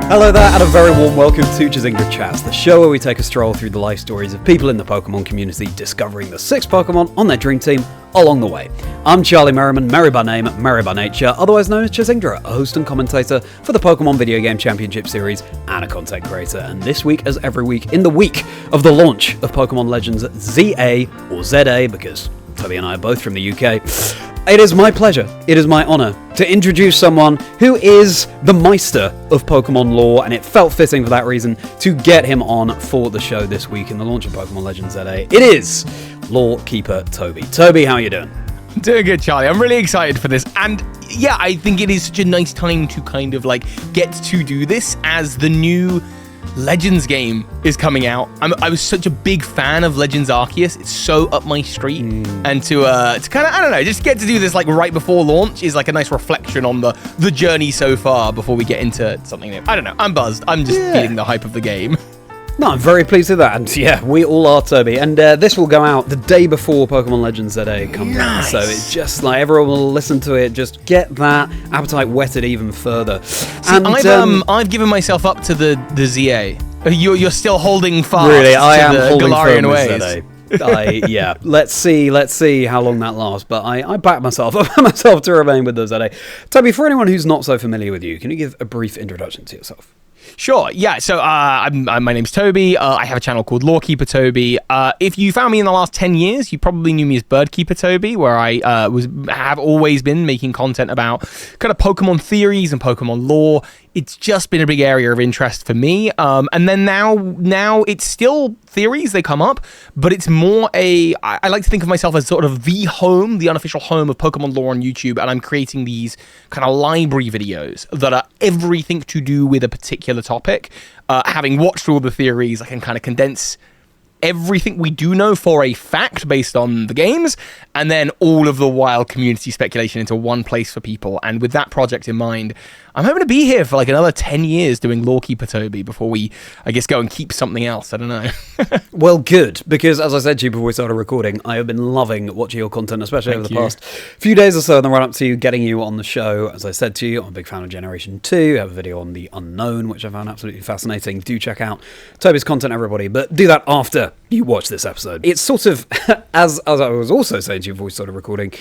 Hello there, and a very warm welcome to Chazingdra Chats, the show where we take a stroll through the life stories of people in the Pokemon community discovering the 6 Pokemon on their dream team along the way. I'm Charlie Merriman, Merri by name, Merri by nature, otherwise known as Chazingdra, a host and commentator for the Pokemon Video Game Championship Series and a content creator. And this week, as every week, in the week of the launch of Pokemon Legends ZA, or ZA, because Toby and I are both from the UK, it is my pleasure, it is my honour, to introduce someone who is the Meister of Pokemon lore, and it felt fitting for that reason to get him on for the show this week in the launch of Pokemon Legends ZA. It is Lore Keeper Toby. Toby, how are you doing? Doing good, Charlie. I'm really excited for this, and yeah, I think it is such a nice time to kind of like get to do this as the new Legends game is coming out. I was such a big fan of Legends Arceus. It's so up my street, and to kind of, I don't know, just get to do this like right before launch is like a nice reflection on the journey so far before we get into something new. I don't know. I'm buzzed. I'm just feeling the hype of the game. No, I'm very pleased with that, and yeah, we all are, Toby. And this will go out the day before Pokemon Legends ZA comes out, so it's just like everyone will listen to it, just get that appetite whetted even further. See, and I've given myself up to the ZA. You're still holding fast. Really, I am to the holding Galarian firm ways. with ZA. Yeah, let's see how long that lasts, but I back myself to remain with the ZA. Toby, for anyone who's not so familiar with you, can you give a brief introduction to yourself? Sure, yeah, so my name's Toby. I have a channel called Lore Keeper Toby. If you found me in the last 10 years, you probably knew me as Bird Keeper Toby, where I have always been making content about kind of Pokemon theories and Pokemon lore. It's just been a big area of interest for me. And then now it's still theories, they come up, but it's more I like to think of myself as sort of the unofficial home of Pokemon lore on YouTube, and I'm creating these kind of library videos that are everything to do with a particular topic. Having watched all the theories, I can kind of condense everything we do know for a fact based on the games, and then all of the wild community speculation into one place for people. And with that project in mind, I'm hoping to be here for like another 10 years doing Lore Keeper Toby before we, I guess, go and keep something else. I don't know. Well, good, because as I said to you before we started recording, I have been loving watching your content, especially over the past few days or so in the run-up to getting you on the show. As I said to you, I'm a big fan of Generation 2. I have a video on the Unknown, which I found absolutely fascinating. Do check out Toby's content, everybody, but do that after you watch this episode. It's sort of, as I was also saying to you before we started recording,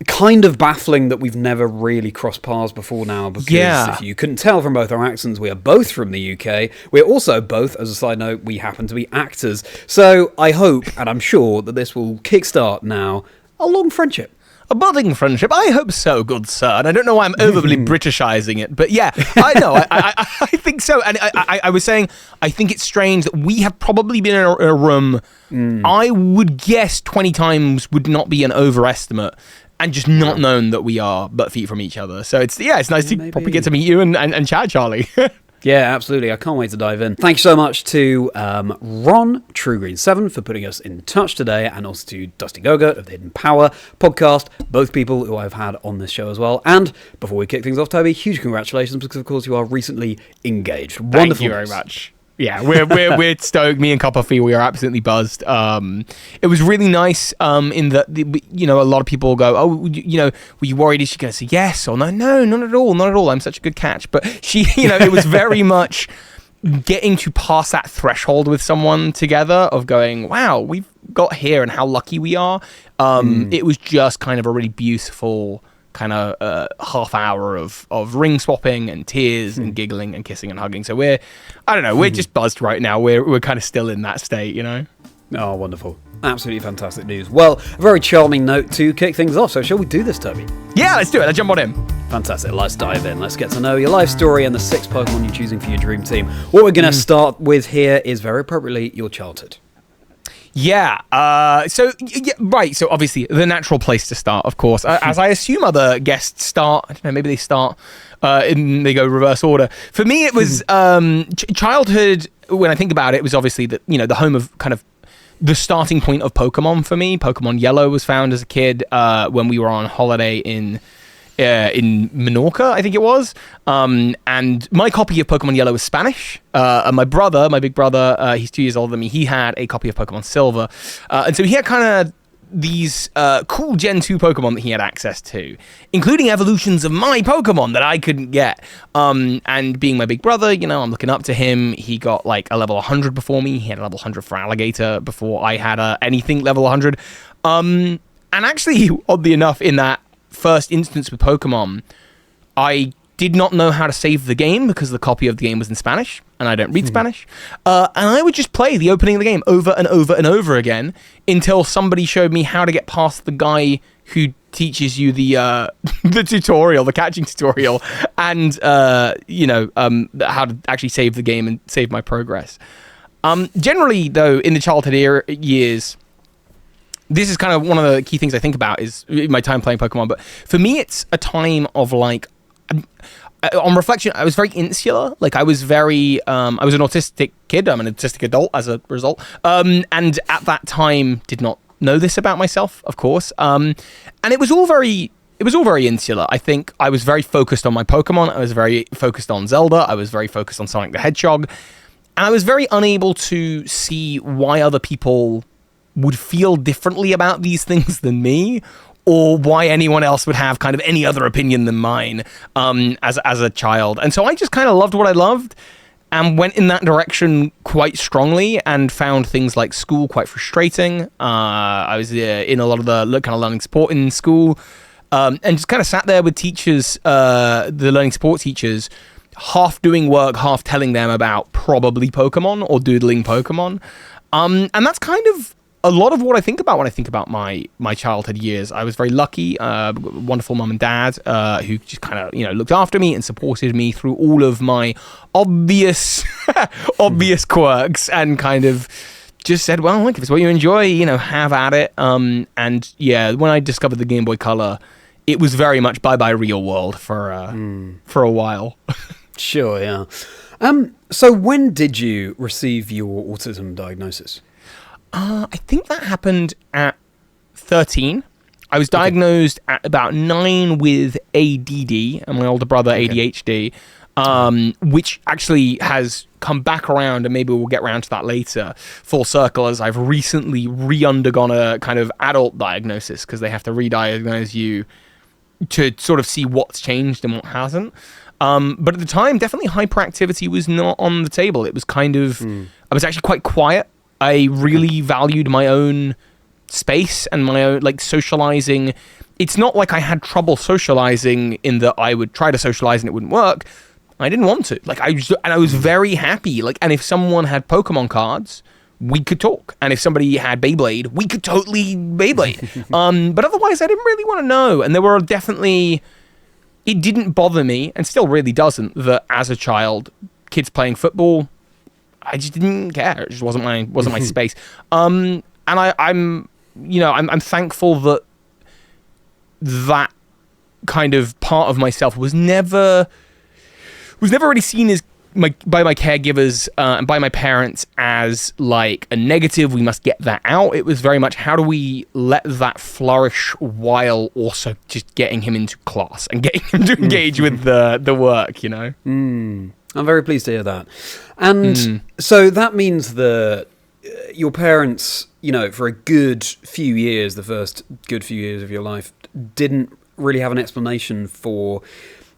kind of baffling that we've never really crossed paths before now, because if you couldn't tell from both our accents, we are both from the UK. We're also both, as a side note, we happen to be actors. So I hope, and I'm sure, that this will kickstart now a long friendship. A budding friendship? I hope so, good sir. And I don't know why I'm overly Britishizing it, but yeah, I know. I think so. And I was saying, I think it's strange that we have probably been in a room, I would guess 20 times would not be an overestimate, and just not known that we are butt feet from each other. So it's nice to probably get to meet you and chat, Charlie. Yeah, absolutely. I can't wait to dive in. Thanks so much to Ron, TrueGreen7, for putting us in touch today, and also to Dusty Gogurt of the Hidden Power podcast, both people who I've had on this show as well. And before we kick things off, Toby, huge congratulations, because of course you are recently engaged. Wonderful. Thank you very much. Yeah, we're stoked. Me and Copperfield, we are absolutely buzzed. It was really nice in that, a lot of people go, oh, were you worried is she going to say yes or no? No, not at all. I'm such a good catch. But she, it was very much getting to pass that threshold with someone together of going, wow, we've got here and how lucky we are. It was just kind of a really beautiful kind of half hour of ring swapping and tears and giggling and kissing and hugging. So we're just buzzed right now. We're kind of still in that state, Oh, wonderful. Absolutely fantastic news. Well, a very charming note to kick things off. So shall we do this, Toby? Yeah, let's do it. Let's jump on in. Fantastic. Let's dive in. Let's get to know your life story and the 6 Pokemon you're choosing for your dream team. What we're going to start with here is very appropriately your childhood. Yeah. So obviously the natural place to start, of course, as I assume other guests start. I don't know. Maybe they start they go reverse order. For me, it was childhood. When I think about it, it was obviously the home of kind of the starting point of Pokemon for me. Pokemon Yellow was found as a kid when we were on holiday in Menorca, I think it was. And my copy of Pokemon Yellow was Spanish. And my big brother, he's 2 years older than me, he had a copy of Pokemon Silver. And so he had kind of these cool Gen 2 Pokemon that he had access to, including evolutions of my Pokemon that I couldn't get. And being my big brother, I'm looking up to him. He got like a level 100 before me. He had a level 100 for Alligator before I had anything level 100. And actually, oddly enough, in that first instance with Pokemon, I did not know how to save the game because the copy of the game was in Spanish, and I don't read Spanish. And I would just play the opening of the game over and over and over again until somebody showed me how to get past the guy who teaches you the tutorial, the catching tutorial, and how to actually save the game and save my progress. Generally, though, in the childhood years, this is kind of one of the key things I think about is my time playing Pokemon. But for me, it's a time of like, on reflection, I was very insular. Like I was very, I was an autistic kid. I'm an autistic adult as a result. And at that time, did not know this about myself, of course. And it was all very insular. I think I was very focused on my Pokemon. I was very focused on Zelda. I was very focused on Sonic the Hedgehog. And I was very unable to see why other people would feel differently about these things than me, or why anyone else would have kind of any other opinion than mine as a child. And so I just kind of loved what I loved and went in that direction quite strongly and found things like school quite frustrating. I was in a lot of the kind of learning support in school and just kind of sat there with teachers, the learning support teachers, half doing work, half telling them about probably Pokemon or doodling Pokemon. And that's kind of a lot of what I think about when I think about my childhood years. I was very lucky, wonderful mum and dad who just kind of looked after me and supported me through all of my obvious quirks and kind of just said, well, look, if it's what you enjoy, have at it. And yeah, when I discovered the Game Boy Color, it was very much bye-bye real world for a while. Sure, yeah. So when did you receive your autism diagnosis? I think that happened at 13. I was diagnosed at about 9 with ADD, and my older brother ADHD, which actually has come back around, and maybe we'll get around to that later, full circle, as I've recently re-undergone a kind of adult diagnosis, because they have to re-diagnose you to sort of see what's changed and what hasn't. But at the time, definitely hyperactivity was not on the table. It was kind of, I was actually quite quiet. I really valued my own space and my own, like, socializing. It's not like I had trouble socializing in that I would try to socialize and it wouldn't work. I didn't want to. Like, I was very happy. Like, and if someone had Pokemon cards, we could talk. And if somebody had Beyblade, we could totally Beyblade. But otherwise, I didn't really want to know. And there were definitely, it didn't bother me, and still really doesn't, that as a child, kids playing football, I just didn't care. It just wasn't my space. And I'm thankful that kind of part of myself was never really seen as by my caregivers and by my parents as like a negative. We must get that out. It was very much, how do we let that flourish while also just getting him into class and getting him to engage with the work, I'm very pleased to hear that. And so that means that your parents, for a good few years, the first good few years of your life, didn't really have an explanation for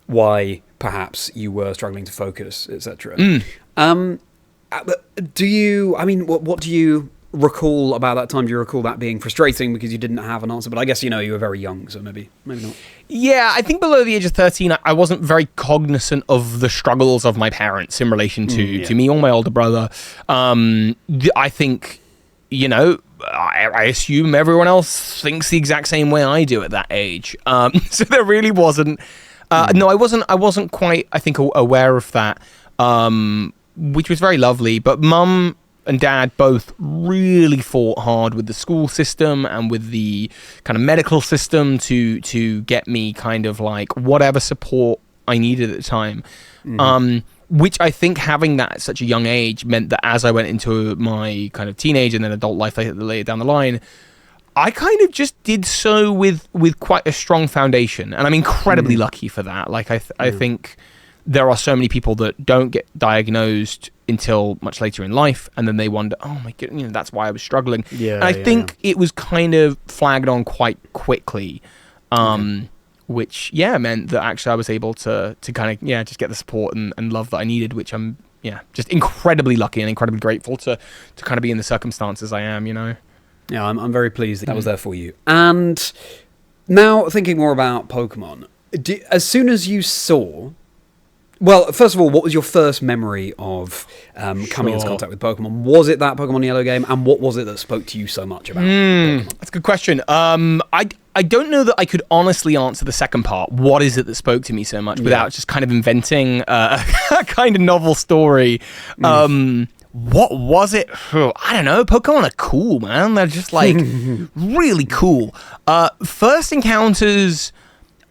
why perhaps you were struggling to focus, etc. Do you, what do you recall about that time? Do you recall that being frustrating because you didn't have an answer? But I guess, you were very young, so maybe not. Yeah, I think below the age of 13, I wasn't very cognizant of the struggles of my parents in relation to me or my older brother. I think, I assume everyone else thinks the exact same way I do at that age. So there really wasn't, no, I wasn't quite, I think, aware of that, which was very lovely. But Mum and Dad both really fought hard with the school system and with the kind of medical system to get me kind of like whatever support I needed at the time. Which I think having that at such a young age meant that as I went into my kind of teenage and then adult life later down the line, I kind of just did so with quite a strong foundation. And I'm incredibly lucky for that. Like I think there are so many people that don't get diagnosed until much later in life, and then they wonder, oh my goodness, that's why I was struggling. Yeah, and I think it was kind of flagged on quite quickly, which meant that actually I was able to kind of just get the support and love that I needed, which I'm just incredibly lucky and incredibly grateful to kind of be in the circumstances I am, Yeah, I'm very pleased that was there for you. And now thinking more about Pokemon, as soon as you saw... Well, first of all, what was your first memory of coming into contact with Pokemon? Was it that Pokemon Yellow game? And what was it that spoke to you so much about Pokemon? That's a good question. I don't know that I could honestly answer the second part. What is it that spoke to me so much without just kind of inventing a kind of novel story? What was it? I don't know. Pokemon are cool, man. They're just like really cool. First encounters...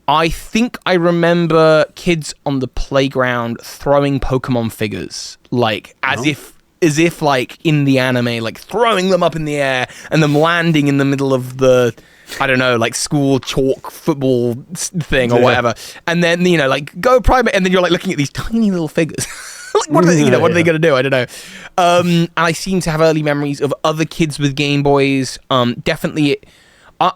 I think I remember kids on the playground throwing Pokemon figures, like as if like in the anime, like throwing them up in the air and them landing in the middle of the, I don't know, like school chalk football thing or whatever. And then, like go private, and then you're like looking at these tiny little figures. Like, what are they, what are they going to do? I don't know. And I seem to have early memories of other kids with Game Boys. Definitely...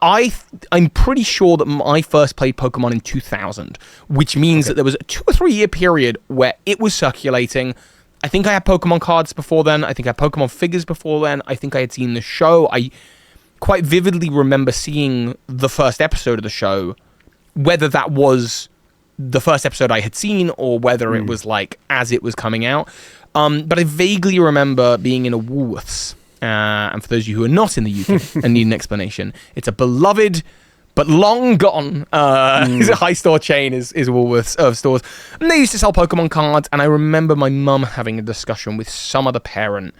I'm pretty sure that I first played Pokemon in 2000, which means that there was a 2 or 3 year period where it was circulating. I think I had Pokemon cards before then. I think I had Pokemon figures before then. I think I had seen the show. I quite vividly remember seeing the first episode of the show, whether that was the first episode I had seen or whether it was like as it was coming out. But I vaguely remember being in a Woolworths. And for those of you who are not in the UK and need an explanation, it's a beloved but long gone high store chain is Woolworths of stores. And they used to sell Pokemon cards, and I remember my mum having a discussion with some other parent,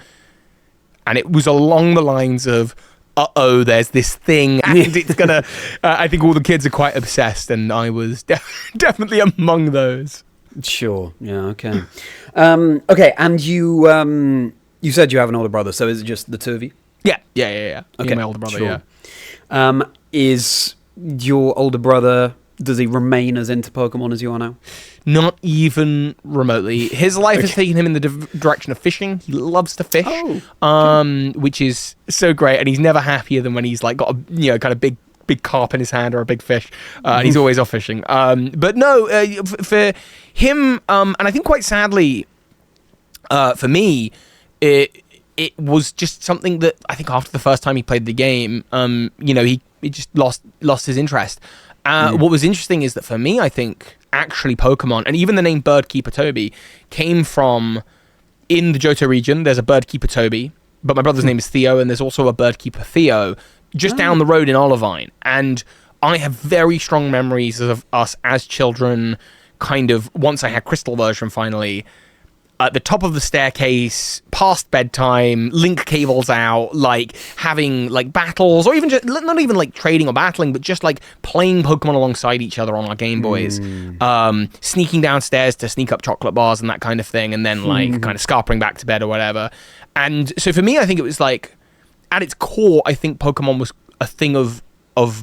and it was along the lines of, there's this thing, and it's gonna... I think all the kids are quite obsessed, and I was definitely among those. Sure, yeah, okay. Okay, and you... You said you have an older brother, so is it just the two of you? Yeah. Okay, my older brother, Is your older brother, does he remain as into Pokemon as you are now? Not even remotely. His life has taken him in the direction of fishing. He loves to fish, which is so great, and he's never happier than when he's like got a kind of big carp in his hand or a big fish, and he's always off fishing. But no, for him, and I think quite sadly, for me, it was just something that I think after the first time he played the game, he just lost his interest. What was interesting is that for me, I think actually Pokemon, and even the name Bird Keeper Toby, came from, in the Johto region, there's a Bird Keeper Toby, but my brother's name is Theo, and there's also a Bird Keeper Theo just down the road in Olivine. And I have very strong memories of us as children, kind of, once I had Crystal version finally, at the top of the staircase, past bedtime, link cables out, like having like battles, or even just not even like trading or battling, but just like playing Pokemon alongside each other on our Game Boys, sneaking downstairs to sneak up chocolate bars and that kind of thing, and then like kind of scarpering back to bed or whatever. And so for me, I think it was like, at its core, I think Pokemon was a thing of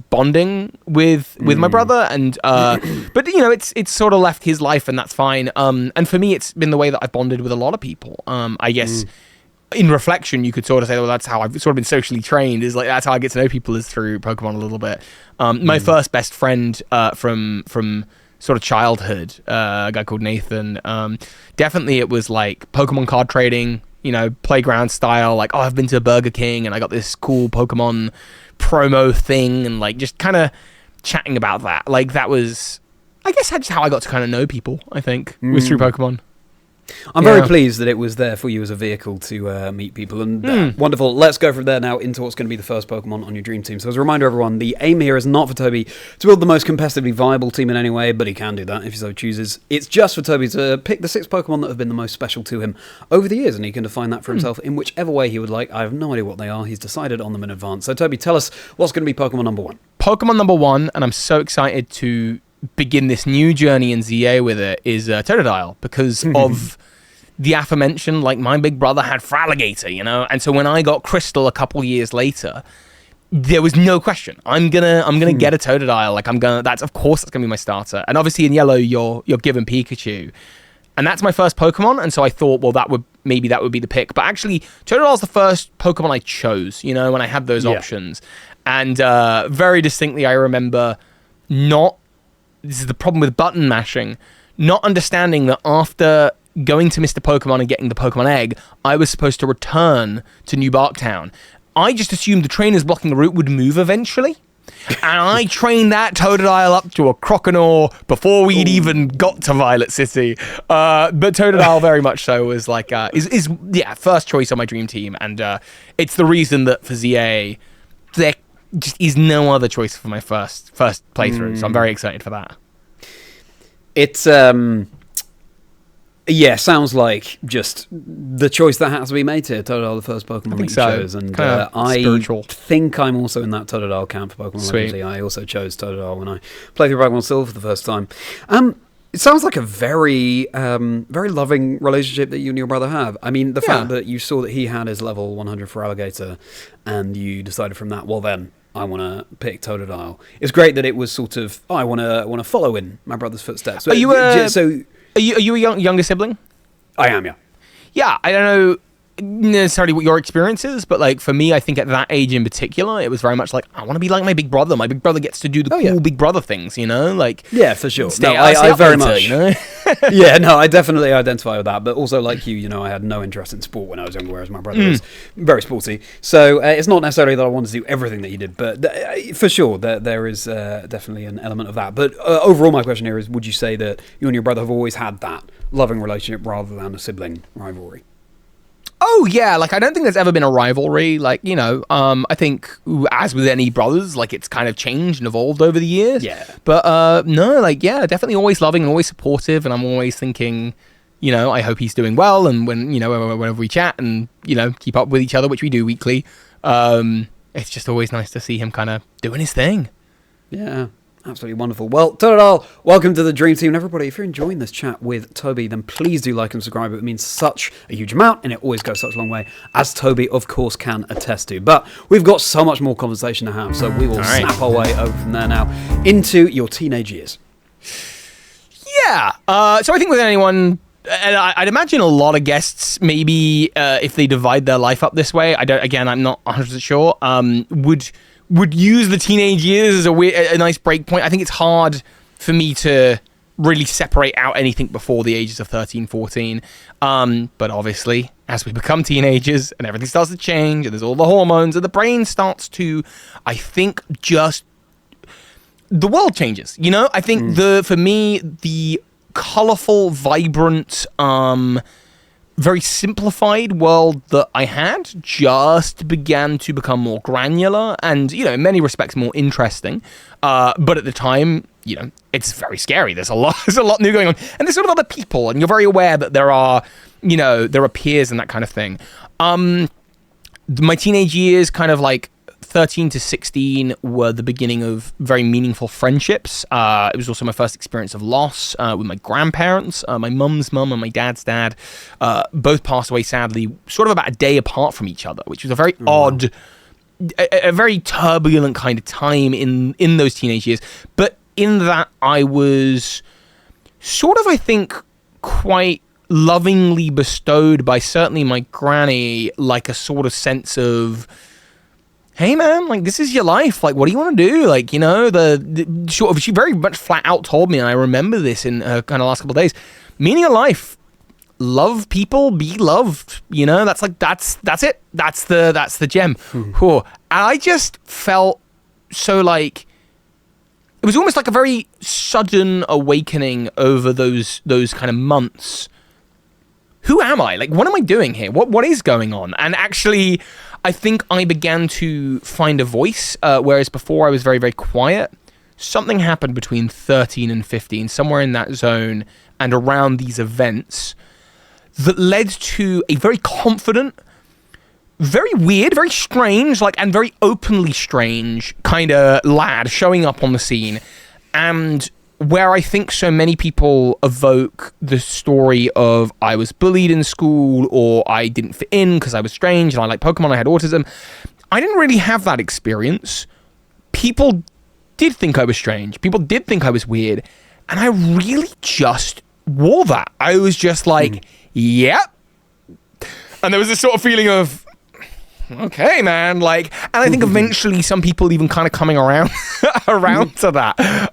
bonding with my brother, and but it's sort of left his life, and that's fine. And for me, it's been the way that I've bonded with a lot of people. I guess in reflection, you could sort of say, well, that's how I've sort of been socially trained. Is like that's how I get to know people, is through Pokemon a little bit. My first best friend from sort of childhood, a guy called Nathan. Definitely, it was like Pokemon card trading. Playground style. Like, I've been to Burger King and I got this cool Pokemon promo thing, and like just kind of chatting about that. Like, that was, I guess, that's how I got to kind of know people, I think, was through Pokemon. I'm very pleased that it was there for you as a vehicle to meet people, and wonderful. Let's go from there now into what's going to be the first Pokemon on your dream team. So as a reminder, everyone, the aim here is not for Toby to build the most competitively viable team in any way, but he can do that if he so chooses. It's just for Toby to pick the 6 Pokemon that have been the most special to him over the years, and he can define that for himself in whichever way he would like. I have no idea what they are. He's decided on them in advance. So Toby, tell us what's going to be Pokemon number 1. Pokemon number 1, and I'm so excited to begin this new journey in ZA with it, is Totodile, because of the aforementioned, like, my big brother had Fraligator, and so when I got Crystal a couple years later, there was no question. I'm gonna get a Totodile. Like, that's of course that's gonna be my starter. And obviously in Yellow, you're given Pikachu. And that's my first Pokemon, and so I thought, well, that would be the pick. But actually, Totodile is the first Pokemon I chose, when I had those options. And very distinctly, I remember this is the problem with button mashing, not understanding that after going to Mr. Pokemon and getting the Pokemon egg, I was supposed to return to New Barktown. I just assumed the trainers blocking the route would move eventually. And I trained that Totodile up to a Croconaw before we'd even got to Violet City. But Totodile very much so was like, is first choice on my dream team. And it's the reason that for ZA, there just is no other choice for my first playthrough. So I'm very excited for that. It's, sounds like just the choice that has to be made here. Totodile, the first Pokemon that you chose. And I think I'm also in that Totodile camp for Pokemon Legends. I also chose Totodile when I played through Pokemon Silver for the first time. It sounds like a very, very loving relationship that you and your brother have. I mean, the fact that you saw that he had his level 100 for Alligator, and you decided from that, well then, I want to pick Totodile. It's great that it was sort of, I want to follow in my brother's footsteps. Are you Are you a younger sibling? I am, yeah. Yeah, I don't know necessarily what your experience is, but like for me, I think at that age in particular, it was very much like, I want to be like my big brother. My big brother gets to do the cool big brother things, Like, yeah, for sure. No, I very much, yeah, no, I definitely identify with that. But also, like you, I had no interest in sport when I was younger, whereas my brother is very sporty. So it's not necessarily that I wanted to do everything that he did, but for sure, there is definitely an element of that. But overall, my question here is, would you say that you and your brother have always had that loving relationship rather than a sibling rivalry? Oh, yeah, like, I don't think there's ever been a rivalry, like, I think, as with any brothers, like, it's kind of changed and evolved over the years. Yeah. But, no, like, yeah, definitely always loving and always supportive, and I'm always thinking, I hope he's doing well, and when, whenever we chat and, keep up with each other, which we do weekly, it's just always nice to see him kind of doing his thing. Yeah. Absolutely wonderful. Well, Totodile, welcome to the Dream Team. And everybody, if you're enjoying this chat with Toby, then please do like and subscribe. It means such a huge amount, and it always goes such a long way, as Toby, of course, can attest to. But we've got so much more conversation to have, so we will snap our way over from there now into your teenage years. Yeah. So I think with anyone, and I'd imagine a lot of guests, maybe if they divide their life up this way, I'm not 100% sure, would use the teenage years as a nice break point. I think it's hard for me to really separate out anything before the ages of 13, 14. But obviously, as we become teenagers and everything starts to change and there's all the hormones and the brain starts to, I think, just... the world changes, I think for me, the colourful, vibrant... very simplified world that I had just began to become more granular and, in many respects more interesting. But at the time, it's very scary. There's a lot new going on. And there's sort of other people, and you're very aware that there are peers and that kind of thing. My teenage years, kind of like 13 to 16, were the beginning of very meaningful friendships. It was also my first experience of loss with my grandparents. My mum's mum and my dad's dad both passed away, sadly, sort of about a day apart from each other, which was a very odd, a very turbulent kind of time in those teenage years. But in that, I was sort of, I think, quite lovingly bestowed by certainly my granny, like a sort of sense of, hey man, like, this is your life, like, what do you want to do? Like, the sort of, she very much flat out told me, and I remember this in her kind of last couple of days, meaning of life, love people, be loved, that's like, that's it, that's the gem. And I just felt so like, it was almost like a very sudden awakening over those kind of months. Who am I? Like, what am I doing here? What is going on? And actually, I think I began to find a voice, whereas before I was very, very quiet. Something happened between 13 and 15, somewhere in that zone, and around these events, that led to a very confident, very weird, very strange, and very openly strange kind of lad showing up on the scene. And where I think so many people evoke the story of I was bullied in school, or I didn't fit in because I was strange and I like Pokemon, I had autism. I didn't really have that experience. People did think I was strange. People did think I was weird. And I really just wore that. I was just like, yep. And there was this sort of feeling of, okay, man, like, and I think eventually some people even kind of coming around to that.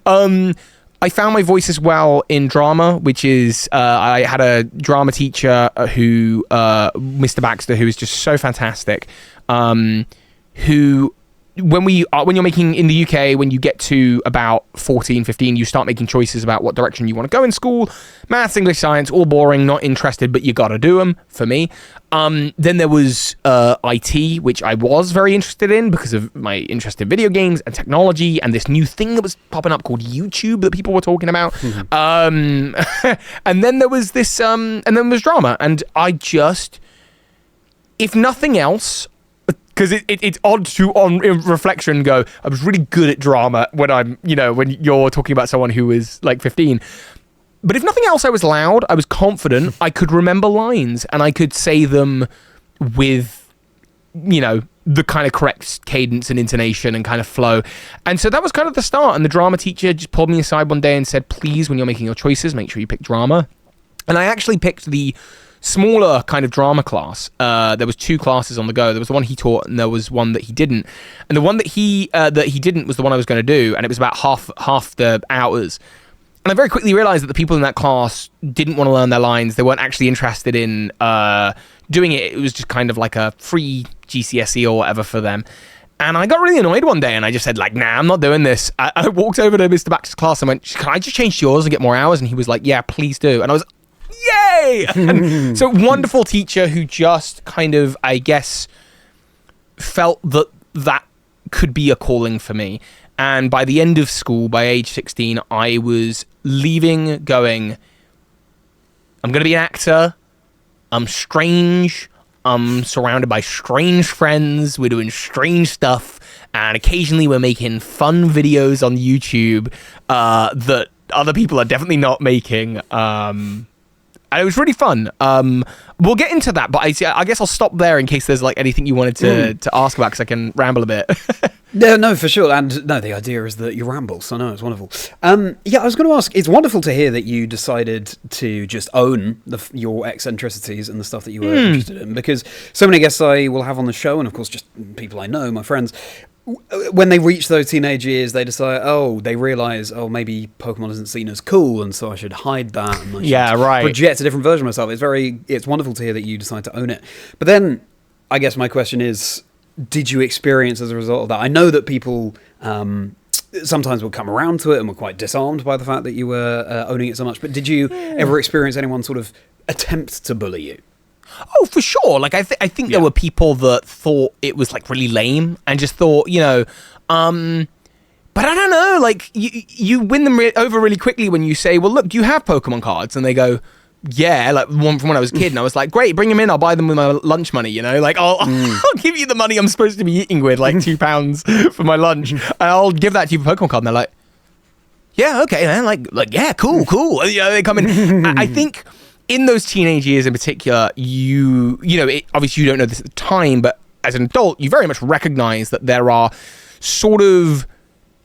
I found my voice as well in drama, which is I had a drama teacher who Mr. Baxter, who is just so fantastic, who when you're making in the UK, when you get to about 14, 15, you start making choices about what direction you want to go in school. Maths, English, science, all boring, not interested, but you got to do them for me. Then there was IT, which I was very interested in because of my interest in video games and technology and this new thing that was popping up called YouTube that people were talking about. And then there was this, and then there was drama. And I just, if nothing else, because it's odd to, on reflection, go, I was really good at drama when when you're talking about someone who is like 15. But if nothing else, I was loud, I was confident, I could remember lines, and I could say them with, the kind of correct cadence and intonation and kind of flow. And so that was kind of the start. And the drama teacher just pulled me aside one day and said, please, when you're making your choices, make sure you pick drama. And I actually picked the smaller kind of drama class. There was 2 classes on the go. There was the one he taught, and there was one that he didn't. And the one that he didn't was the one I was going to do, and it was about half the hours. And I very quickly realized that the people in that class didn't want to learn their lines. They weren't actually interested in doing it. It was just kind of like a free GCSE or whatever for them. And I got really annoyed one day, and I just said, like, nah, I'm not doing this. I walked over to Mr. Baxter's class and went, can I just change to yours and get more hours? And he was like, yeah, please do. And I was, yay! And so wonderful teacher who just kind of, I guess, felt that could be a calling for me. And by the end of school, by age 16, I was leaving, going, I'm going to be an actor. I'm strange. I'm surrounded by strange friends. We're doing strange stuff. And occasionally we're making fun videos on YouTube that other people are definitely not making. And it was really fun. We'll get into that, but I guess I'll stop there in case there's like anything you wanted to ask about, because I can ramble a bit. No, for sure. And no, the idea is that you ramble, so no, it's wonderful. Yeah, I was going to ask, it's wonderful to hear that you decided to just own your eccentricities and the stuff that you were interested in, because so many guests I will have on the show, and of course just people I know, my friends, when they reach those teenage years, they decide, they realise, maybe Pokemon isn't seen as cool, and so I should hide that, and I should project a different version of myself. It's wonderful to hear that you decide to own it. But then, I guess my question is, did you experience as a result of that? I know that people sometimes will come around to it and were quite disarmed by the fact that you were owning it so much, but did you ever experience anyone sort of attempt to bully you? Oh, for sure. Like, I think there were people that thought it was, like, really lame and just thought, but I don't know, like, you win them over really quickly when you say, well, look, do you have Pokemon cards? And they go, yeah, like one from when I was a kid. And I was like, great, bring them in. I'll buy them with my lunch money, Like, I'll give you the money I'm supposed to be eating with, like £2 for my lunch. And I'll give that to you for Pokemon card. And they're like, yeah, okay, man. Like, yeah, cool. And, they come in. I think in those teenage years in particular, obviously you don't know this at the time, but as an adult, you very much recognize that there are sort of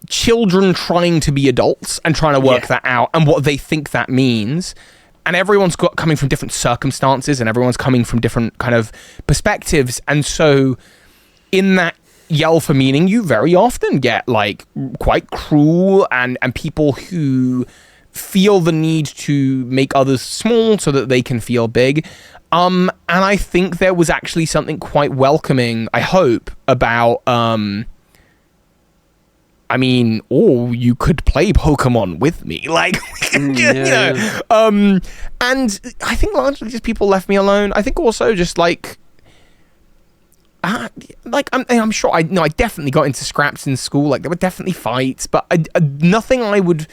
children trying to be adults and trying to work that out and what they think that means. And everyone's coming from different circumstances, and everyone's coming from different kind of perspectives. And so in that yell for meaning, you very often get like quite cruel and people who feel the need to make others small so that they can feel big. And I think there was actually something quite welcoming, I hope, about you could play Pokemon with me, like, and I think largely just people left me alone. I think also just like I'm sure I definitely got into scraps in school. Like, there were definitely fights, but nothing I would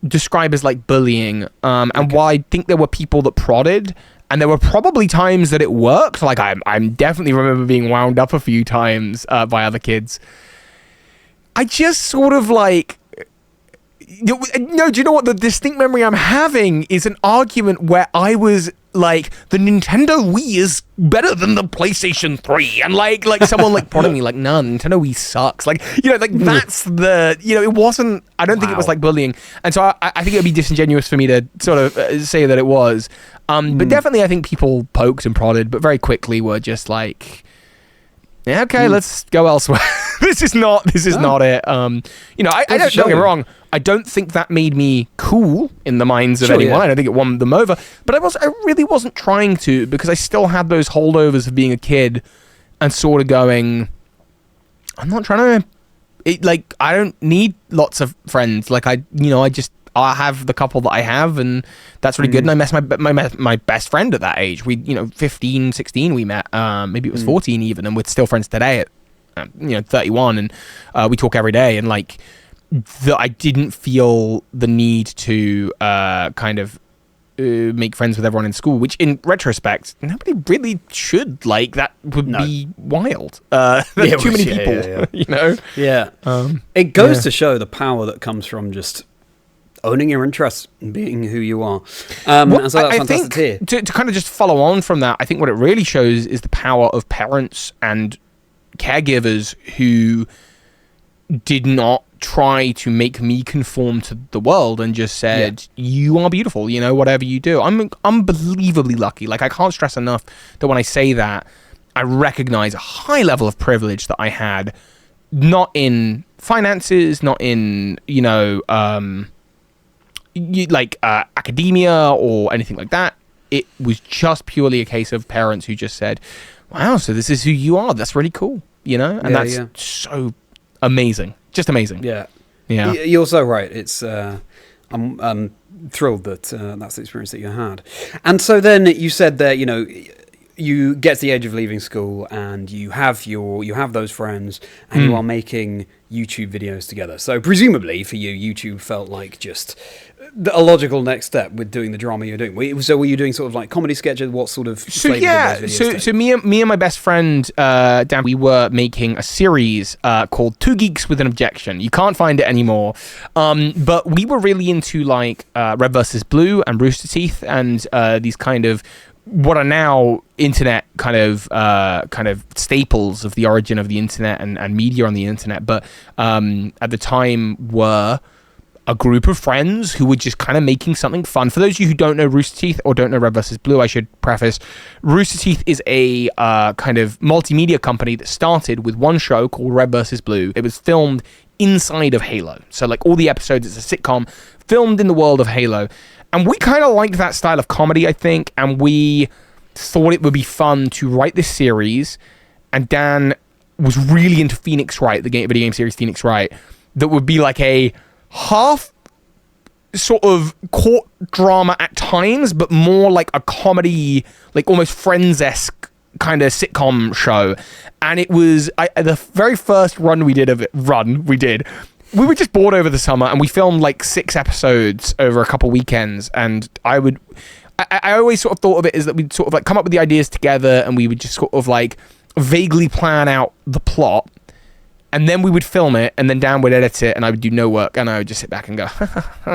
describe as like bullying. And while I think there were people that prodded, and there were probably times that it worked. Like, I'm definitely remember being wound up a few times by other kids. I just sort of like, No, do you know what? The distinct memory I'm having is an argument where I was like, the Nintendo Wii is better than the PlayStation 3. And like someone like prodding me like, no, Nintendo Wii sucks. Like, like that's the, it wasn't, I don't think it was like bullying. And so I think it would be disingenuous for me to sort of say that it was. But definitely I think people poked and prodded, but very quickly were just like, yeah, okay, let's go elsewhere. This is not it. I don't get me wrong. I don't think that made me cool in the minds of anyone. I don't think it won them over. But I really wasn't trying to, because I still had those holdovers of being a kid and sort of going, I'm not trying to, I don't need lots of friends. Like I have the couple that I have, and that's really good. And I met my best friend at that age. We, 15, 16 we met. Maybe it was 14 even, and we're still friends today at 31, and we talk every day. And I didn't feel the need to make friends with everyone in school, which in retrospect nobody really should. Like that would be wild. There's too many people. Yeah. It goes to show the power that comes from just owning your interests and being who you are. And so that's fantastic to hear. To kind of just follow on from that, I think what it really shows is the power of parents and caregivers who did not try to make me conform to the world and just said, you are beautiful, whatever you do. I'm unbelievably lucky. Like, I can't stress enough that when I say that, I recognize a high level of privilege that I had, not in finances, not in, academia or anything like that. It was just purely a case of parents who just said, wow, so this is who you are. That's really cool, and that's so amazing. Just amazing. Yeah. Yeah. You're so right. It's, I'm thrilled that that's the experience that you had. And so then you said that, you get to the age of leaving school and you have those friends and you are making YouTube videos together. So presumably for you, YouTube felt like just a logical next step with doing the drama you're doing. So were you doing sort of like comedy sketches? What sort of flavor did those videos take? So me and my best friend Dan, we were making a series called Two Geeks with an Objection. You can't find it anymore, but we were really into like Red vs. Blue and Rooster Teeth and these kind of what are now internet kind of staples of the origin of the internet and media on the internet, but at the time were a group of friends who were just kind of making something fun. For those of you who don't know Rooster Teeth or don't know Red vs. Blue, I should preface, Rooster Teeth is a kind of multimedia company that started with one show called Red vs. Blue. It was filmed inside of Halo. So like all the episodes, it's a sitcom filmed in the world of Halo. And we kind of liked that style of comedy, I think, and we thought it would be fun to write this series. And Dan was really into Phoenix Wright, the video game series Phoenix Wright, that would be like a half sort of court drama at times, but more like a comedy, like almost Friends-esque kind of sitcom show. And it was the very first run we did, we were just bored over the summer and we filmed like 6 episodes over a couple weekends. And I always sort of thought of it as that we'd sort of like come up with the ideas together and we would just sort of like vaguely plan out the plot. And then we would film it, and then Dan would edit it, and I would do no work, and I would just sit back and go,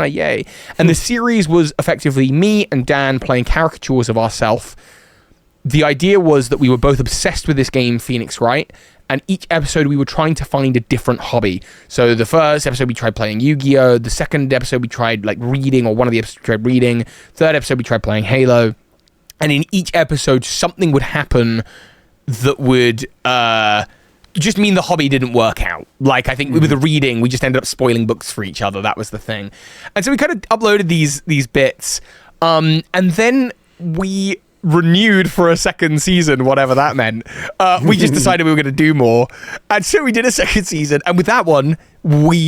yay. And the series was effectively me and Dan playing caricatures of ourselves. The idea was that we were both obsessed with this game, Phoenix Wright, and each episode we were trying to find a different hobby. So the first episode we tried playing Yu-Gi-Oh! The second episode we tried like reading, or one of the episodes we tried reading. Third episode we tried playing Halo. And in each episode, something would happen that would just mean the hobby didn't work out. Like, I think with the reading, we just ended up spoiling books for each other. That was the thing. And so we kind of uploaded these bits. And then we renewed for a second season, whatever that meant. We just decided we were going to do more. And so we did a second season. And with that one,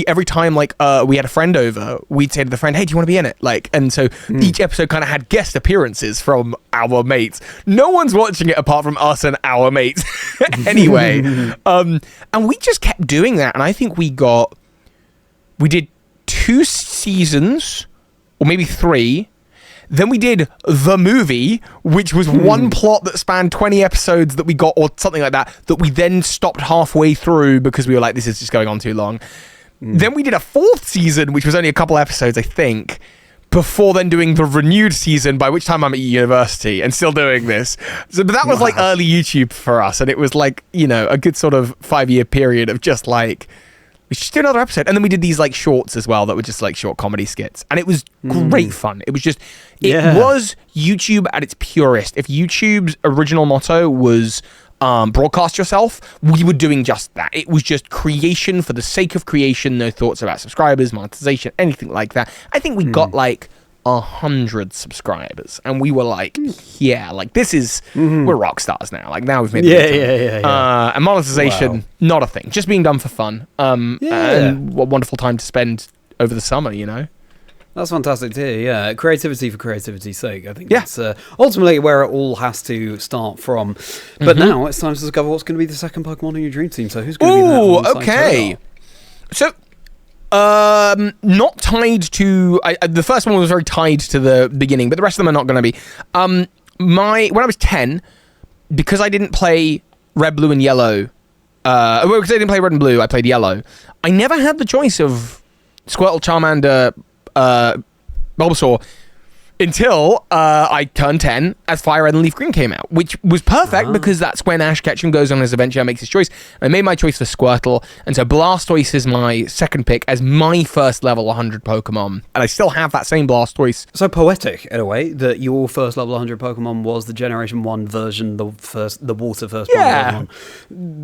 every time like we had a friend over, we'd say to the friend, hey, do you want to be in it? Like, and so each episode kind of had guest appearisses from our mates. No one's watching it apart from us and our mates anyway. And we just kept doing that. And I think we did 2 seasons or maybe 3. Then we did The Movie, which was one plot that spanned 20 episodes that we got, or something like that we then stopped halfway through because we were like, this is just going on too long. Then we did a 4th season, which was only a couple episodes, I think, before then doing the renewed season, by which time I'm at university and still doing this. So, but that was like early YouTube for us, and it was like, you know, a good sort of 5-year period of just like, we should do another episode. And then we did these like shorts as well that were just like short comedy skits. And it was great fun. It was just, it was YouTube at its purest. If YouTube's original motto was broadcast yourself, we were doing just that. It was just creation for the sake of creation, no thoughts about subscribers, monetization, anything like that. I think we got like 100 subscribers, and we were like, yeah, like this is, we're rock stars now. Like now we've made and monetization, not a thing, just being done for fun. And what wonderful time to spend over the summer, you know. That's fantastic to hear, yeah. Creativity for creativity's sake. I think that's ultimately where it all has to start from. But now it's time to discover what's going to be the second Pokemon in your dream team. So who's going to be there? Okay. So, not tied to... the first one was very tied to the beginning, but the rest of them are not going to be. When I was 10, because I didn't play Red, Blue, and Yellow... because I didn't play Red and Blue, I played Yellow. I never had the choice of Squirtle, Charmander... Bulbasaur until I turned 10 as Fire Red and Leaf Green came out, which was perfect because that's when Ash Ketchum goes on his adventure and makes his choice. I made my choice for Squirtle, and so Blastoise is my second pick as my first level 100 Pokemon, and I still have that same Blastoise. So poetic, in a way, that your first level 100 Pokemon was the Generation 1 version, the water first Pokemon.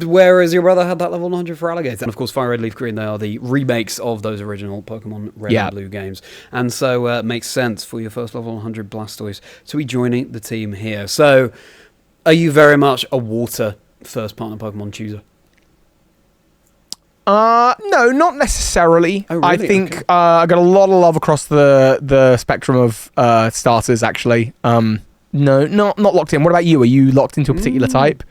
Whereas your brother had that level 100 for Alligator. And of course, Fire Red, Leaf Green, they are the remakes of those original Pokemon Red and Blue games. And so it makes sense for your first level 100 Blastoise to be joining the team here. So, are you very much a water first partner Pokemon chooser? No, not necessarily. Oh, really? I think I got a lot of love across the spectrum of starters, actually. No, not locked in. What about you? Are you locked into a particular type?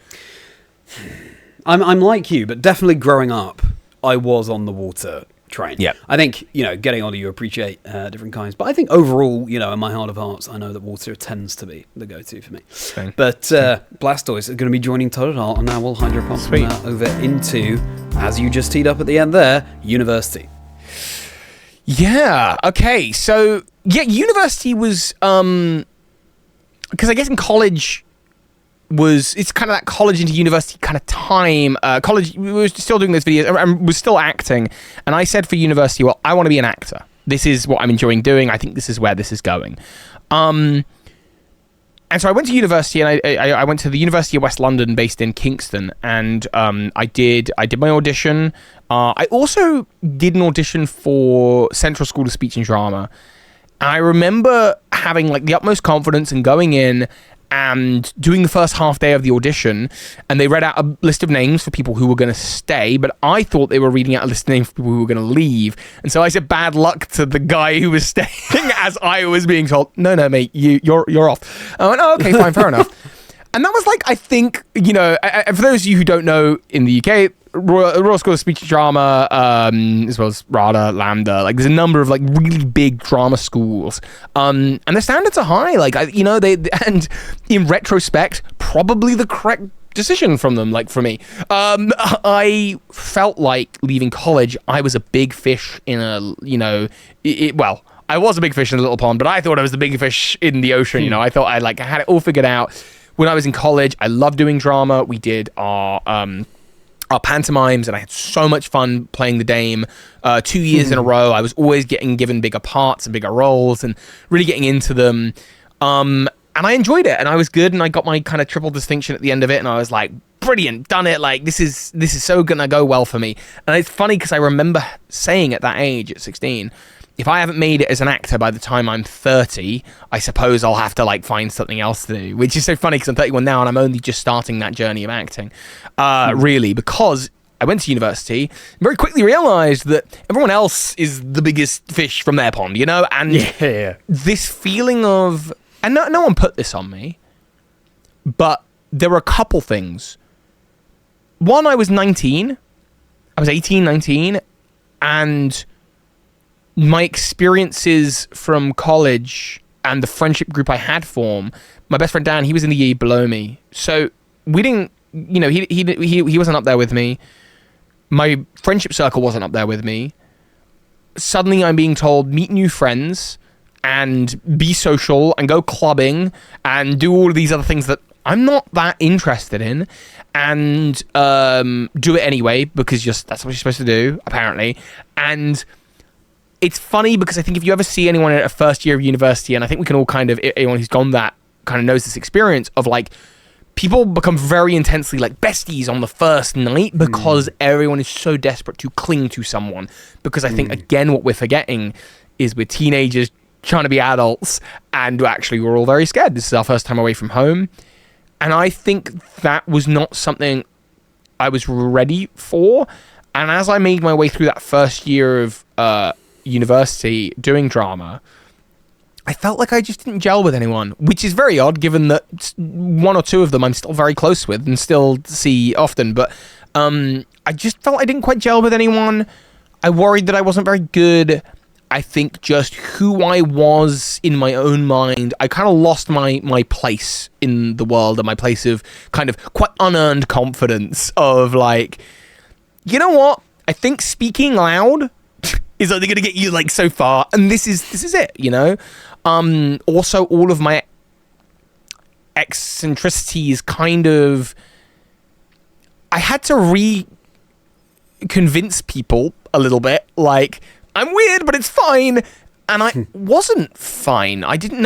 I'm like you, but definitely growing up, I was on the water train. Yeah. I think, getting older, you appreciate different kinds. But I think overall, in my heart of hearts, I know that water tends to be the go-to for me. Same. But Blastoise is going to be joining Totodile, and now we'll hydropump from that over into, as you just teed up at the end there, university. Yeah. Okay. So, university was... because I guess in college... it's kind of that college into university kind of time. College, we were still doing those videos and was still acting. And I said for university, well, I want to be an actor. This is what I'm enjoying doing. I think this is where this is going. And so I went to university, and I went to the University of West London, based in Kingston. And I did my audition. I also did an audition for Central School of Speech and Drama. And I remember having like the utmost confidence and going in and doing the first half day of the audition, and they read out a list of names for people who were going to stay, but I thought they were reading out a list of names for people who were going to leave. And so I said bad luck to the guy who was staying as I was being told, no, mate, you're off. I went, oh, okay, fine, fair enough. And that was like, I think, for those of you who don't know, in the UK, Royal School of Speech and Drama, as well as RADA, Lambda, like there's a number of like really big drama schools, and the standards are high. Like they and in retrospect, probably the correct decision from them. Like for me, I felt like leaving college, I was a big fish in a I was a big fish in a little pond, but I thought I was the big fish in the ocean. I thought I had it all figured out. When I was in college, I loved doing drama. We did our pantomimes, and I had so much fun playing the Dame. 2 years in a row, I was always getting given bigger parts and bigger roles and really getting into them. And I enjoyed it, and I was good, and I got my kind of triple distinction at the end of it, and I was like, brilliant, done it. Like, this is so gonna go well for me. And it's funny because I remember saying at that age, at 16, if I haven't made it as an actor by the time I'm 30, I suppose I'll have to find something else to do, which is so funny because I'm 31 now and I'm only just starting that journey of acting, really, because I went to university and very quickly realized that everyone else is the biggest fish from their pond, and this feeling of, and no one put this on me, but there were a couple things. One, I was 18, 19, and my experiences from college and the friendship group I had formed, my best friend Dan, he was in the year below me. So we didn't, he wasn't up there with me. My friendship circle wasn't up there with me. suddenly I'm being told, meet new friends and be social and go clubbing and do all of these other things that I'm not that interested in, and do it anyway because that's what you're supposed to do, apparently. And it's funny because I think if you ever see anyone at a first year of university, and I think we can all kind of, anyone who's gone that kind of knows this experience of like, people become very intensely like besties on the first night because everyone is so desperate to cling to someone. Because I think, again, what we're forgetting is we're teenagers trying to be adults, and actually we're all very scared. This is our first time away from home. And I think that was not something I was ready for. And as I made my way through that first year of university doing drama, I felt like I just didn't gel with anyone, which is very odd given that one or two of them I'm still very close with and still see often. But I just felt I didn't quite gel with anyone. I worried that I wasn't very good. I think just who I was in my own mind, I kind of lost my place in the world and my place of kind of quite unearned confidence of like, you know what? I think speaking loud is only going to get you like so far, and this is it, you know? Also, all of my eccentricities kind of, I had to convince people a little bit, like, I'm weird, but it's fine. And I wasn't fine. I didn't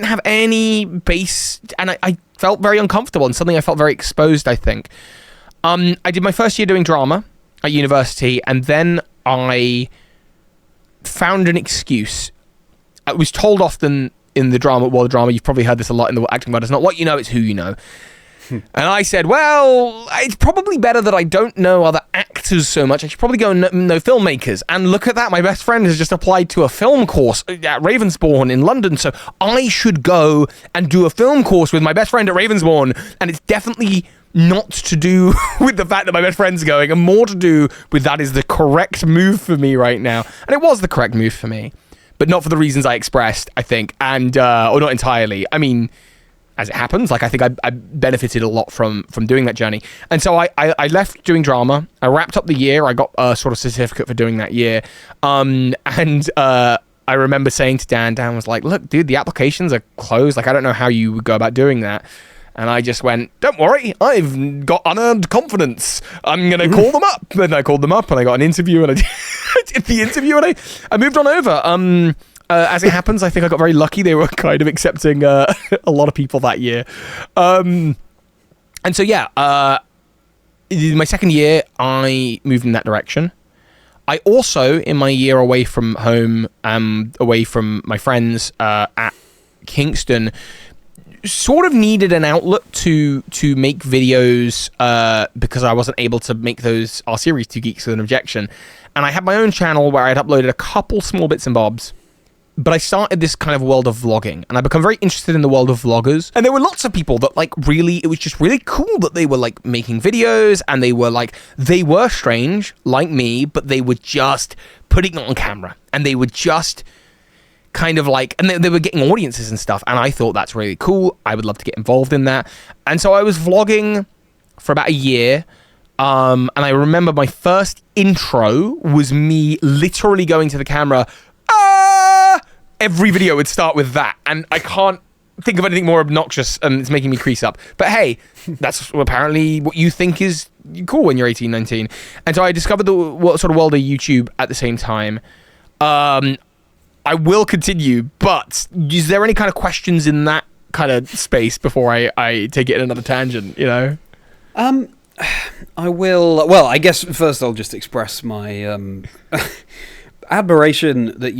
have any base, and I felt very uncomfortable, and suddenly I felt very exposed, I think. I did my first year doing drama at university, and then I found an excuse. I was told often in the drama, you've probably heard this a lot in the acting world, it's not what you know, it's who you know. And I said, well, it's probably better that I don't know other actors so much. I should probably go and know filmmakers. And look at that, my best friend has just applied to a film course at Ravensbourne in London, so I should go and do a film course with my best friend at Ravensbourne. And it's definitely not to do with the fact that my best friend's going, and more to do with that is the correct move for me right now. And it was the correct move for me, but not for the reasons I expressed, I think, and or not entirely. I mean, as it happens, like I think I benefited a lot from doing that journey. And so I left doing drama. I wrapped up the year. I got a sort of certificate for doing that year. And I remember saying to Dan was like, look, dude, the applications are closed. Like, I don't know how you would go about doing that. And I just went, don't worry, I've got unearned confidence. I'm going to call them up. And I called them up and I got an interview and I did the interview and I moved on over. As it happens, I think I got very lucky. They were kind of accepting a lot of people that year. And so, yeah, my second year, I moved in that direction. I also, in my year away from home, away from my friends at Kingston, sort of needed an outlet to make videos because I wasn't able to make our series, Two Geeks with an Objection. And I had my own channel where I'd uploaded a couple small bits and bobs. But I started this kind of world of vlogging, and I become very interested in the world of vloggers. And there were lots of people that like really, it was just really cool that they were like making videos, and they were strange like me, but they were just putting it on camera, and they were just kind of like, and they were getting audiences and stuff. And I thought that's really cool. I would love to get involved in that. And so I was vlogging for about a year. And I remember my first intro was me literally going to the camera. Every video would start with that, and I can't think of anything more obnoxious, and it's making me crease up. But hey, that's apparently what you think is cool when you're 18, 19. And so I discovered the sort of world of YouTube at the same time. I will continue, but is there any kind of questions in that kind of space before I take it in another tangent, you know? I will. Well, I guess first I'll just express my admiration that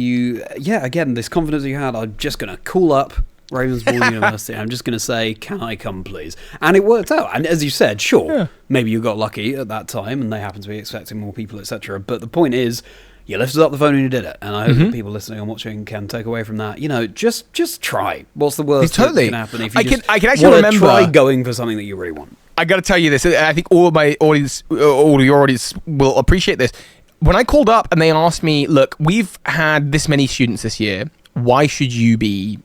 again, this confidence you had. I'm just going to call up Ravensbourne University. I'm just going to say, can I come, please? And it worked out. And as you said, sure, maybe you got lucky at that time and they happen to be expecting more people, etc. But the point is, you lifted up the phone and you did it. And I hope that people listening and watching can take away from that, just try. What's the worst that can happen if you I can actually remember try going for something that you really want? I got to tell you this. I think all of your audience will appreciate this. When I called up and they asked me, look, we've had this many students this year. Why should you be,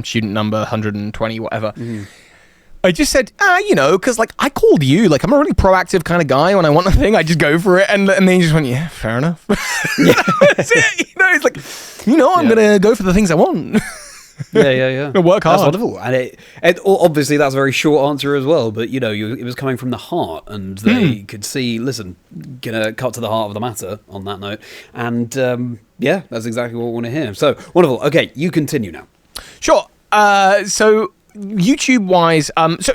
student number 120, whatever? I just said, because like I called you, like I'm a really proactive kind of guy. When I want a thing, I just go for it, and then he just went, yeah, fair enough. That's it. It's like, I'm gonna go for the things I want. Yeah. Work hard. That's wonderful, and it obviously that's a very short answer as well. But it was coming from the heart, and they could see. Listen, gonna cut to the heart of the matter on that note, and that's exactly what we want to hear. So wonderful. Okay, you continue now. Sure. So YouTube wise, so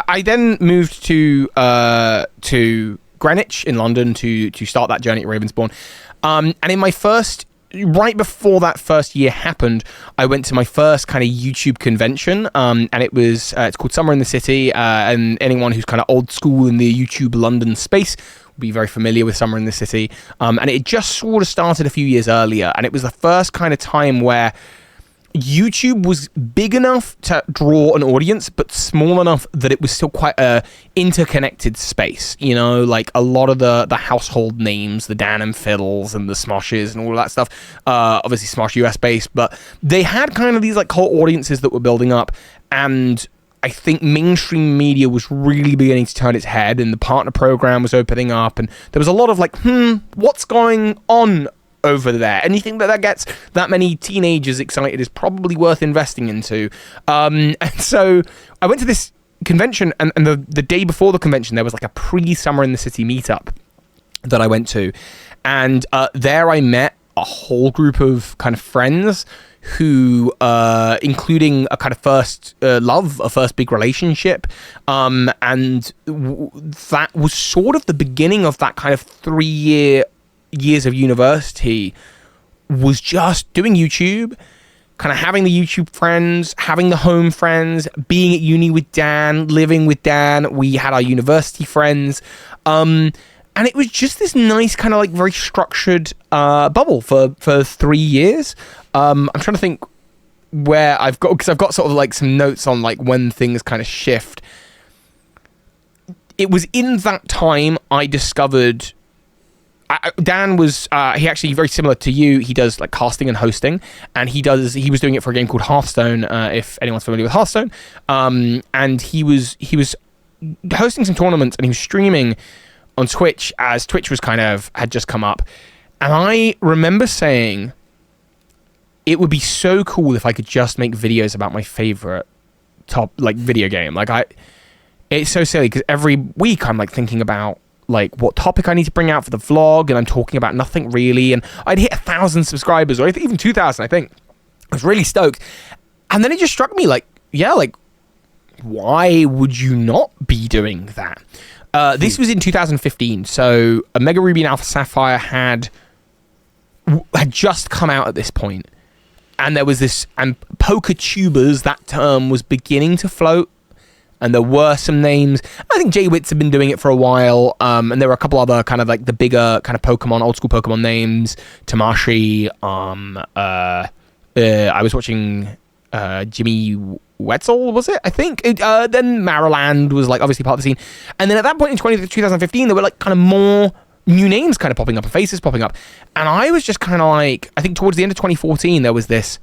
I then moved to Greenwich in London to start that journey at Ravensbourne, and in my right before that first year happened, I went to my first kind of YouTube convention, and it's called Summer in the City, and anyone who's kind of old school in the YouTube London space will be very familiar with Summer in the City, and it just sort of started a few years earlier, and it was the first kind of time where YouTube was big enough to draw an audience, but small enough that it was still quite a interconnected space. Like a lot of the household names, the Dan and Fiddles and the Smoshes and all of that stuff. Obviously Smosh US based, but they had kind of these like whole audiences that were building up, and I think mainstream media was really beginning to turn its head, and the partner program was opening up, and there was a lot of like, what's going on over there? Anything that gets that many teenagers excited is probably worth investing into. And so I went to this convention, and the day before the convention, there was like a pre-Summer in the City meetup that I went to. And there I met a whole group of kind of friends who, including a kind of first love, a first big relationship. And that was sort of the beginning of that kind of 3 years of university, was just doing YouTube, kind of having the YouTube friends, having the home friends, being at uni with Dan, living with Dan. We had our university friends. And it was just this nice kind of like very structured bubble for 3 years. I'm trying to think where I've got sort of like some notes on like when things kind of shift. It was in that time I discovered Dan was he actually very similar to you. He does like casting and hosting, and he was doing it for a game called Hearthstone. If anyone's familiar with Hearthstone, and he was hosting some tournaments, and he was streaming on Twitch as Twitch was had just come up, and I remember saying it would be so cool if I could just make videos about my favorite top like video game. It's so silly because every week I'm like thinking about like what topic I need to bring out for the vlog, and I'm talking about nothing really, and I'd hit 1,000 subscribers, or even 2,000, I think. I was really stoked, and then it just struck me like, why would you not be doing that? This was in 2015, so a Mega Ruby and Alpha Sapphire had just come out at this point, and there was this, and PokeTubers, that term was beginning to float. And there were some names. I think J-Wits had been doing it for a while. And there were a couple other kind of like the bigger kind of Pokemon, old school Pokemon names. Tamashii. I was watching Jimmy Wetzel, was it? I think. Then Maryland was like obviously part of the scene. And then at that point in 2015, there were like kind of more new names kind of popping up and faces popping up. And I was just kind of like, I think towards the end of 2014, there was this,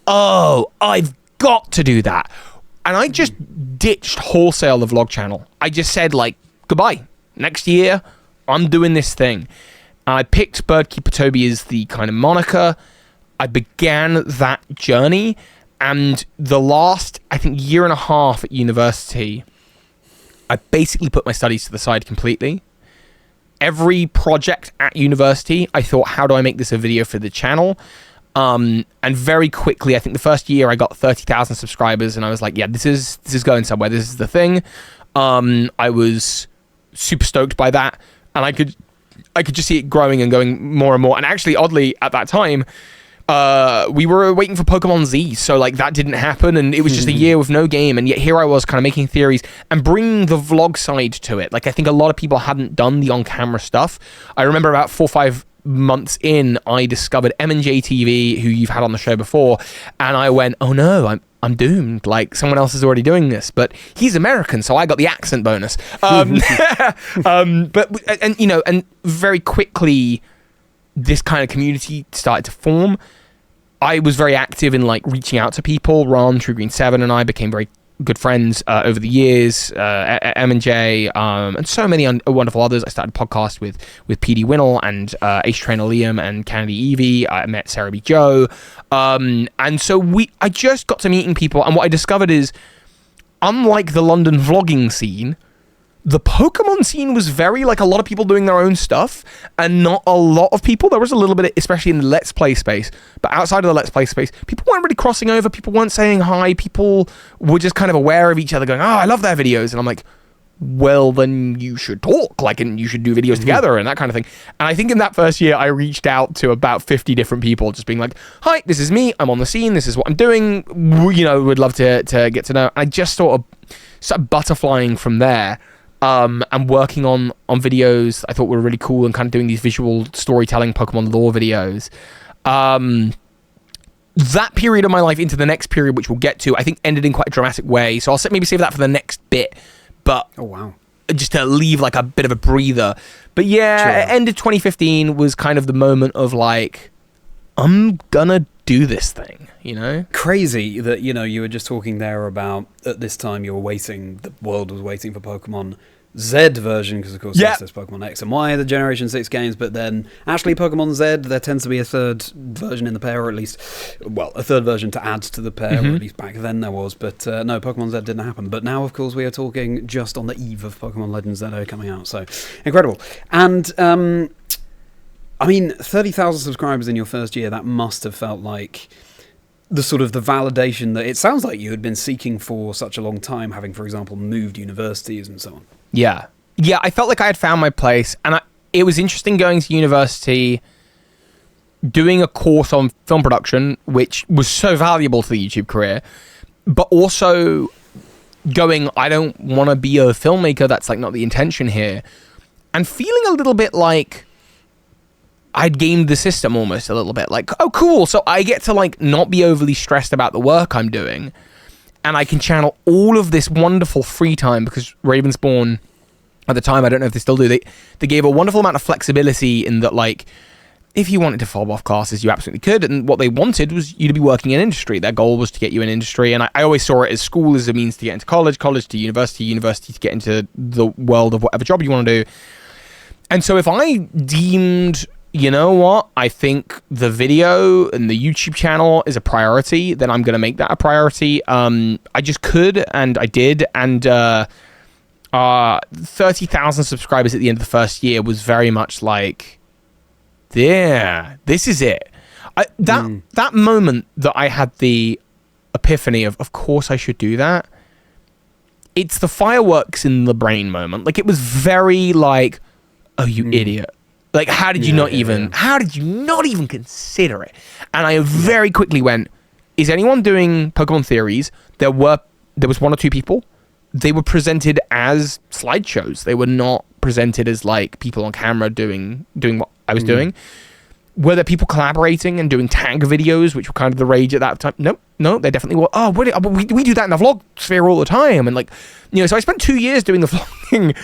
I've got to do that. And I just ditched wholesale the vlog channel. I just said, like, goodbye. Next year, I'm doing this thing. I picked Keeper Toby as the kind of moniker. I began that journey. And the last, I think, year and a half at university, I basically put my studies to the side completely. Every project at university, I thought, how do I make this a video for the channel? And very quickly, I think the first year I got 30,000 subscribers, and I was like, yeah, this is going somewhere. This is the thing. I was super stoked by that, and I could just see it growing and going more and more. And actually, oddly, at that time, we were waiting for Pokemon Z, so like that didn't happen, and it was just a year with no game, and yet here I was kind of making theories and bringing the vlog side to it. Like I think a lot of people hadn't done the on-camera stuff. I remember about 4 or 5 months in, I discovered M&J TV, who you've had on the show before, and I went, oh no, I'm doomed. Like someone else is already doing this, but he's American, so I got the accent bonus. And very quickly, this kind of community started to form. I was very active in like reaching out to people. Ron, True Green 7, and I became very good friends over the years, M and J, and so many wonderful others. I started a podcast with PD Winnell and Ace Trainer Liam and Kennedy Evie. I met Sarah B. Joe, and so I just got to meeting people, and what I discovered is, unlike the London vlogging scene, the Pokemon scene was very, like, a lot of people doing their own stuff and not a lot of people. There was a little bit, especially in the Let's Play space, but outside of the Let's Play space, people weren't really crossing over. People weren't saying hi. People were just kind of aware of each other going, oh, I love their videos. And I'm like, well, then you should talk, like, and you should do videos together and that kind of thing. And I think in that first year, I reached out to about 50 different people, just being like, hi, this is me. I'm on the scene. This is what I'm doing. You know, would love to get to know. I just sort of started butterflying from there. And working on videos I thought were really cool, and kind of doing these visual storytelling Pokemon lore videos. That period of my life into the next period, which we'll get to, I think ended in quite a dramatic way. So I'll maybe save that for the next bit. But oh wow, just to leave like a bit of a breather. But yeah, end of 2015 was kind of the moment of like, I'm gonna do this thing, you know? Crazy that, you know, you were just talking there about at this time you were waiting, the world was waiting for Pokemon Z version, because of course there's Pokemon X and Y, the Generation 6 games, but then actually Pokemon Z, there tends to be a third version in the pair, or at least, well, a third version to add to the pair, or at least back then there was, but no, Pokemon Z didn't happen. But now, of course, we are talking just on the eve of Pokemon Legends that are coming out, so incredible. And, I mean, 30,000 subscribers in your first year, that must have felt like the sort of the validation that it sounds like you had been seeking for such a long time, having, for example, moved universities and so on. Yeah, I felt like I had found my place, and it was interesting going to university, doing a course on film production, which was so valuable to the YouTube career, but also going, I don't want to be a filmmaker, that's like not the intention here, and feeling a little bit like I'd gamed the system almost a little bit, like, oh cool, so I get to like not be overly stressed about the work I'm doing, and I can channel all of this wonderful free time, because Ravensbourne, at the time, I don't know if they still do, they gave a wonderful amount of flexibility in that, like, if you wanted to fob off classes, you absolutely could, and what they wanted was you to be working in industry. Their goal was to get you in industry, and I always saw it as school as a means to get into college, college to university, university to get into the world of whatever job you want to do. And so if I deemed, you know what, I think the video and the YouTube channel is a priority, then I'm going to make that a priority. I just could, and I did, and 30,000 subscribers at the end of the first year was very much like, yeah, this is it. That moment that I had the epiphany of course I should do that, it's the fireworks in the brain moment. Like, it was very like, oh, you idiot. Like, how did you not even consider it? And I very quickly went, is anyone doing Pokemon theories? There was one or two people. They were presented as slideshows. They were not presented as like people on camera doing what I was doing. Were there people collaborating and doing tag videos, which were kind of the rage at that time? No, they definitely were. Oh, we do that in the vlog sphere all the time. And like, you know, so I spent 2 years doing the vlogging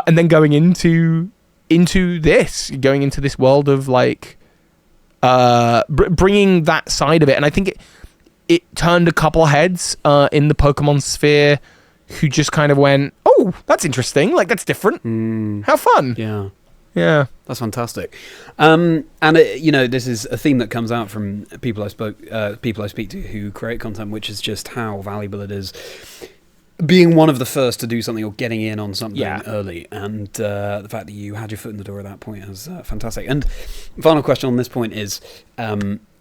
and then going into this world of like bringing that side of it. And I think it turned a couple of heads in the Pokemon sphere who just kind of went, oh, that's interesting, like that's different, how fun. Yeah, that's fantastic. And you know, this is a theme that comes out from people I speak to who create content, which is just how valuable it is being one of the first to do something or getting in on something early, and the fact that you had your foot in the door at that point is fantastic. And final question on this point is,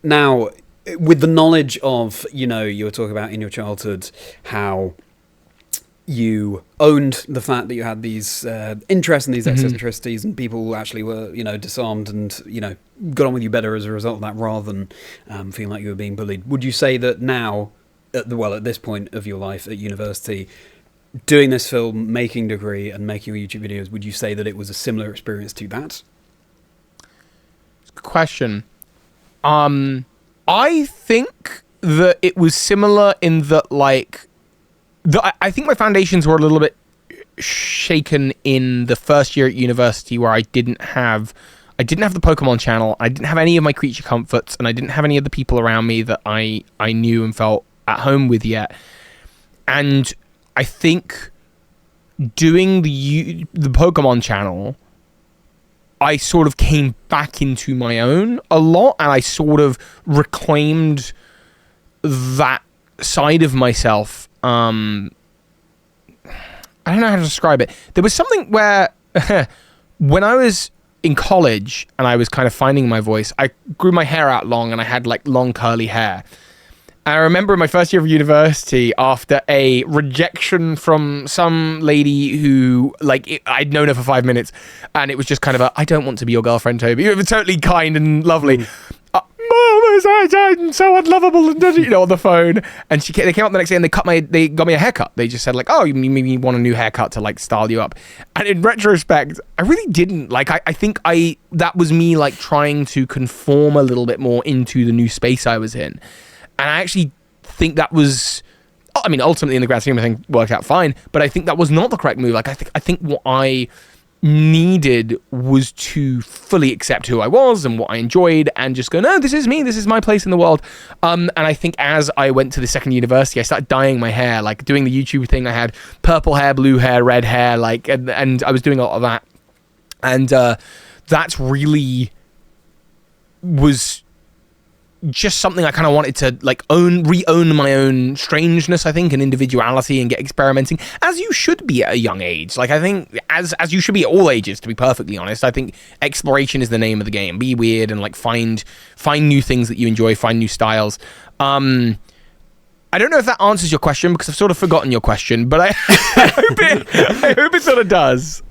now with the knowledge of, you know, you were talking about in your childhood how you owned the fact that you had these interests and these eccentricities, and people actually were, you know, disarmed and, you know, got on with you better as a result of that, rather than feeling like you were being bullied. Would you say that now, at this point of your life at university, doing this film making degree and making your YouTube videos, would you say that it was a similar experience to that? Good question. I think that it was similar in that, like, I think my foundations were a little bit shaken in the first year at university, where I didn't have the Pokemon channel, I didn't have any of my creature comforts, and I didn't have any of the people around me that I knew and felt at home with yet. And I think doing the Pokemon channel, I sort of came back into my own a lot, and I sort of reclaimed that side of myself. I don't know how to describe it. There was something where when I was in college and I was kind of finding my voice, I grew my hair out long and I had like long curly hair. I remember in my first year of university, after a rejection from some lady who, like, I'd known her for 5 minutes, and it was just kind of I don't want to be your girlfriend, Toby. You were totally kind and lovely. Mom, I'm so unlovable, and on the phone. And they came up the next day and they got me a haircut. They just said like, oh, you maybe want a new haircut to like style you up. And in retrospect, I really didn't. Like, I think that was me like trying to conform a little bit more into the new space I was in. And I actually think that was, I mean, ultimately in the grand scheme of things worked out fine, but I think that was not the correct move. Like, I think what I needed was to fully accept who I was and what I enjoyed and just go, no, this is me, this is my place in the world. And I think as I went to the second university, I started dyeing my hair, like doing the YouTube thing. I had purple hair, blue hair, red hair, like, and I was doing a lot of that. And that's really was just something I kind of wanted to like re-own my own strangeness, I think, and individuality, and get experimenting, as you should be at a young age. Like, I think as you should be at all ages, to be perfectly honest. I think exploration is the name of the game. Be weird and like find new things that you enjoy, find new styles. I don't know if that answers your question, because I've sort of forgotten your question, but I hope it sort of does.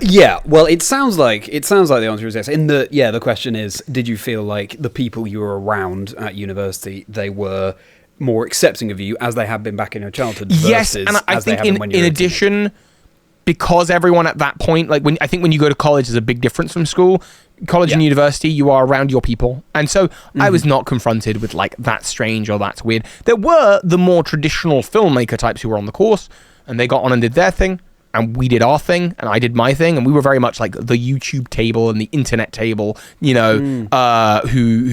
Yeah, well, it sounds like the answer is yes. The question is, did you feel like the people you were around at university, they were more accepting of you as they have been back in your childhood? Yes, and I think in addition, because everyone at that point, like when you go to college, there's a big difference from school. College and university, you are around your people, and so I was not confronted with like that's strange or that's weird. There were the more traditional filmmaker types who were on the course, and they got on and did their thing. And we did our thing, and I did my thing, and we were very much like the YouTube table and the internet table, who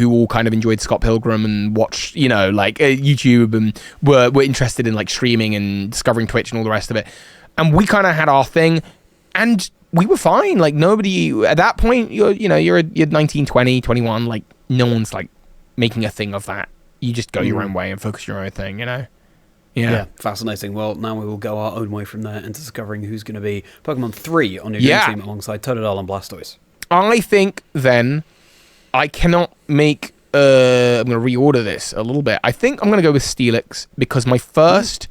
all kind of enjoyed Scott Pilgrim and watched, YouTube, and were interested in like streaming and discovering Twitch and all the rest of it. And we kind of had our thing, and we were fine. Like, nobody at that point, you're 19, 20, 21, like no one's like making a thing of that. You just go your own way and focus your own thing, Yeah, fascinating. Well, now we will go our own way from there into discovering who's going to be Pokemon 3 on your dream team alongside Totodile and Blastoise. I think then I cannot make... I'm going to reorder this a little bit. I think I'm going to go with Steelix, because my first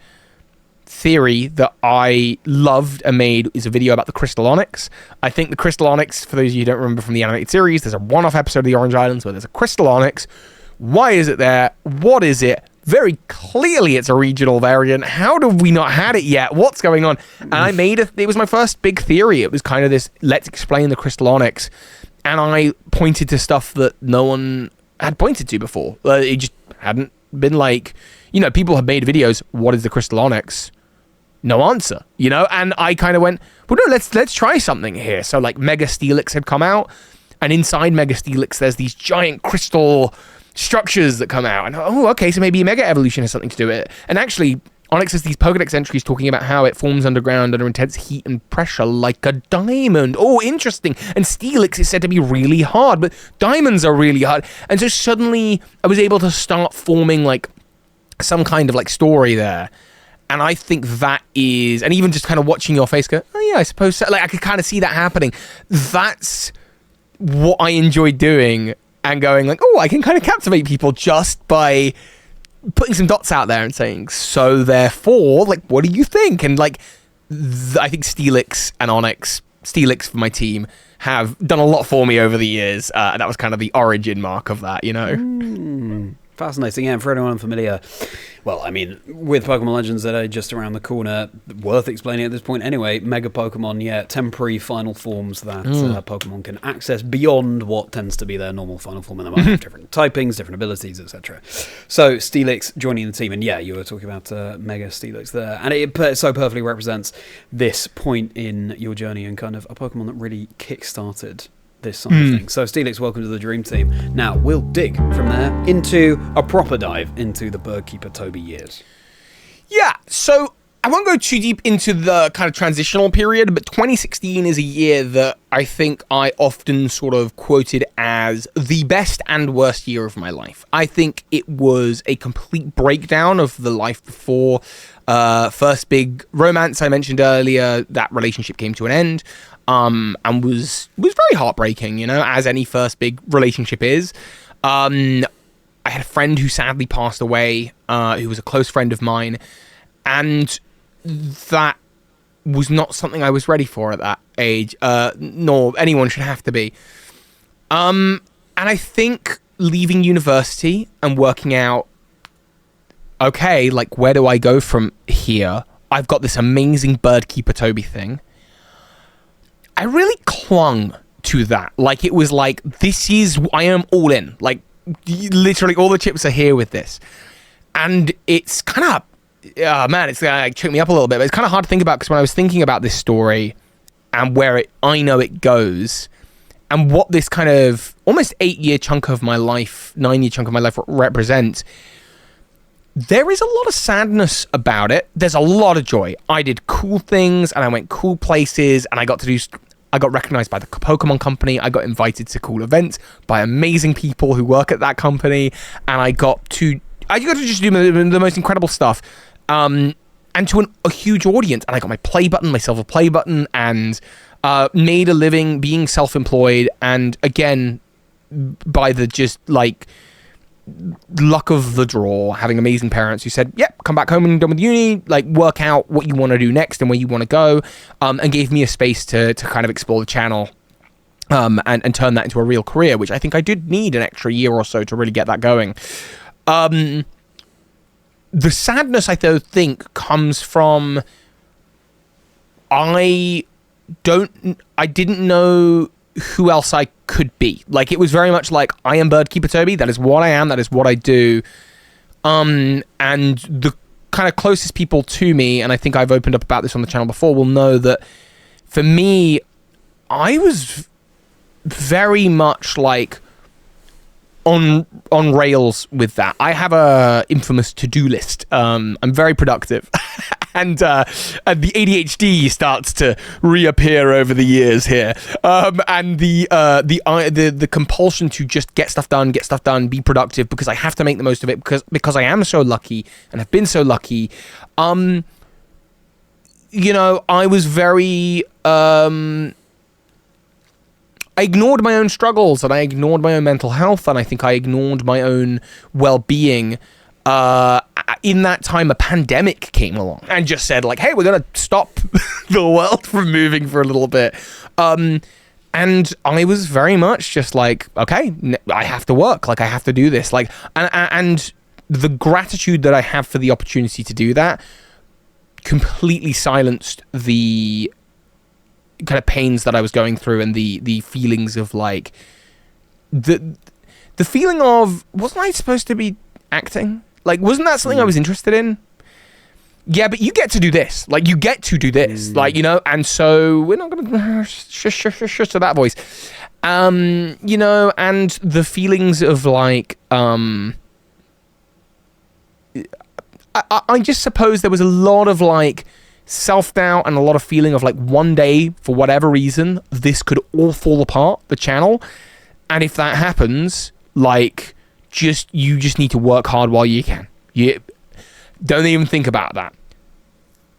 theory that I loved and made is a video about the Crystal Onyx. I think the Crystal Onyx, for those of you who don't remember from the animated series, there's a one-off episode of the Orange Islands where there's a Crystal Onyx. Why is it there? What is it? Very clearly it's a regional variant. How have we not had it yet? What's going on? And I made it was my first big theory. It was kind of this, let's explain the Crystal Onyx. And I pointed to stuff that no one had pointed to before. It just hadn't been like, people have made videos, what is the Crystal Onyx? No answer, And I kind of went, well, no, let's try something here. So like Mega Steelix had come out, and inside Mega Steelix there's these giant crystal structures that come out, and okay, so maybe Mega Evolution has something to do with it. And actually, Onyx has these Pokedex entries talking about how it forms underground under intense heat and pressure like a diamond. Oh, interesting. And Steelix is said to be really hard, but diamonds are really hard. And so suddenly I was able to start forming like some kind of like story there. And I think that is, and even just kind of watching your face go, oh yeah, I suppose so. Like, I could kind of see that happening. That's what I enjoy doing. And going like, I can kind of captivate people just by putting some dots out there and saying, so therefore, like, what do you think? And like, I think Steelix and Onyx, Steelix for my team, have done a lot for me over the years. And that was kind of the origin mark of that, Fascinating. Yeah, and for anyone unfamiliar, well, I mean, with Pokemon Legends that are just around the corner, worth explaining at this point anyway, Mega Pokemon, temporary final forms that Pokemon can access beyond what tends to be their normal final form, and they might have different typings, different abilities, etc. So, Steelix joining the team, and you were talking about Mega Steelix there, and it so perfectly represents this point in your journey and kind of a Pokemon that really kick-started this sort of thing. So Steelix, welcome to the Dream Team. Now we'll dig from there into a proper dive into the Keeper Toby years. Yeah, so I won't go too deep into the kind of transitional period, but 2016 is a year that I think I often sort of quoted as the best and worst year of my life. I think it was a complete breakdown of the life before. First big romance I mentioned earlier, that relationship came to an end, and was very heartbreaking, as any first big relationship is. I had a friend who sadly passed away, who was a close friend of mine, and that was not something I was ready for at that age, nor anyone should have to be. And I think leaving university and working out, okay, like, where do I go from here? I've got this amazing bird Keeper Toby thing. I really clung to that. Like, it was like, I am all in. Like, literally all the chips are here with this. And it's kind of, it's like choke me up a little bit, but it's kind of hard to think about, because when I was thinking about this story and where I know it goes, and what this kind of almost 8-year chunk of my life, 9-year chunk of my life represents, there is a lot of sadness about it. There's a lot of joy. I did cool things, and I went cool places, and I got recognized by the Pokemon company. I got invited to cool events by amazing people who work at that company, and I got to just do the most incredible stuff, and to a huge audience. And I got my play button, my silver play button, and made a living being self-employed. And again, by the just like luck of the draw, having amazing parents who said, yep, come back home when you're done with uni, like, work out what you want to do next and where you want to go, and gave me a space to kind of explore the channel, and turn that into a real career, which I think I did need an extra year or so to really get that going. The sadness, I think, comes from I didn't know who else I could be. Like, it was very much like, I am Bird Keeper Toby. That is what I am. That is what I do. And the kind of closest people to me, and I think I've opened up about this on the channel before, will know that for me, I was very much like on rails with that. I have a infamous to-do list. I'm very productive. And the ADHD starts to reappear over the years here, and the compulsion to just get stuff done, be productive, because I have to make the most of it, because I am so lucky and have been so lucky. I was very I ignored my own struggles, and I ignored my own mental health, and I think I ignored my own well-being. In that time, a pandemic came along and just said, like, hey, we're going to stop the world from moving for a little bit. And I was very much just like, okay, I have to work. Like, I have to do this. Like, and the gratitude that I have for the opportunity to do that completely silenced the kind of pains that I was going through, and the feelings of, like, the feeling of, wasn't I supposed to be acting? Like, wasn't that something I was interested in? Yeah, but you get to do this. Like, you get to do this. Like, and so we're not going to shush to that voice. And the feelings of, like, I just suppose there was a lot of, like, self-doubt and a lot of feeling of, like, one day, for whatever reason, this could all fall apart, the channel. And if that happens, like, you just need to work hard while you can. You don't even think about that,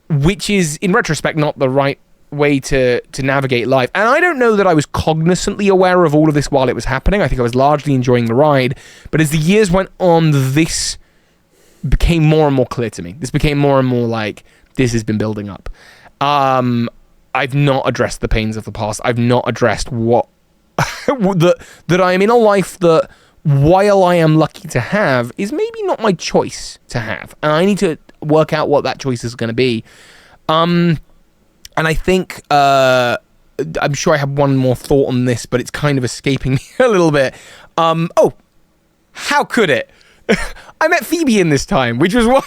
which is, in retrospect, not the right way to navigate life. And I don't know that I was cognizantly aware of all of this while it was happening. I think I was largely enjoying the ride. But as the years went on, this became more and more clear to me. This became more and more like, this has been building up. I've not addressed the pains of the past. I've not addressed what that I am in a life that, while I am lucky to have, is maybe not my choice to have. And I need to work out what that choice is going to be. And I think, I'm sure I have one more thought on this, but it's kind of escaping me a little bit. How could it? I met Phoebe in this time, which was what.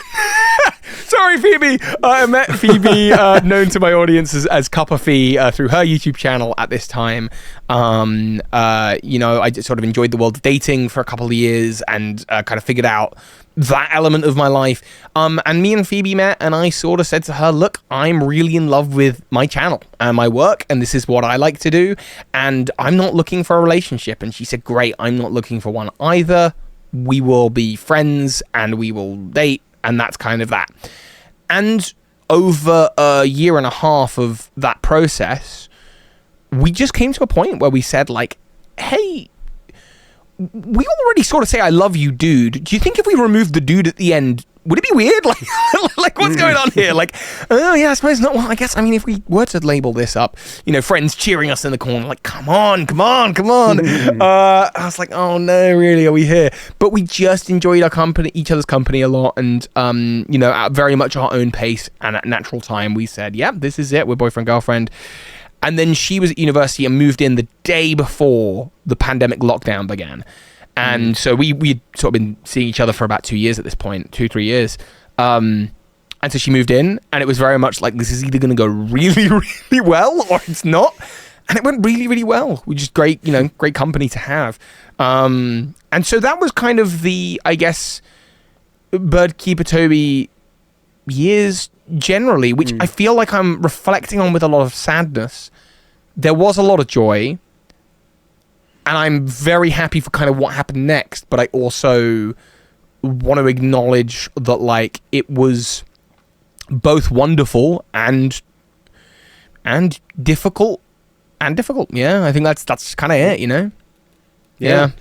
Sorry, Phoebe. I met Phoebe, known to my audience as Cuppa Fee, through her YouTube channel at this time. I just sort of enjoyed the world of dating for a couple of years and kind of figured out that element of my life. And me and Phoebe met, and I sort of said to her, look, I'm really in love with my channel and my work, and this is what I like to do, and I'm not looking for a relationship. And she said, great, I'm not looking for one either. We will be friends and we will date, and that's kind of that. And over a year and a half of that process, we just came to a point where we said, like, hey, we already sort of say I love you, dude. Do you think if we removed the dude at the end, would it be weird? Like what's going on here? Like, oh yeah, I suppose not. Well, I guess, I mean, if we were to label this up, friends cheering us in the corner, like, come on. I was like, oh no, really, are we here? But we just enjoyed our company, each other's company a lot. And, at very much our own pace and at natural time, we said, yeah, this is it. We're boyfriend, girlfriend. And then she was at university and moved in the day before the pandemic lockdown began. And so we'd sort of been seeing each other for about 2 years at this point, 2-3 years. And so she moved in, and it was very much like, this is either going to go really, really well or it's not. And it went really, really well, which is great, great company to have. And so that was kind of the, I guess, Keeper Toby years generally, which I feel like I'm reflecting on with a lot of sadness. There was a lot of joy, and I'm very happy for kind of what happened next, but I also want to acknowledge that, like, it was both wonderful and difficult. Yeah, I think that's kind of it, Yeah.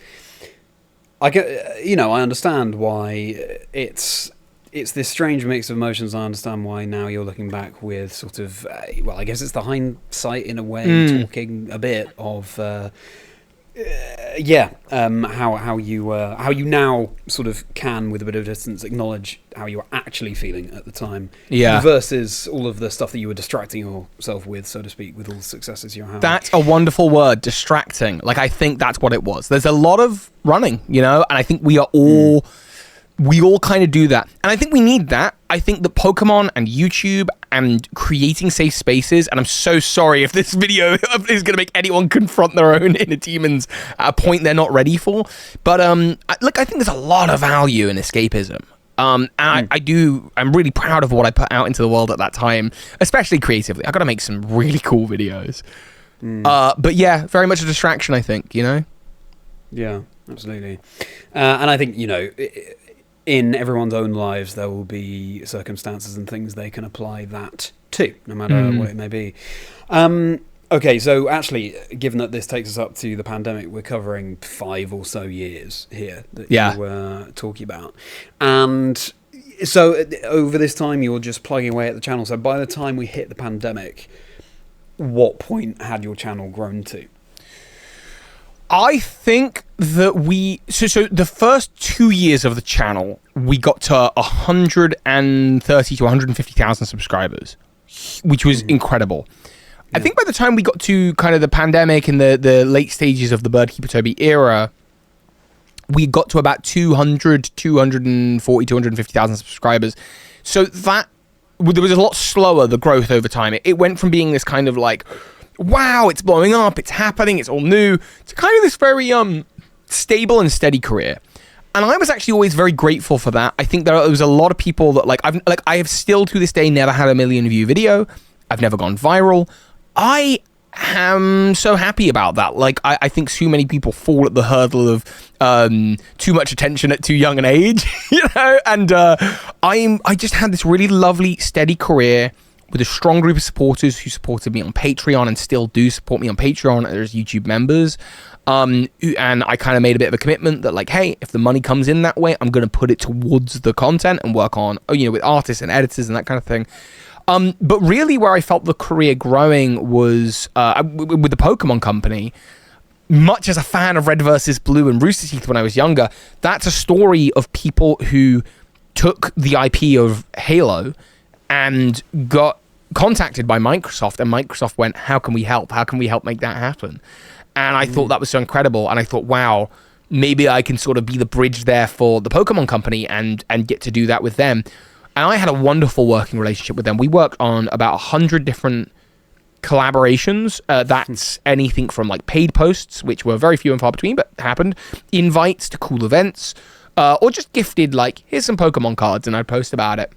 I understand why it's this strange mix of emotions. I understand why now you're looking back with sort of, I guess it's the hindsight in a way, talking a bit of, how you now sort of can, with a bit of distance, acknowledge how you were actually feeling at the time, versus all of the stuff that you were distracting yourself with, so to speak, with all the successes you're having. That's a wonderful word, distracting. Like, I think that's what it was. There's a lot of running, and I think we are all... We all kind of do that. And I think we need that. I think that Pokemon and YouTube and creating safe spaces, and I'm so sorry if this video is going to make anyone confront their own inner demons at a point they're not ready for. But look, I think there's a lot of value in escapism. And I'm really proud of what I put out into the world at that time, especially creatively. I got to make some really cool videos. But yeah, very much a distraction, I think, Yeah, absolutely. And I think, in everyone's own lives, there will be circumstances and things they can apply that to, no matter what it may be. Okay, so actually, given that this takes us up to the pandemic, we're covering 5 or so years here that you were talking about. And so over this time, you're just plugging away at the channel. So by the time we hit the pandemic, what point had your channel grown to? I think that so the first 2 years of the channel, we got to 130 to 150,000 subscribers, which was incredible. I think by the time we got to kind of the pandemic and the late stages of the Keeper Toby era, we got to about 240, 250,000 subscribers. So that, there was a lot slower, the growth over time. It went from being this kind of like, wow, it's blowing up, it's happening, it's all new, to kind of this very stable and steady career. And I was actually always very grateful for that. I think there was a lot of people that I have still to this day never had a 1 million view video. I've never gone viral. I am so happy about that. I think so many people fall at the hurdle of too much attention at too young an age, and I just had this really lovely, steady career with a strong group of supporters who supported me on Patreon and still do support me on Patreon as YouTube members. And I kind of made a bit of a commitment that, like, hey, if the money comes in that way, I'm going to put it towards the content and work on, with artists and editors and that kind of thing. But really where I felt the career growing was with the Pokemon Company. Much as a fan of Red vs. Blue and Rooster Teeth when I was younger, that's a story of people who took the IP of Halo and got contacted by Microsoft, and Microsoft went, how can we help? How can we help make that happen? And I thought that was so incredible. And I thought, wow, maybe I can sort of be the bridge there for the Pokemon Company and get to do that with them. And I had a wonderful working relationship with them. We worked on about 100 different collaborations. That's anything from like paid posts, which were very few and far between, but happened, invites to cool events, or just gifted, like, here's some Pokemon cards, and I'd post about it.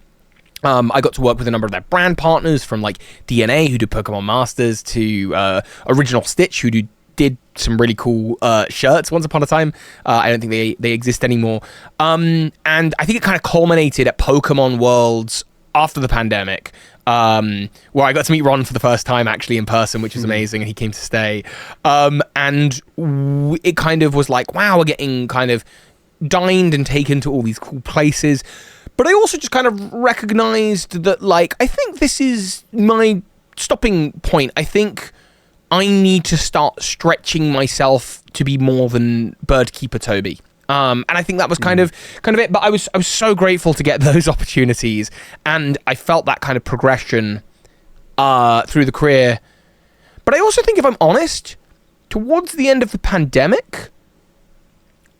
I got to work with a number of their brand partners, from like DNA, who do Pokemon Masters, to Original Stitch, who did some really cool shirts once upon a time. I don't think they exist anymore. And I think it kind of culminated at Pokemon Worlds after the pandemic, where I got to meet Ron for the first time actually in person, which was amazing, and he came to stay. And it kind of was like, wow, we're getting kind of dined and taken to all these cool places. But I also just kind of recognized that, like, I think this is my stopping point. I think I need to start stretching myself to be more than Keeper Toby. And I think that was kind of it. But I was so grateful to get those opportunities, and I felt that kind of progression through the career. But I also think, if I'm honest, towards the end of the pandemic,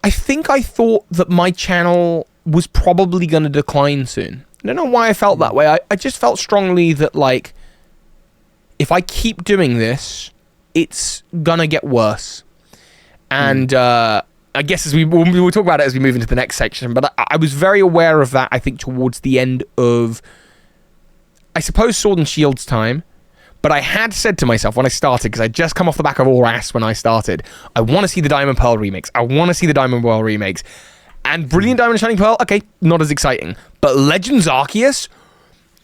I think I thought that my channel was probably going to decline soon. I don't know why I felt that way. I just felt strongly that, like, if I keep doing this, it's gonna get worse. And I guess we'll talk about it as we move into the next section, but I was very aware of that, I think, towards the end of, I suppose, Sword and Shield's time. But I had said to myself when I started, because I'd just come off the back of All-Ras when I started, I want to see the Diamond Pearl remakes. I want to see the Diamond Pearl remakes. And Brilliant Diamond and Shining Pearl, okay, not as exciting. But Legends Arceus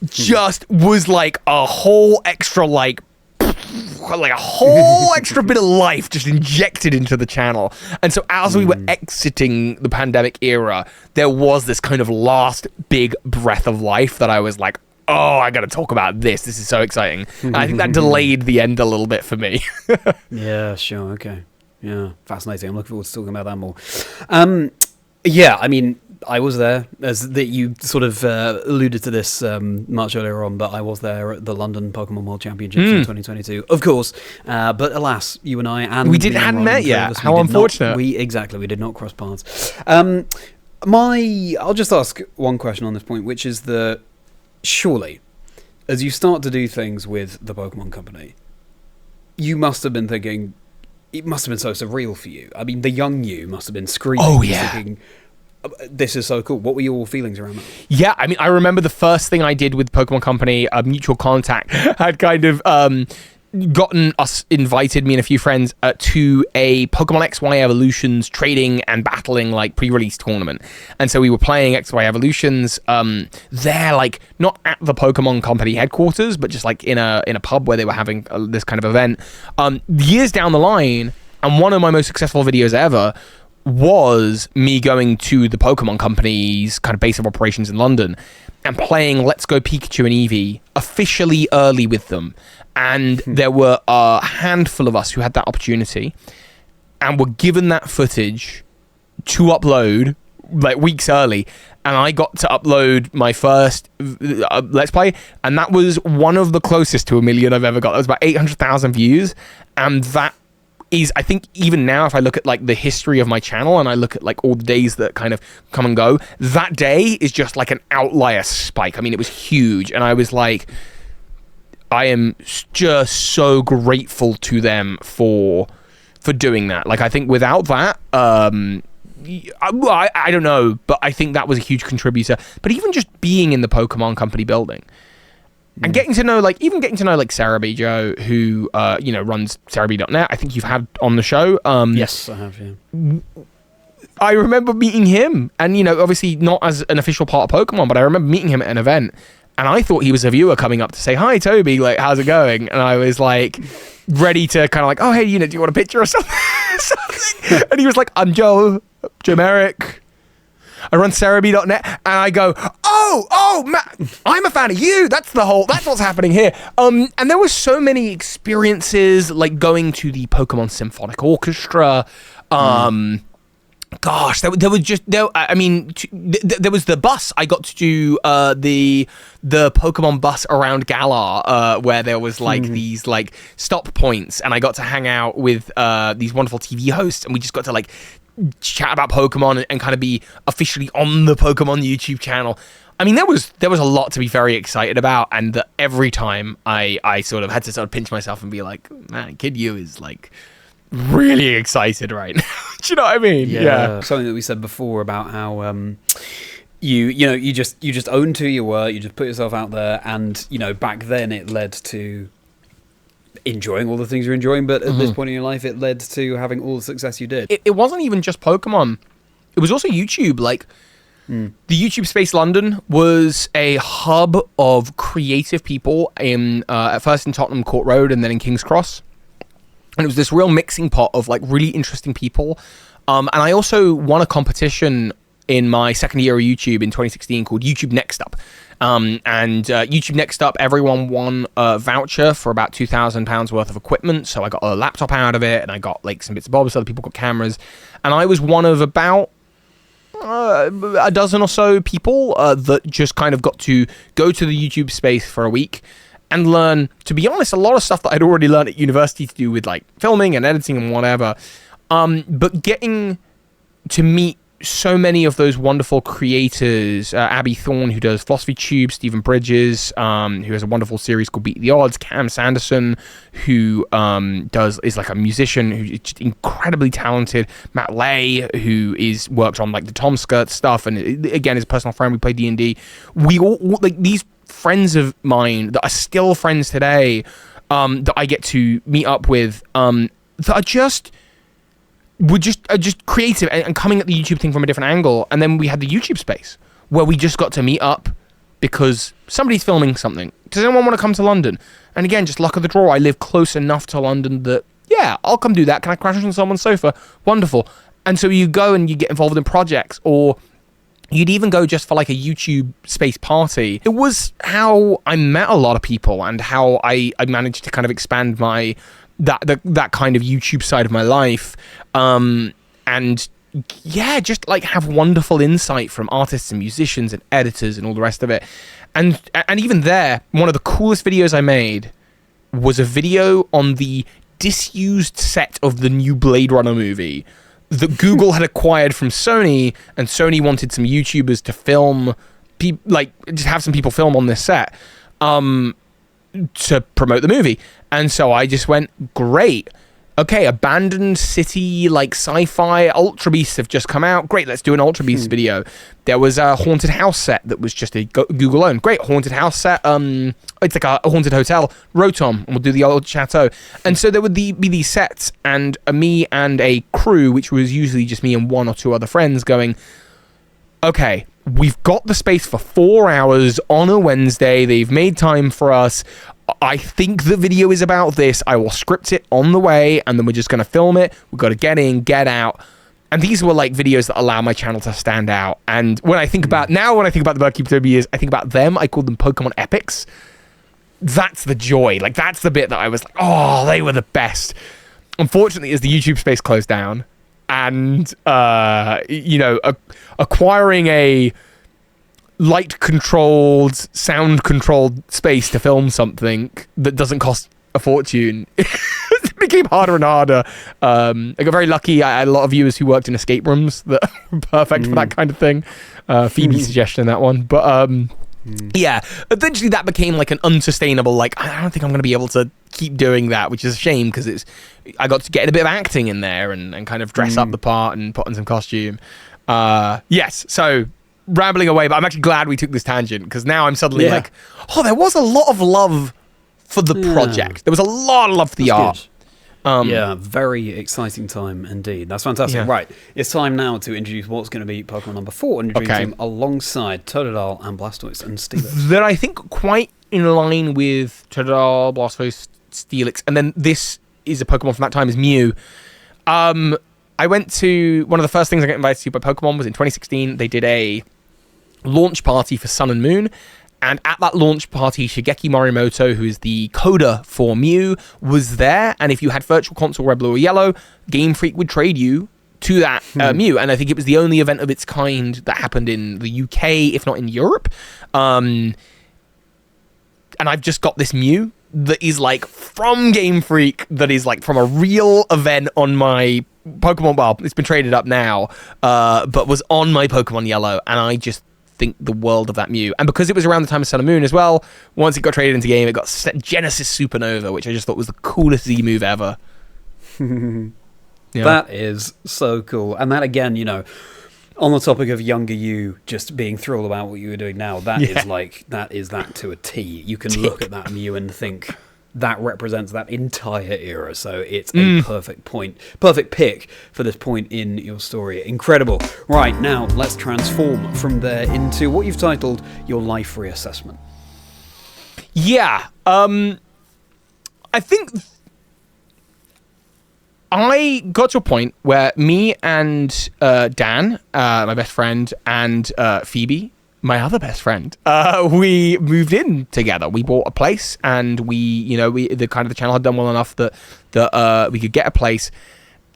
just was like a whole extra, like a whole extra bit of life just injected into the channel. And so as we were exiting the pandemic era, there was this kind of last big breath of life that I was like, oh, I gotta talk about this. This is so exciting. And I think that delayed the end a little bit for me. Yeah, sure, okay. Yeah, fascinating. I'm looking forward to talking about that more. Yeah, I mean, I was there, as that you sort of alluded to this much earlier on, but I was there at the London Pokemon World Championships in 2022, of course. But alas, you and I and hadn't met yet. How unfortunate. We did not cross paths. I'll just ask one question on this point, which is that surely, as you start to do things with the Pokemon Company, you must have been thinking, it must have been so surreal for you. I mean, the young you must have been screaming, thinking, this is so cool. What were your feelings around that? Yeah, I mean, I remember the first thing I did with Pokemon Company, a mutual contact, had kind of invited me and a few friends to a Pokemon XY Evolutions trading and battling, like, pre-release tournament. And so we were playing XY Evolutions there, like, not at the Pokemon Company headquarters, but just like in a pub where they were having this kind of event. Years down the line, and one of my most successful videos ever was me going to the Pokemon Company's kind of base of operations in London and playing Let's Go Pikachu and Eevee officially early with them. And there were a handful of us who had that opportunity and were given that footage to upload, like, weeks early. And I got to upload my first Let's Play, and that was one of the closest to 1 million I've ever got. That was about 800,000 views, and that is, I think, even now, if I look at, like, the history of my channel and I look at, like, all the days that kind of come and go, that day is just like an outlier spike. I mean, it was huge, and I was like, I am just so grateful to them for doing that. Like, I think without that, I don't know, but I think that was a huge contributor. But even just being in the Pokemon Company building and getting to know, like, Cerebi Joe, who runs Cerebi.net. I think you've had on the show. Yes, I have. Yeah. I remember meeting him, and obviously not as an official part of Pokemon, but I remember meeting him at an event. And I thought he was a viewer coming up to say, hi, Toby, like, how's it going? And I was, like, ready to kind of like, oh, hey, do you want a picture or something? And he was like, I'm Joe Merrick. I run Cerebi.net. And I go, I'm a fan of you. That's what's happening here. And there were so many experiences, like going to the Pokemon Symphonic Orchestra, Gosh, there was the bus. I got to do the Pokemon bus around Galar, where there was like these like stop points, and I got to hang out with these wonderful TV hosts, and we just got to like chat about Pokemon and kind of be officially on the Pokemon YouTube channel. I mean, there was a lot to be very excited about, and that every time I sort of had to sort of pinch myself and be like, man, Kid You is like really excited right now. Do you know what I mean? Yeah. Something that we said before about how you just owned who you were, you just put yourself out there, and back then it led to enjoying all the things you're enjoying, but at this point in your life it led to having all the success you did. It wasn't even just Pokemon, it was also YouTube. Like the YouTube Space London was a hub of creative people at first in Tottenham Court Road and then in King's Cross. And it was this real mixing pot of like really interesting people. And I also won a competition in my second year of YouTube in 2016 called YouTube Next Up. And YouTube Next Up, everyone won a voucher for about £2,000 worth of equipment. So I got a laptop out of it, and I got like some bits and bobs. Other people got cameras. And I was one of about a dozen or so people that just kind of got to go to the YouTube space for a week and learn, to be honest, a lot of stuff that I'd already learned at university to do with like filming and editing and whatever. But getting to meet so many of those wonderful creators, Abby Thorne, who does Philosophy Tube, Stephen Bridges, who has a wonderful series called Beat the Odds, Cam Sanderson, who is like a musician who's just incredibly talented, Matt Lay, who worked on like the Tom Skirt stuff, and again, his personal friend, we play D&D. We all, like, these friends of mine that are still friends today, that I get to meet up with, that are just creative and coming at the YouTube thing from a different angle. And then we had the YouTube space where we just got to meet up because somebody's filming something. Does anyone want to come to London? And again, just luck of the draw, I live close enough to London that, yeah, I'll come do that. Can I crash on someone's sofa? Wonderful. And so you go and you get involved in projects, or you'd even go just for like a YouTube space party. It was how I met a lot of people and how I managed to kind of expand my that kind of YouTube side of my life, and yeah, just like have wonderful insight from artists and musicians and editors and all the rest of it. And even there, one of the coolest videos I made was a video on the disused set of the new Blade Runner movie that Google had acquired from Sony, and Sony wanted some YouTubers to film, just have some people film on this set to promote the movie. And so I just went, great. Okay, abandoned city, like sci-fi Ultra Beasts have just come out. Great, let's do an Ultra Beast video. There was a haunted house set that was just a Google own. Great, haunted house set. It's like a haunted hotel. Rotom, and we'll do the old chateau. And so there would be these sets, and me and a crew, which was usually just me and one or two other friends, going, okay, we've got the space for 4 hours on a Wednesday. They've made time for us. I think the video is about this. I will script it on the way, and then we're just going to film it. We've got to get in, get out. And these were like videos that allow my channel to stand out. And when I think about the Bird Keeper Toby years, I think about them. I call them Pokemon epics. That's the joy. Like, that's the bit that I was like, oh, they were the best. Unfortunately, as the YouTube space closed down, and acquiring a light-controlled, sound-controlled space to film something that doesn't cost a fortune, it became harder and harder. I got very lucky. I had a lot of viewers who worked in escape rooms that were perfect for that kind of thing. Phoebe's suggestion, that one. But yeah, eventually that became like an unsustainable, like, I don't think I'm going to be able to keep doing that, which is a shame, because I got to get a bit of acting in there and kind of dress up the part and put on some costume. Yes, so rambling away, but I'm actually glad we took this tangent, because now I'm suddenly like, oh, there was a lot of love for the project. There was a lot of love for the art. Yeah, very exciting time indeed. That's fantastic. Yeah. Right, it's time now to introduce what's going to be Pokemon number 4 on your dream team, alongside Totodile and Blastoise and Steelix. That I think quite in line with Totodile, Blastoise, Steelix, and then this is a Pokemon from that time, is Mew. I went to, one of the first things I got invited to by Pokemon was in 2016. They did a launch party for Sun and Moon, and at that launch party, Shigeki Morimoto, who is the coder for Mew, was there. And if you had Virtual Console Red, Blue, or Yellow, Game Freak would trade you to that Mew. And I think it was the only event of its kind that happened in the UK, if not in Europe. And I've just got this Mew that is like from Game Freak, that is like from a real event on my Pokemon, well, it's been traded up now, but was on my Pokemon Yellow, and I just think the world of that Mew. And because it was around the time of Sun and Moon as well, once it got traded into game, it got Genesis Supernova, which I just thought was the coolest Z move ever. Yeah. That is so cool. And that, again, you know, on the topic of younger you just being thrilled about what you were doing now, that is that to a T. You can look at that Mew and think that represents that entire era. So it's a perfect pick for this point in your story. Incredible. Right, now let's transform from there into what you've titled your life reassessment. Yeah. I think I got to a point where me and Dan, my best friend, and Phoebe, my other best friend, we moved in together. We bought a place, and the channel had done well enough that we could get a place.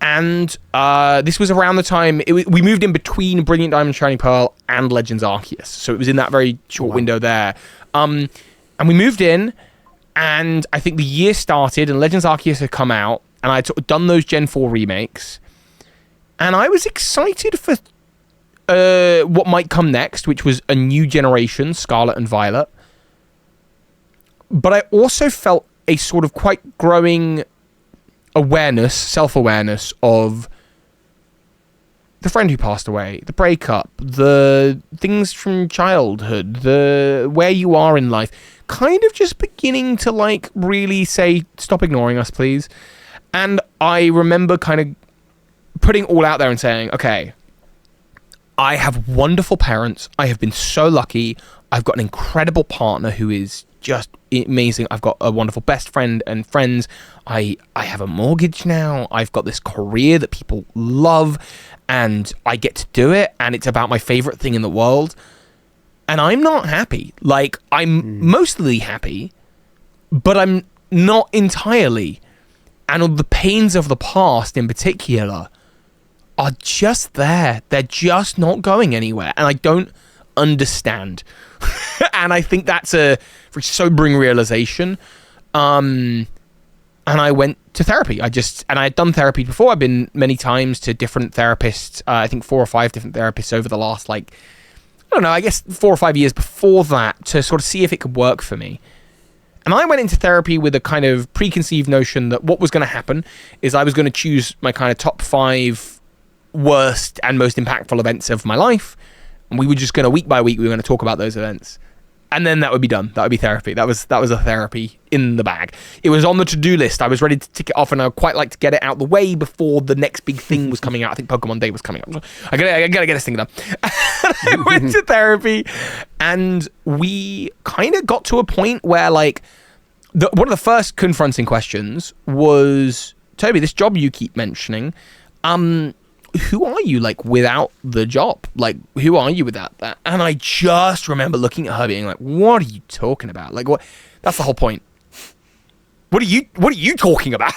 And this was around the time we moved in between Brilliant Diamond, Shining Pearl, and Legends Arceus. So it was in that very short window there. And we moved in, and I think the year started, and Legends Arceus had come out. And I'd sort of done those Gen 4 remakes. And I was excited for what might come next, which was a new generation, Scarlet and Violet. But I also felt a sort of quite growing self-awareness of the friend who passed away, the breakup, the things from childhood, where you are in life. Kind of just beginning to, like, really say, stop ignoring us, please. And I remember kind of putting all out there and saying, okay, I have wonderful parents. I have been so lucky. I've got an incredible partner who is just amazing. I've got a wonderful best friend and friends. I have a mortgage now. I've got this career that people love, and I get to do it, and it's about my favorite thing in the world. And I'm not happy. Like, I'm mostly happy, but I'm not entirely. And the pains of the past in particular are just there. They're just not going anywhere. And I don't understand. And I think that's a very sobering realization. And I went to therapy. I had done therapy before. I've been many times to different therapists. I think 4 or 5 different therapists over the last, I don't know, I guess 4 or 5 years before that, to sort of see if it could work for me. And I went into therapy with a kind of preconceived notion that what was going to happen is I was going to choose my kind of top 5 worst and most impactful events of my life. And we were just going to, week by week, we were going to talk about those events. And then that would be done. That would be therapy. That was a therapy in the bag. It was on the to-do list. I was ready to tick it off, and I would quite like to get it out the way before the next big thing was coming out. I think Pokemon Day was coming up. So I gotta get this thing done. I went to therapy, and we kind of got to a point where, one of the first confronting questions was, Toby, this job you keep mentioning, who are you, without the job? Who are you without that? And I just remember looking at her being like, what are you talking about? What? That's the whole point. What are you talking about?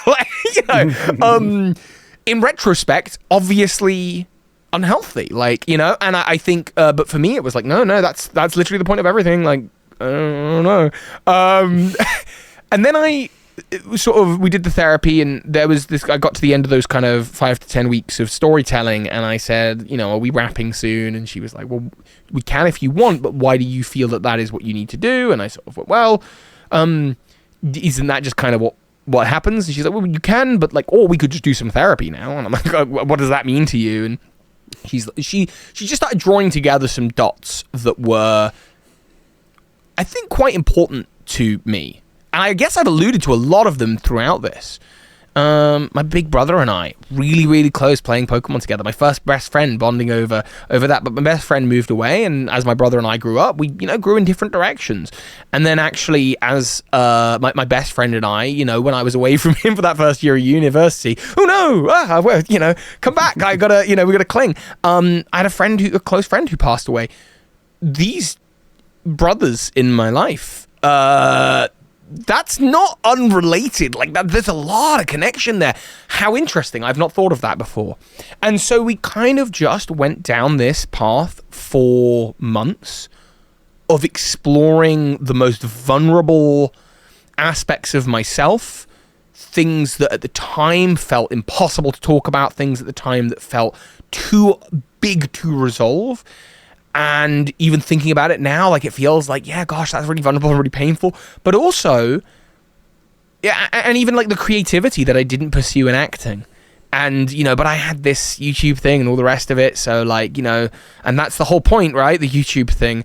In retrospect, obviously unhealthy, and I think, but for me, it was no, that's literally the point of everything. I don't know. And then we did the therapy, and there was this, I got to the end of those kind of 5 to 10 weeks of storytelling, and I said, are we wrapping soon? And she was like, well, we can if you want, but why do you feel that is what you need to do? And I sort of went, well, isn't that just kind of what happens? And she's like, well, you can, but or we could just do some therapy now. And I'm like, what does that mean to you? And she just started drawing together some dots that were, I think, quite important to me. And I guess I've alluded to a lot of them throughout this. My big brother and I, really, really close, playing Pokemon together. My first best friend, bonding over that. But my best friend moved away, and as my brother and I grew up, we, grew in different directions. And then actually, as my best friend and I, when I was away from him for that first year of university, oh no, come back. I gotta, we gotta cling. I had a close friend who passed away. These brothers in my life, that's not unrelated. There's a lot of connection there. How interesting. I've not thought of that before. And so we kind of just went down this path for months of exploring the most vulnerable aspects of myself things that at the time felt impossible to talk about, things at the time that felt too big to resolve. And even thinking about it now, like, it feels like, yeah, gosh, that's really vulnerable and really painful. But also, yeah, and even like the creativity that I didn't pursue in acting. And, you know, but I had this YouTube thing and all the rest of it. So, like, you know, and that's the whole point, right? The YouTube thing.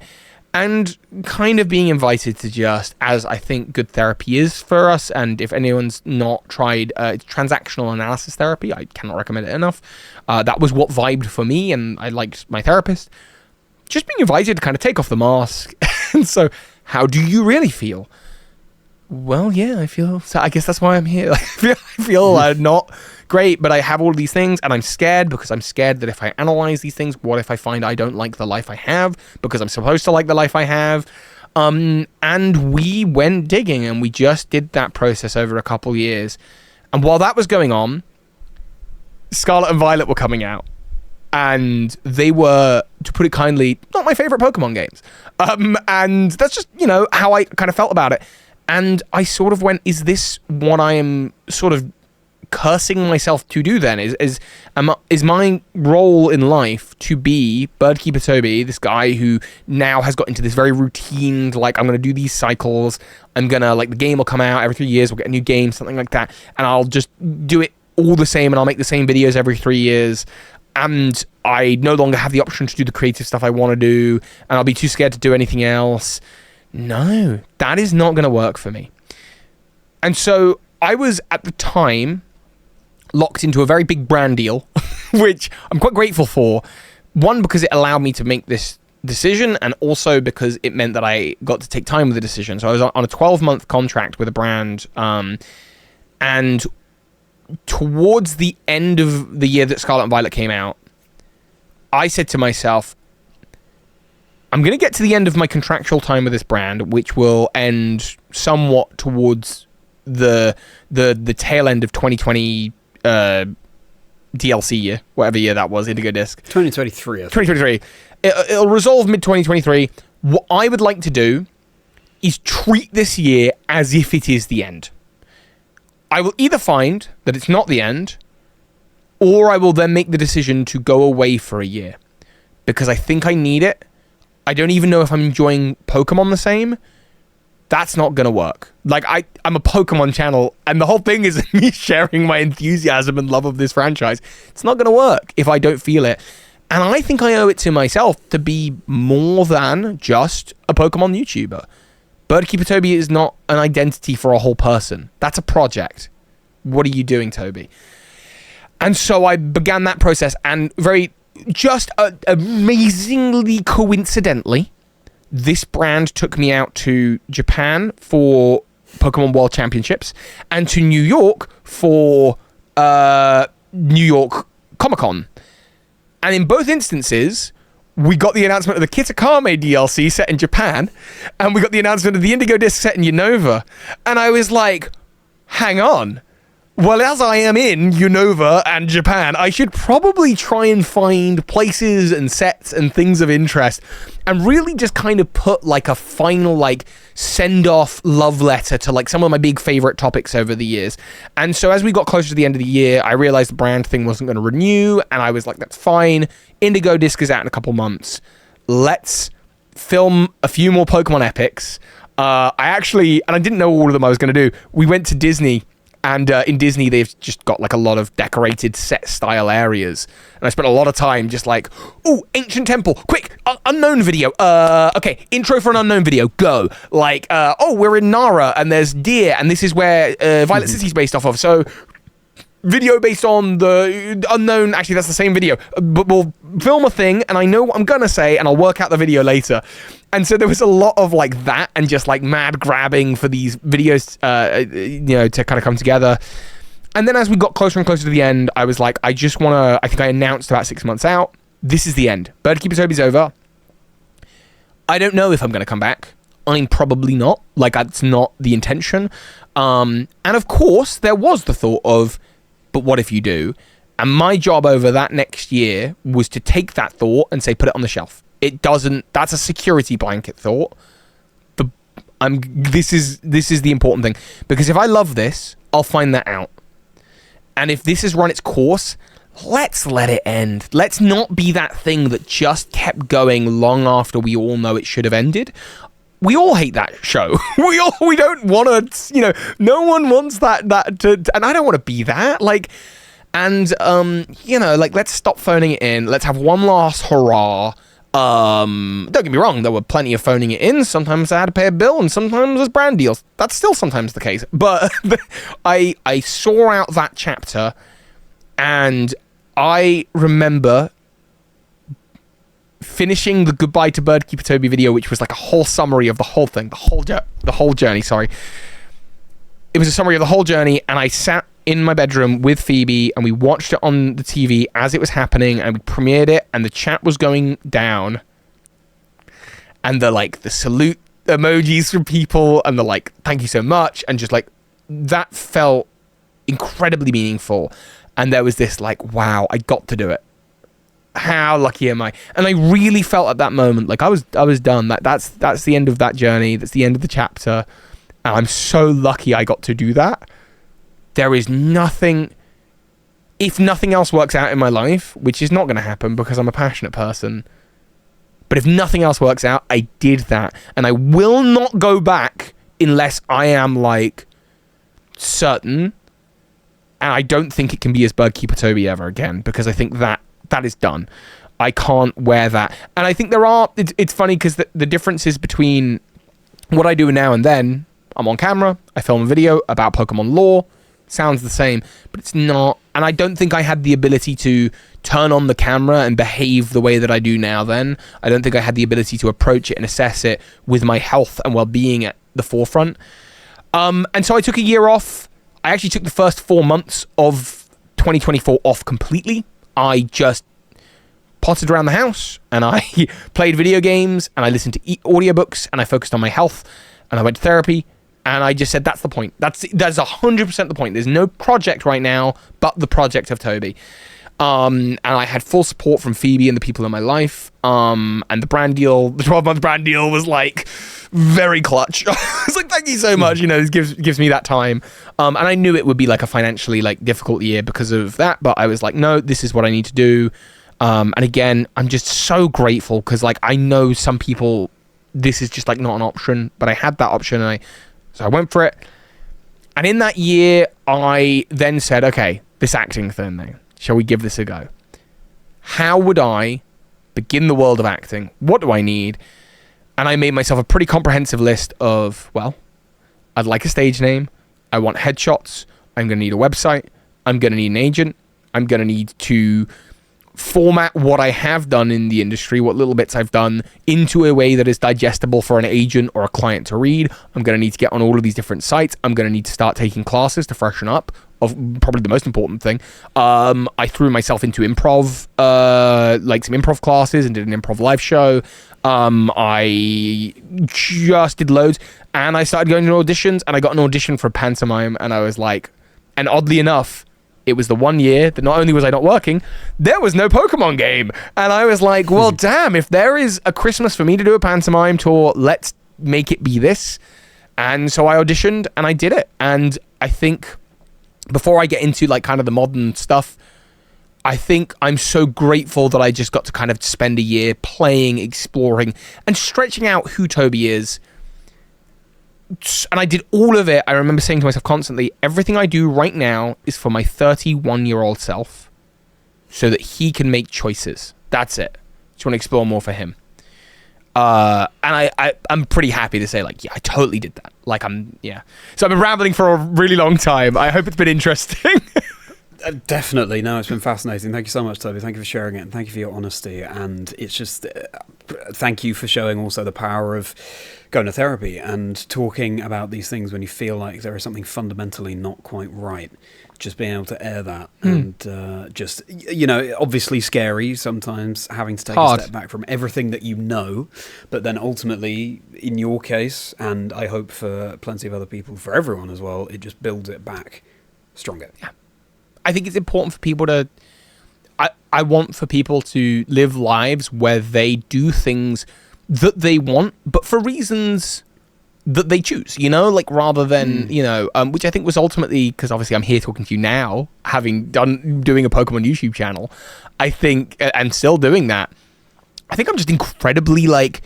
And kind of being invited to just, as I think good therapy is for us, and if anyone's not tried transactional analysis therapy, I cannot recommend it enough. That was what vibed for me, and I liked my therapist. Just being invited to kind of take off the mask. And so, how do you really feel? Well, yeah, I feel, so I guess that's why I'm here. Like, I feel not great, but I have all of these things, and I'm scared because I'm scared that if I analyze these things, what if I find I don't like the life I have because I'm supposed to like the life I have? And we went digging, and we just did that process over a couple years. And while that was going on, Scarlet and Violet were coming out, and they were, to put it kindly, not my favorite Pokemon games. And that's just, you know, how I kind of felt about it. And I sort of went, is this what I am sort of cursing myself to do then? Is my role in life to be Keeper Toby, this guy who now has got into this very routine, like, I'm going to do these cycles, I'm going to, like, the game will come out every 3 years, we'll get a new game, something like that, and I'll just do it all the same, and I'll make the same videos every 3 years, and I no longer have the option to do the creative stuff I want to do, and I'll be too scared to do anything else. No, that is not going to work for me. And so I was, at the time, locked into a very big brand deal, which I'm quite grateful for. One, because it allowed me to make this decision, and also because it meant that I got to take time with the decision. So I was on a 12-month contract with a brand, and towards the end of the year that Scarlet and Violet came out, I said to myself, I'm going to get to the end of my contractual time with this brand, which will end somewhat towards the tail end of 2020 DLC year, whatever year that was, Indigo Disc. 2023. 2023. It'll resolve mid-2023. What I would like to do is treat this year as if it is the end. I will either find that it's not the end, or I will then make the decision to go away for a year, because I think I need it. I don't even know if I'm enjoying Pokemon the same. That's not going to work. Like, I'm a Pokemon channel, and the whole thing is me sharing my enthusiasm and love of this franchise. It's not going to work if I don't feel it. And I think I owe it to myself to be more than just a Pokemon YouTuber. Keeper Toby is not an identity for a whole person. That's a project. What are you doing, Toby? And so I began that process, and amazingly coincidentally, this brand took me out to Japan for Pokemon World Championships and to New York for New York Comic-Con. And in both instances, we got the announcement of the Kitakame DLC set in Japan, and we got the announcement of the Indigo Disc set in Unova. And I was like, hang on. Well, as I am in Unova and Japan, I should probably try and find places and sets and things of interest and really just kind of put like a final like send-off love letter to like some of my big favorite topics over the years. And so as we got closer to the end of the year, I realized the brand thing wasn't going to renew, and I was like, that's fine. Indigo Disc is out in a couple months. Let's film a few more Pokemon epics. I didn't know all of them I was going to do. We went to Disney. And in Disney, they've just got like a lot of decorated set style areas. And I spent a lot of time just like, ooh, ancient temple, quick, unknown video. Okay, intro for an unknown video, go. Like, we're in Nara and there's deer and this is where Violet City's based off of. So video based on the unknown, actually that's the same video. But we'll film a thing and I know what I'm going to say and I'll work out the video later. And so there was a lot of like that and just like mad grabbing for these videos, to kind of come together. And then as we got closer and closer to the end, I was like, I think I announced about 6 months out, this is the end. Keeper Toby's over. I don't know if I'm going to come back. I'm probably not. Like, that's not the intention. And of course, there was the thought of, but what if you do? And my job over that next year was to take that thought and say, put it on the shelf. That's a security blanket thought. This is the important thing. Because if I love this, I'll find that out. And if this has run its course, let's let it end. Let's not be that thing that just kept going long after we all know it should have ended. We all hate that show. We don't want to, you know, no one wants that to, and I don't want to be that. Like, and you know, like, let's stop phoning it in. Let's have one last hurrah. Don't get me wrong, there were plenty of phoning it in. Sometimes I had to pay a bill, and sometimes there's brand deals. That's still sometimes the case. But I saw out that chapter, and I remember finishing the Goodbye to Bird Keeper Toby video, which was like a whole summary of the whole thing, the whole journey. Sorry, it was a summary of the whole journey, and I sat in my bedroom with Phoebe, and we watched it on the TV as it was happening, and we premiered it, and the chat was going down, and the salute emojis from people, and the like, thank you so much, and just like, that felt incredibly meaningful. And there was this like, wow, I got to do it. How lucky am I? And I really felt at that moment like I was done. That's the end of that journey. That's the end of the chapter. And I'm so lucky I got to do that. There is nothing, if nothing else works out in my life, which is not going to happen because I'm a passionate person, but if nothing else works out, I did that. And I will not go back unless I am like certain. And I don't think it can be as Bird Keeper Toby ever again, because I think that is done. I can't wear that. And I think it's funny because the differences between what I do now and then, I'm on camera, I film a video about Pokemon lore, sounds the same, but it's not. And I don't think I had the ability to turn on the camera and behave the way that I do now then. I don't think I had the ability to approach it and assess it with my health and well-being at the forefront. And so I took a year off. I actually took the first 4 months of 2024 off completely. I just potted around the house, and I played video games, and I listened to audiobooks, and I focused on my health, and I went to therapy, and I just said, that's the point. That's 100% the point. There's no project right now but the project of Toby. And I had full support from Phoebe and the people in my life. And the brand deal, the 12-month brand deal was like very clutch. I was like, thank you so much. You know, this gives me that time. And I knew it would be like a financially like difficult year because of that. But I was like, no, this is what I need to do. And again, I'm just so grateful because like I know some people, this is just like not an option, but I had that option, so I went for it. And in that year, I then said, okay, this acting thing, shall we give this a go? How would I begin the world of acting? What do I need? And I made myself a pretty comprehensive list of, well, I'd like a stage name. I want headshots. I'm going to need a website. I'm going to need an agent. I'm going to need to format what I have done in the industry, what little bits I've done, into a way that is digestible for an agent or a client to read. I'm going to need to get on all of these different sites. I'm going to need to start taking classes to freshen up. Of probably the most important thing. I threw myself into improv, like some improv classes, and did an improv live show. I just did loads, and I started going to auditions, and I got an audition for a pantomime, and I was like, and oddly enough, it was the 1 year that not only was I not working, there was no Pokemon game. And I was like, well, damn, if there is a Christmas for me to do a pantomime tour, let's make it be this. And so I auditioned, and I did it. And I think before I get into like kind of the modern stuff, I think I'm so grateful that I just got to kind of spend a year playing, exploring, and stretching out who Toby is. And I did all of it. I remember saying to myself constantly, everything I do right now is for my 31-year-old self so that he can make choices. That's it. Just want to explore more for him. And I'm pretty happy to say, like, yeah, I totally did that. Like, So I've been rambling for a really long time. I hope it's been interesting. Definitely. No, it's been fascinating. Thank you so much, Toby. Thank you for sharing it, and thank you for your honesty. And it's just, thank you for showing also the power of going to therapy and talking about these things when you feel like there is something fundamentally not quite right. Just being able to air that and just, you know, obviously scary sometimes having to take a step back from everything that you know, but then ultimately in your case, and I hope for plenty of other people, for everyone as well, it just builds it back stronger. Yeah. I think it's important for people to, I want for people to live lives where they do things that they want, but for reasons that they choose, like rather than, which I think was ultimately, because obviously I'm here talking to you now, having doing a Pokemon YouTube channel, I think, and still doing that, I think I'm just incredibly like,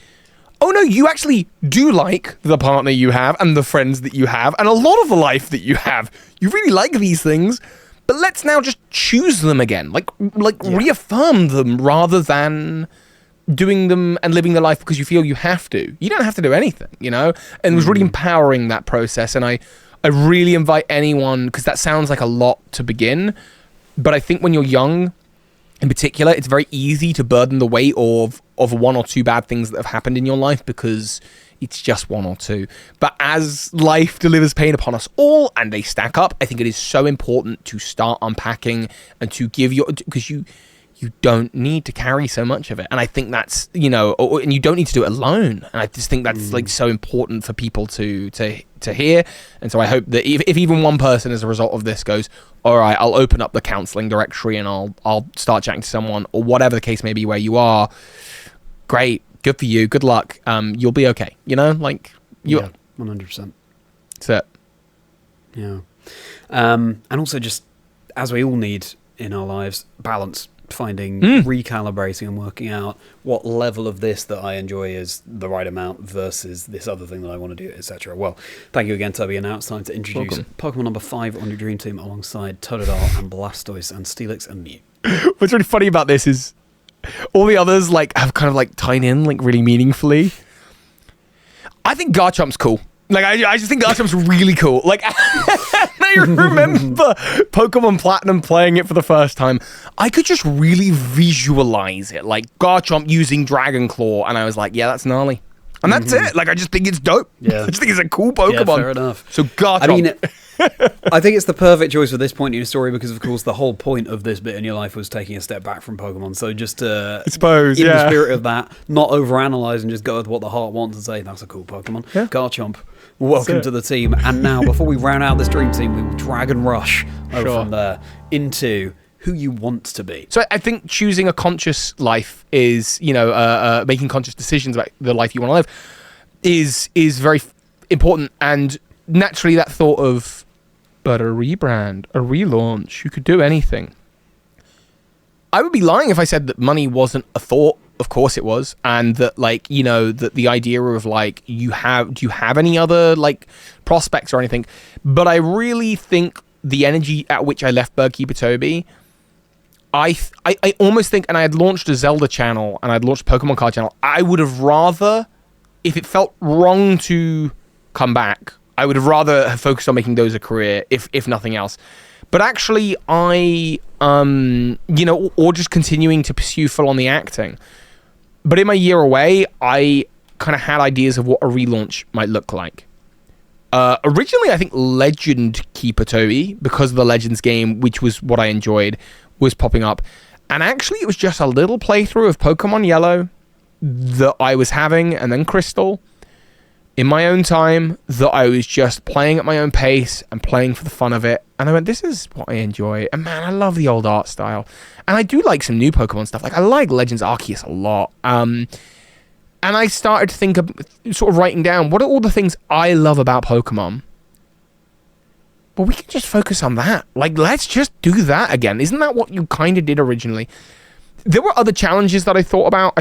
oh no, you actually do like the partner you have and the friends that you have and a lot of the life that you have. You really like these things, but let's now just choose them again. Reaffirm them rather than doing them and living the life because you feel you have to. You don't have to do anything, And it was really empowering, that process. And I really invite anyone, because that sounds like a lot to begin, but I think when you're young, in particular, it's very easy to burden the weight of one or two bad things that have happened in your life because it's just one or two. But as life delivers pain upon us all and they stack up, I think it is so important to start unpacking and to give because you don't need to carry so much of it. And I think that's, and you don't need to do it alone. And I just think that's like so important for people to hear. And so I hope that if even one person as a result of this goes, all right, I'll open up the counseling directory and I'll start chatting to someone, or whatever the case may be where you are, great, good for you, good luck. You'll be okay. Yeah, 100%. That's it. Yeah. And also just, as we all need in our lives, balance. Finding, recalibrating and working out what level of this that I enjoy is the right amount versus this other thing that I want to do, etc. Well, thank you again, Toby, and now it's time to introduce Pokemon number 5 on your dream team alongside Totodile and Blastoise and Steelix and Mew. What's really funny about this is all the others have kind of tied in really meaningfully. I think Garchomp's cool. I just think Garchomp's really cool. I remember Pokemon Platinum playing it for the first time. I could just really visualize it, Garchomp using Dragon Claw, and I was like, yeah, that's gnarly. And that's it. I just think it's dope. Yeah. I just think it's a cool Pokemon. Yeah, fair enough. So Garchomp. I mean, I think it's the perfect choice for this point in your story because, of course, the whole point of this bit in your life was taking a step back from Pokemon. So just I suppose, in the spirit of that, not overanalyze and just go with what the heart wants and say, that's a cool Pokemon. Yeah. Garchomp, welcome to the team. And now, before we round out this dream team, we will drag and rush over from there into who you want to be. So I think choosing a conscious life is, making conscious decisions about the life you want to live is very important. And naturally that thought of, but a rebrand, a relaunch, you could do anything. I would be lying if I said that money wasn't a thought. Of course it was. And that that the idea of do you have any other prospects or anything? But I really think the energy at which I left Keeper Toby, I almost think, and I had launched a Zelda channel and I'd launched a Pokemon card channel, I would have rather, if it felt wrong to come back, I would have rather have focused on making those a career, if nothing else. But actually, or just continuing to pursue full on the acting. But in my year away, I kind of had ideas of what a relaunch might look like. Originally, I think Legend Keeper Toby, because of the Legends game, which was what I enjoyed, was popping up. And actually, it was just a little playthrough of Pokemon Yellow that I was having, and then Crystal, in my own time, that I was just playing at my own pace and playing for the fun of it. And I went, this is what I enjoy. And man, I love the old art style. And I do like some new Pokemon stuff. I like Legends Arceus a lot. And I started to think of sort of writing down, what are all the things I love about Pokemon? Well, we can just focus on that. Let's just do that again. Isn't that what you kind of did originally? There were other challenges that I thought about.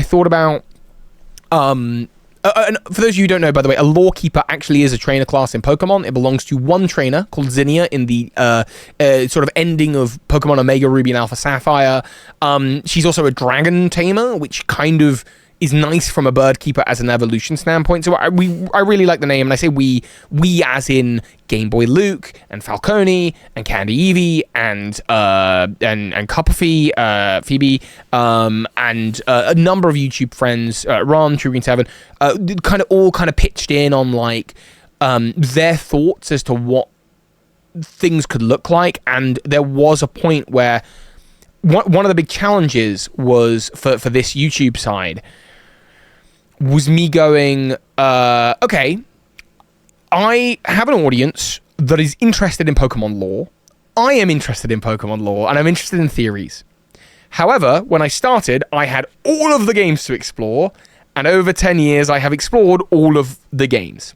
And for those of you who don't know, by the way, a Lore Keeper actually is a trainer class in Pokemon. It belongs to one trainer called Zinnia in the sort of ending of Pokemon Omega Ruby and Alpha Sapphire. She's also a dragon tamer, which kind of is nice from a bird keeper as an evolution standpoint. So I really like the name, and I say we as in Game Boy Luke and Falcone and Candy Eevee and Copperfy, Phoebe, and a number of YouTube friends, Ron, TrueGreen7, kind of pitched in on their thoughts as to what things could look like. And there was a point where one of the big challenges was for this YouTube side was me going, okay, I have an audience that is interested in Pokemon lore. I am interested in Pokemon lore, and I'm interested in theories. However, when I started, I had all of the games to explore, and over 10 years, I have explored all of the games.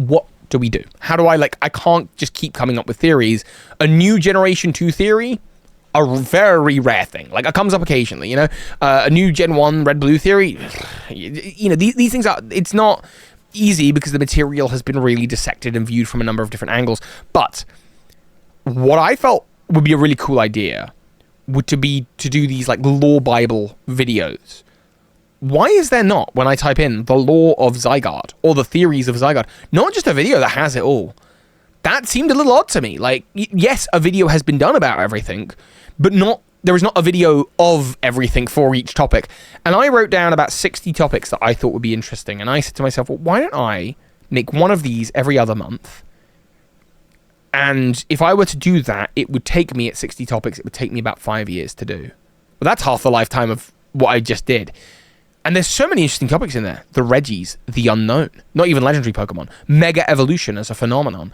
what do we do? How do I can't just keep coming up with theories. A new Generation 2 theory, a very rare thing. Like, it comes up occasionally, a new Gen 1 red-blue theory, these things it's not easy because the material has been really dissected and viewed from a number of different angles. But what I felt would be a really cool idea would to do these like lore Bible videos. Why is there not, when I type in the lore of Zygarde or the theories of Zygarde, not just a video that has it all? That seemed a little odd to me. Like, yes, a video has been done about everything, but there is not a video of everything for each topic. And I wrote down about 60 topics that I thought would be interesting. And I said to myself, well, why don't I make one of these every other month? And if I were to do that, it would take me, at 60 topics, it would take me about 5 years to do. Well, that's half the lifetime of what I just did. And there's so many interesting topics in there. The Reggies, the unknown, not even legendary Pokemon, Mega Evolution as a phenomenon.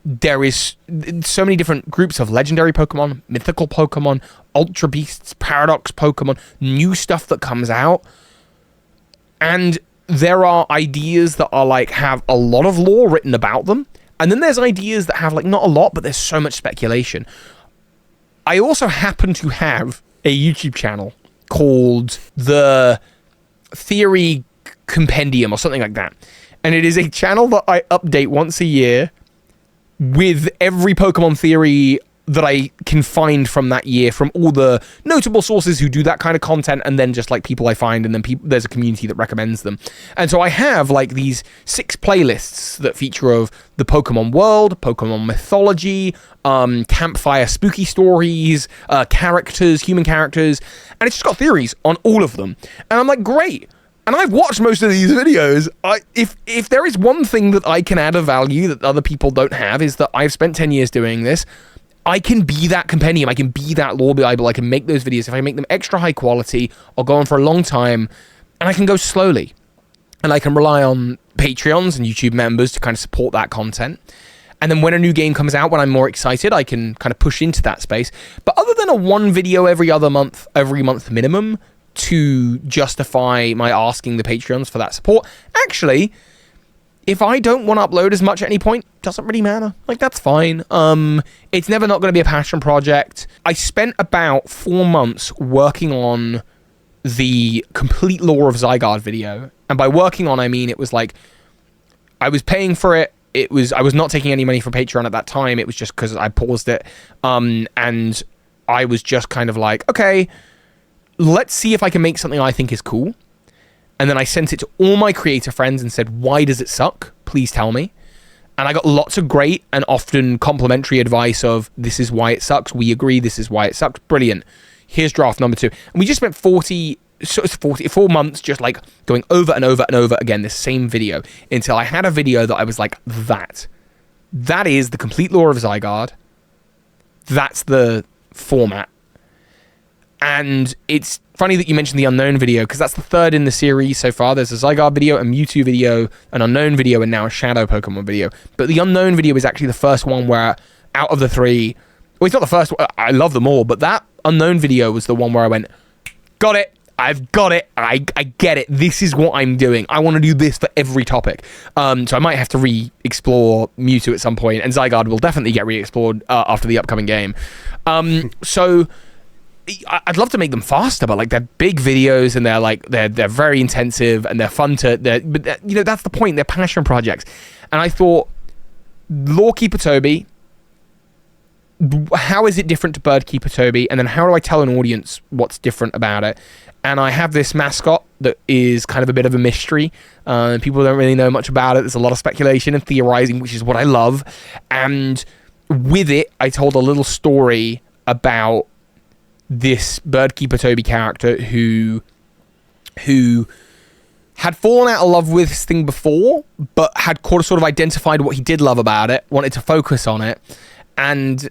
There is so many different groups of legendary Pokemon, mythical Pokemon, Ultra Beasts, Paradox Pokemon, new stuff that comes out. And there are ideas that are like, have a lot of lore written about them. And then there's ideas that have like not a lot, but there's so much speculation. I also happen to have a YouTube channel called the Theory Compendium or something like that. And it is a channel that I update once a year with every Pokemon theory that I can find from that year, from all the notable sources who do that kind of content, and then just like people I find, and then there's a community that recommends them. And so I have like these 6 playlists that feature of the Pokemon world, Pokemon mythology, campfire spooky stories, characters, human characters, and it's just got theories on all of them. And I'm like, great. And I've watched most of these videos. If there is one thing that I can add of value that other people don't have, is that I've spent 10 years doing this. I can be that compendium. I can be that lore Bible. I can make those videos. If I make them extra high quality, I'll go on for a long time, and I can go slowly. And I can rely on Patreons and YouTube members to kind of support that content. And then when a new game comes out, when I'm more excited, I can kind of push into that space. But other than a one video every month minimum to justify my asking the Patreons for that support, actually, if I don't want to upload as much at any point, doesn't really matter. Like, that's fine. It's never not going to be a passion project. I spent about 4 months working on the complete lore of Zygarde video. And by working on, I mean it was like, I was paying for it. I was not taking any money from Patreon at that time. It was just because I paused it. And I was just kind of like, okay, let's see if I can make something I think is cool. And then I sent it to all my creator friends and said, why does it suck? Please tell me. And I got lots of great and often complimentary advice of, this is why it sucks. We agree. This is why it sucks. Brilliant. Here's draft number 2. And we just spent 4 months just like going over and over and over again, this same video, until I had a video that I was like, that is the complete lore of Zygarde. That's the format. And it's funny that you mentioned the Unknown video, because that's the 3rd in the series so far. There's a Zygarde video, a Mewtwo video, an Unknown video, and now a Shadow Pokemon video. But the Unknown video is actually the first one where, out of the 3... Well, it's not the first one. I love them all, but that Unknown video was the one where I went, got it. I've got it. I get it. This is what I'm doing. I want to do this for every topic. So I might have to re-explore Mewtwo at some point, and Zygarde will definitely get re-explored after the upcoming game. So... I'd love to make them faster, but like, they're big videos, and they're very intensive, and they're fun but that's the point. They're passion projects. And I thought, Lore Keeper Toby, how is it different to Bird Keeper Toby? And then how do I tell an audience what's different about it? And I have this mascot that is kind of a bit of a mystery. People don't really know much about it. There's a lot of speculation and theorizing, which is what I love. And with it, I told a little story about this Bird Keeper Toby character who had fallen out of love with this thing before, but had sort of identified what he did love about it, wanted to focus on it, and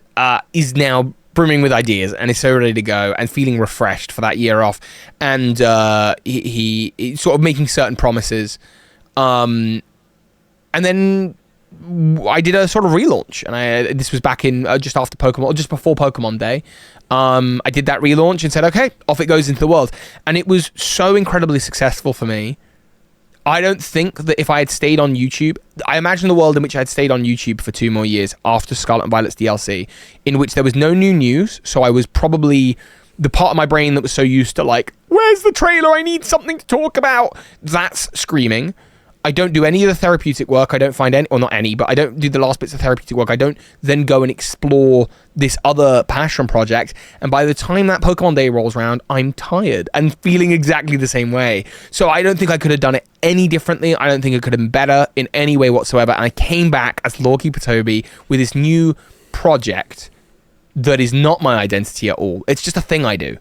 is now brimming with ideas and is so ready to go and feeling refreshed for that year off. And he sort of making certain promises. And then I did a sort of relaunch, and this was back in just after Pokemon, or just before Pokemon Day. I did that relaunch and said, okay, off it goes into the world. And it was so incredibly successful for me. I don't think that if I had stayed on YouTube, I imagine the world in which I had stayed on YouTube for 2 more years after Scarlet and Violet's DLC, in which there was no new news. So I was probably the part of my brain that was so used to like, where's the trailer? I need something to talk about. That's screaming. I don't do any of the therapeutic work. I don't find any, or not any, but I don't do the last bits of therapeutic work. I don't then go and explore this other passion project. And by the time that Pokemon Day rolls around, I'm tired and feeling exactly the same way. So I don't think I could have done it any differently. I don't think it could have been better in any way whatsoever. And I came back as Keeper Toby with this new project that is not my identity at all. It's just a thing I do.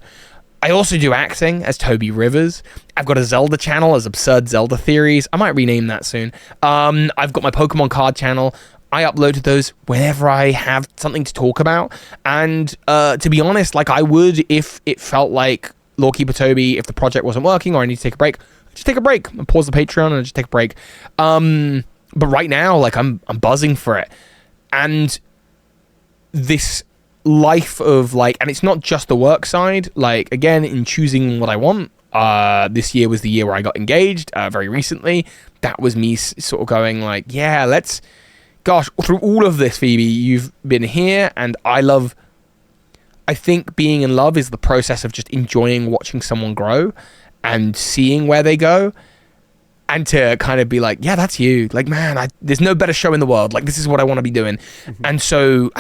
I also do acting as Toby Rivers. I've got a Zelda channel as Absurd Zelda Theories. I might rename that soon. I've got my Pokemon card channel. I upload to those whenever I have something to talk about. And to be honest, like I would if it felt like Keeper Toby, if the project wasn't working or I need to take a break, just take a break and pause the Patreon and just take a break. But right now, like I'm buzzing for it. And this life of like, and it's not just the work side, like again in choosing what I want, this year was the year where I got engaged very recently. That was me sort of going like, yeah, gosh, through all of this, Phoebe, you've been here, and I think being in love is the process of just enjoying watching someone grow and seeing where they go, and to kind of be like, yeah, that's you, like, man, there's no better show in the world, like this is what I want to be doing. And so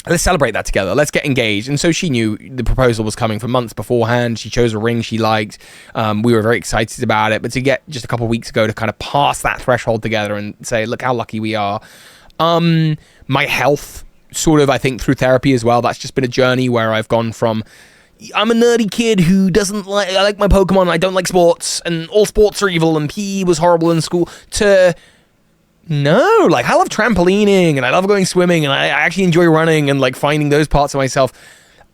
let's celebrate that together. Let's get engaged. And so she knew the proposal was coming for months beforehand. She chose a ring she liked. We were very excited about it. But to get just a couple of weeks ago to kind of pass that threshold together and say, look how lucky we are. My health, sort of, I think through therapy as well, that's just been a journey where I've gone from, I'm a nerdy kid who doesn't like, I like my Pokemon, I don't like sports, and all sports are evil, and PE was horrible in school, to... No, like I love trampolining and I love going swimming and I actually enjoy running and like finding those parts of myself.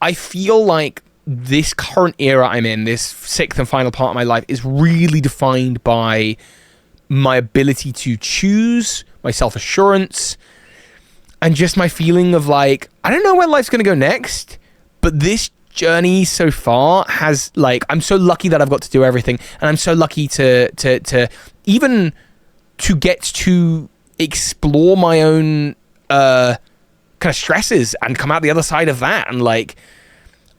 I feel like this current era I'm in, this sixth and final part of my life, is really defined by my ability to choose, my self-assurance, and just my feeling of like, I don't know where life's going to go next, but this journey so far has like, I'm so lucky that I've got to do everything, and I'm so lucky to even to get to explore my own kind of stresses and come out the other side of that. And like,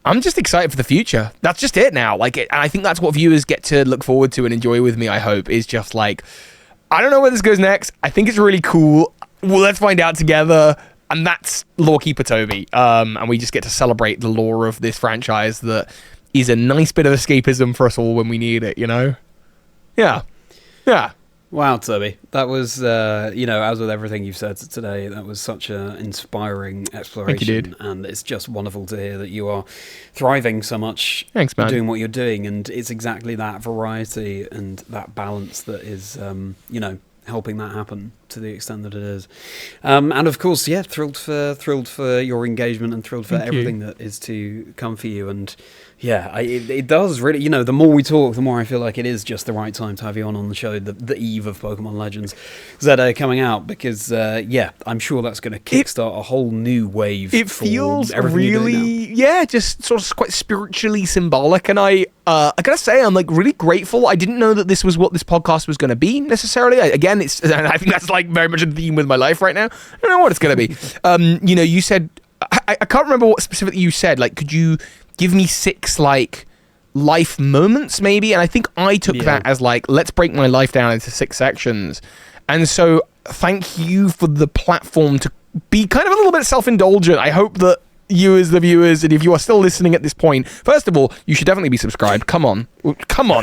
I'm just excited for the future. That's just it now. Like, and I think that's what viewers get to look forward to and enjoy with me, I hope, is just like, I don't know where this goes next. I think it's really cool. Well, let's find out together. And that's Keeper Toby. And we just get to celebrate the lore of this franchise that is a nice bit of escapism for us all when we need it, you know? Yeah. Yeah. Wow, Toby. That was, as with everything you've said today, that was such an inspiring exploration. Thank you, dude. And it's just wonderful to hear that you are thriving so much. Thanks, man. Doing what you're doing. And it's exactly that variety and that balance that is, helping that happen to the extent that it is. And of course, yeah, thrilled for your engagement and thrilled for everything that is to come for you. And yeah, it does really, the more we talk, the more I feel like it is just the right time to have you on the show, the eve of Pokemon Legends ZA coming out, because I'm sure that's going to kickstart a whole new wave. It feels really, just sort of quite spiritually symbolic. And I gotta say, I'm like really grateful. I didn't know that this was what this podcast was going to be necessarily. I think that's like very much a theme with my life right now. I don't know what it's going to be. You said, I can't remember what specifically you said. Like, could you give me 6 like life moments maybe? And I think I took that as like, let's break my life down into 6 sections. And so thank you for the platform to be kind of a little bit self-indulgent. I hope that you as the viewers, and if you are still listening at this point, first of all, you should definitely be subscribed. Come on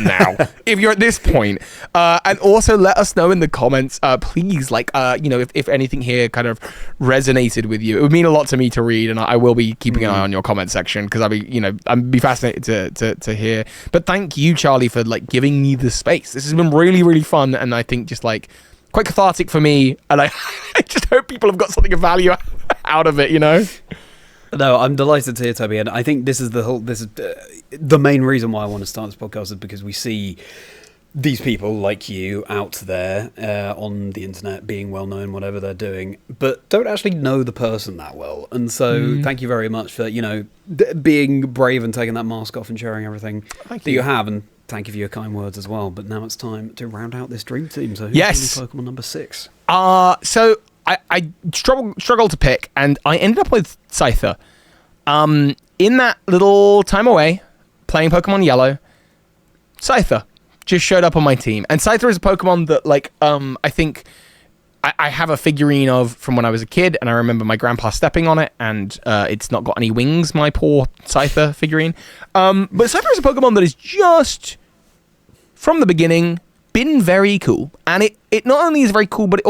now, if you're at this point. And also let us know in the comments, please, like, if anything here kind of resonated with you. It would mean a lot to me to read, and I will be keeping an eye on your comment section, because I'd be fascinated to hear. But thank you, Charlie, for like giving me the space. This has been really, really fun, and I think just like quite cathartic for me, and I just hope people have got something of value out of it, No, I'm delighted to hear, Toby, and I think this is the main reason why I want to start this podcast, is because we see these people like you out there on the internet being well known, whatever they're doing, but don't actually know the person that well. And so thank you very much for being brave and taking that mask off and sharing everything you have. And thank you for your kind words as well. But now it's time to round out this dream team. So who's Pokemon number 6? So I struggled to pick, and I ended up with Scyther. In that little time away, playing Pokemon Yellow, Scyther just showed up on my team. And Scyther is a Pokemon that, like, I think I have a figurine of from when I was a kid, and I remember my grandpa stepping on it, and it's not got any wings, my poor Scyther figurine. But Scyther is a Pokemon that is just, from the beginning, been very cool. And it not only is very cool, but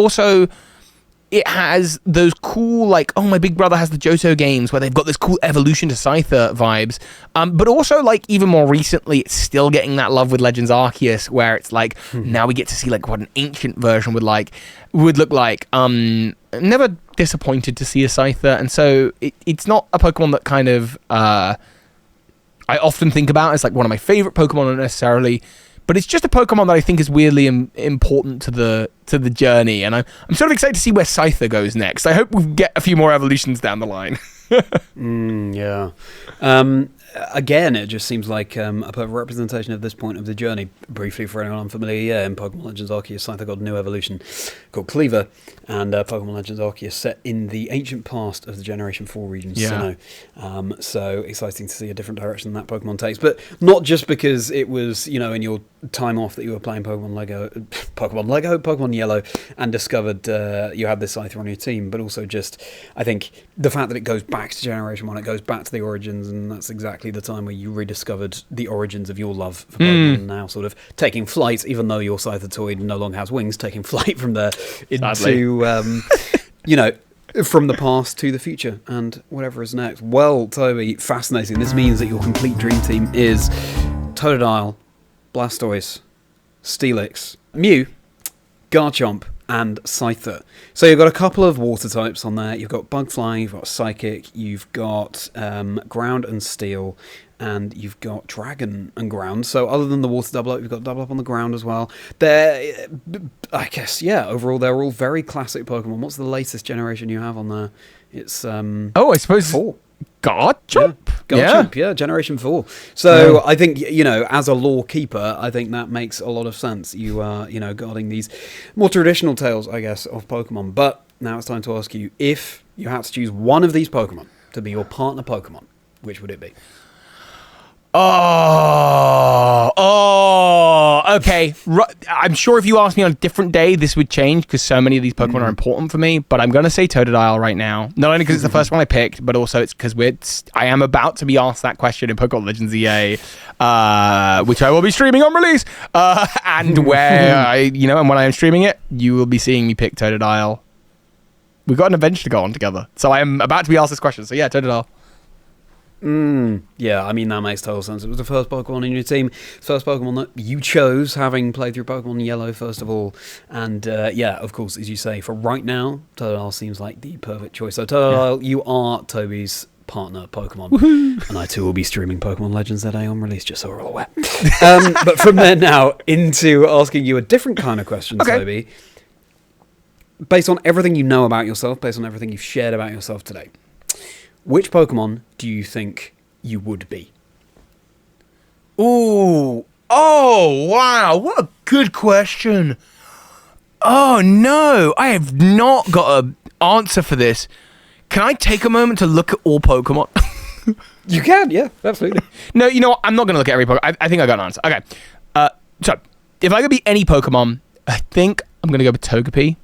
it has those cool, like, oh, my big brother has the Johto games where they've got this cool evolution to Scyther vibes. But also, like, even more recently, it's still getting that love with Legends Arceus, where it's like, now we get to see, like, what an ancient version would look like. Never disappointed to see a Scyther, and so it's not a Pokemon that kind of I often think about as, like, one of my favorite Pokemon, not necessarily. But it's just a Pokemon that I think is weirdly important to the journey, and I'm sort of excited to see where Scyther goes next. I hope we get a few more evolutions down the line. Yeah. Again, it just seems like a perfect representation of this point of the journey. Briefly, for anyone unfamiliar, in Pokemon Legends Arceus, Scyther got a new evolution called Cleaver, and Pokemon Legends Arceus set in the ancient past of the Generation 4 region, Sinnoh. So exciting to see a different direction that Pokemon takes, but not just because it was, in your time off that you were playing Pokemon Yellow, and discovered you had this Scyther on your team, but also just, I think, the fact that it goes back to Generation 1, it goes back to the origins, and that's exactly the time where you rediscovered the origins of your love for Pokemon, now sort of taking flight, even though your Scyther no longer has wings, taking flight from there into, from the past to the future, and whatever is next. Well, Toby, fascinating. This means that your complete dream team is Totodile, Blastoise, Steelix, Mew, Garchomp, and Scyther. So you've got a couple of water types on there. You've got Bug Flying, you've got Psychic, you've got Ground and Steel, and you've got Dragon and Ground. So other than the water double up, you've got double up on the ground as well. They're, I guess, overall they're all very classic Pokemon. What's the latest generation you have on there? It's I suppose 4. Garchomp? Garchomp, Generation 4. So I think, as a lore keeper, I think that makes a lot of sense. You are, guarding these more traditional tales, I guess, of Pokemon. But now it's time to ask you, if you had to choose one of these Pokemon to be your partner Pokemon, which would it be? Okay. I'm sure if you asked me on a different day, this would change, because so many of these Pokemon are important for me, but I'm going to say Totodile right now. Not only because it's the first one I picked, but also it's because I am about to be asked that question in Pokemon Legends EA, which I will be streaming on release, and where and when I am streaming it, you will be seeing me pick Totodile. We've got an adventure to go on together, so I am about to be asked this question, so Totodile. Yeah, I mean, that makes total sense. It was the first Pokemon in your team, first Pokemon that you chose, having played through Pokemon Yellow first of all, and of course, as you say, for right now, Totodile seems like the perfect choice. So Totodile, you are Toby's partner Pokemon. Woohoo! And I too will be streaming Pokemon Legends that day on release, just so we're all aware. But from there now into asking you a different kind of question, Toby. Based on everything you know about yourself, based on everything you've shared about yourself today, which Pokemon do you think you would be? Ooh. Oh, wow. What a good question. Oh, no. I have not got an answer for this. Can I take a moment to look at all Pokemon? You can, yeah, absolutely. No, you know what? I'm not going to look at every Pokemon. I think I got an answer. Okay. So, if I could be any Pokemon, I think I'm going to go with Togepi.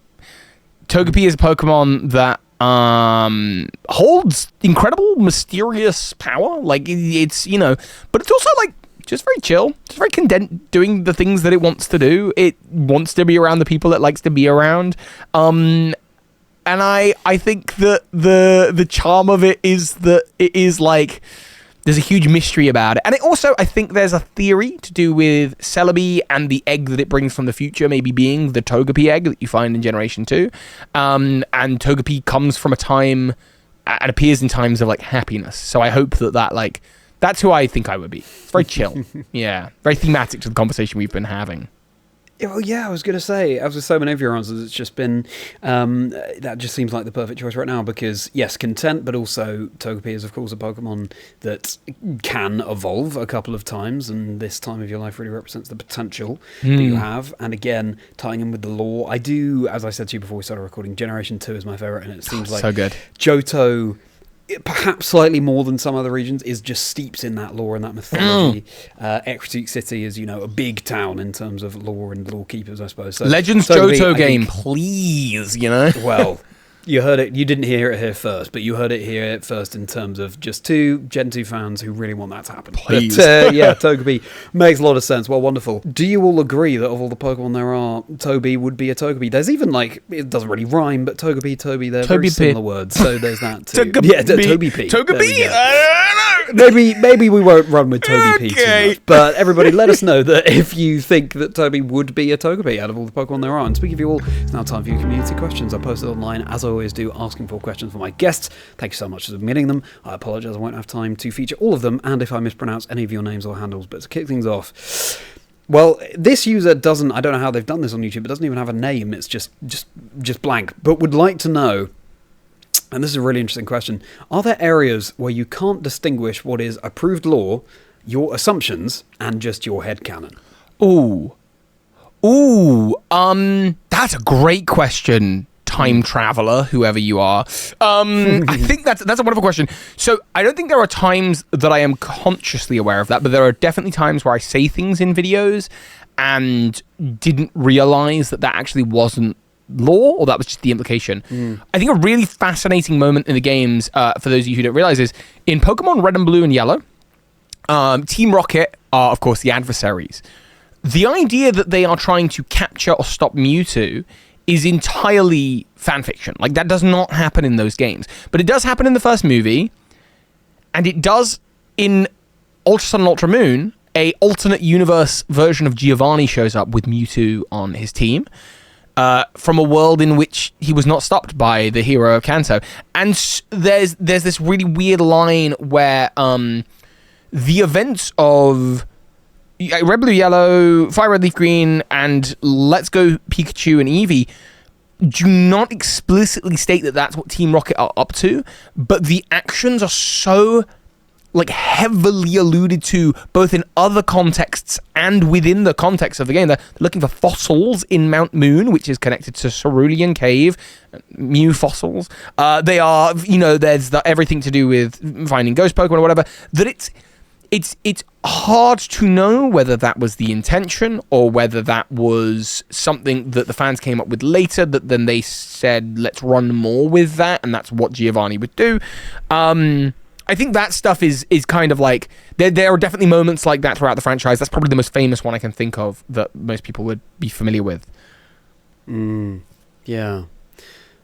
Togepi is a Pokemon that holds incredible mysterious power, like it's but it's also like just very chill, just very content, doing the things that it wants to do. It wants to be around the people it likes to be around, and I think that the charm of it is that it is like there's a huge mystery about it. And it also, I think there's a theory to do with Celebi and the egg that it brings from the future, maybe being the Togepi egg that you find in Generation 2. And Togepi comes from a time and appears in times of, like, happiness. So I hope that like, that's who I think I would be. It's very chill. Yeah. Very thematic to the conversation we've been having. Well, yeah, I was going to say, as with so many of your answers, it's just been, that just seems like the perfect choice right now because, yes, content, but also Togepi is, of course, a Pokemon that can evolve a couple of times, and this time of your life really represents the potential that you have. And again, tying in with the lore, I do, as I said to you before we started recording, Generation 2 is my favourite, and it seems like so good. Johto, perhaps slightly more than some other regions, is just steeps in that lore and that mythology. Ecruteak City is, a big town in terms of lore and lore keepers, I suppose. So, Legends Johto game, please, Well, you heard it. You didn't hear it here first, but you heard it here first in terms of just two Gen 2 fans who really want that to happen. Please. But, yeah, Togepi makes a lot of sense. Well, wonderful. Do you all agree that of all the Pokemon there are, Toby would be a Togepi? There's even, it doesn't really rhyme, but Togepi, Toby, they're very similar words. So there's that too. Yeah, Togepi. Togepi? I don't know. Maybe we won't run with Togepi too much. But everybody, let us know that if you think that Toby would be a Togepi out of all the Pokemon there are. And speaking of you all, it's now time for your community questions. I posted online, as I always do, asking for questions for my guests. Thank you so much for submitting them. I apologise I won't have time to feature all of them, and if I mispronounce any of your names or handles. But to kick things off, well, this user doesn't, I don't know how they've done this on YouTube, it doesn't even have a name, it's just blank, but would like to know, and this is a really interesting question, are there areas where you can't distinguish what is approved lore, your assumptions, and just your headcanon? That's a great question, time traveler, whoever you are. I think that's a wonderful question. So I don't think there are times that I am consciously aware of that, but there are definitely times where I say things in videos and didn't realize that actually wasn't lore, or that was just the implication. I think a really fascinating moment in the games, for those of you who don't realize, is in Pokemon Red and Blue and Yellow, Team Rocket are, of course, the adversaries. The idea that they are trying to capture or stop Mewtwo is entirely fanfiction. That does not happen in those games. But it does happen in the first movie, and it does in Ultra Sun and Ultra Moon. A alternate universe version of Giovanni shows up with Mewtwo on his team, from a world in which he was not stopped by the hero of Kanto. And there's this really weird line where the events of Red, Blue, Yellow, Fire Red, Leaf Green, and Let's Go Pikachu and Eevee do not explicitly state that that's what Team Rocket are up to, but the actions are so heavily alluded to both in other contexts and within the context of the game. They're looking for fossils in Mount Moon, which is connected to Cerulean Cave, Mew fossils. They are, there's everything to do with finding ghost Pokemon or whatever, that it's hard to know whether that was the intention or whether that was something that the fans came up with later, that then they said, let's run more with that, and that's what Giovanni would do. I think that stuff is kind of there are definitely moments like that throughout the franchise. That's probably the most famous one I can think of that most people would be familiar with. Yeah.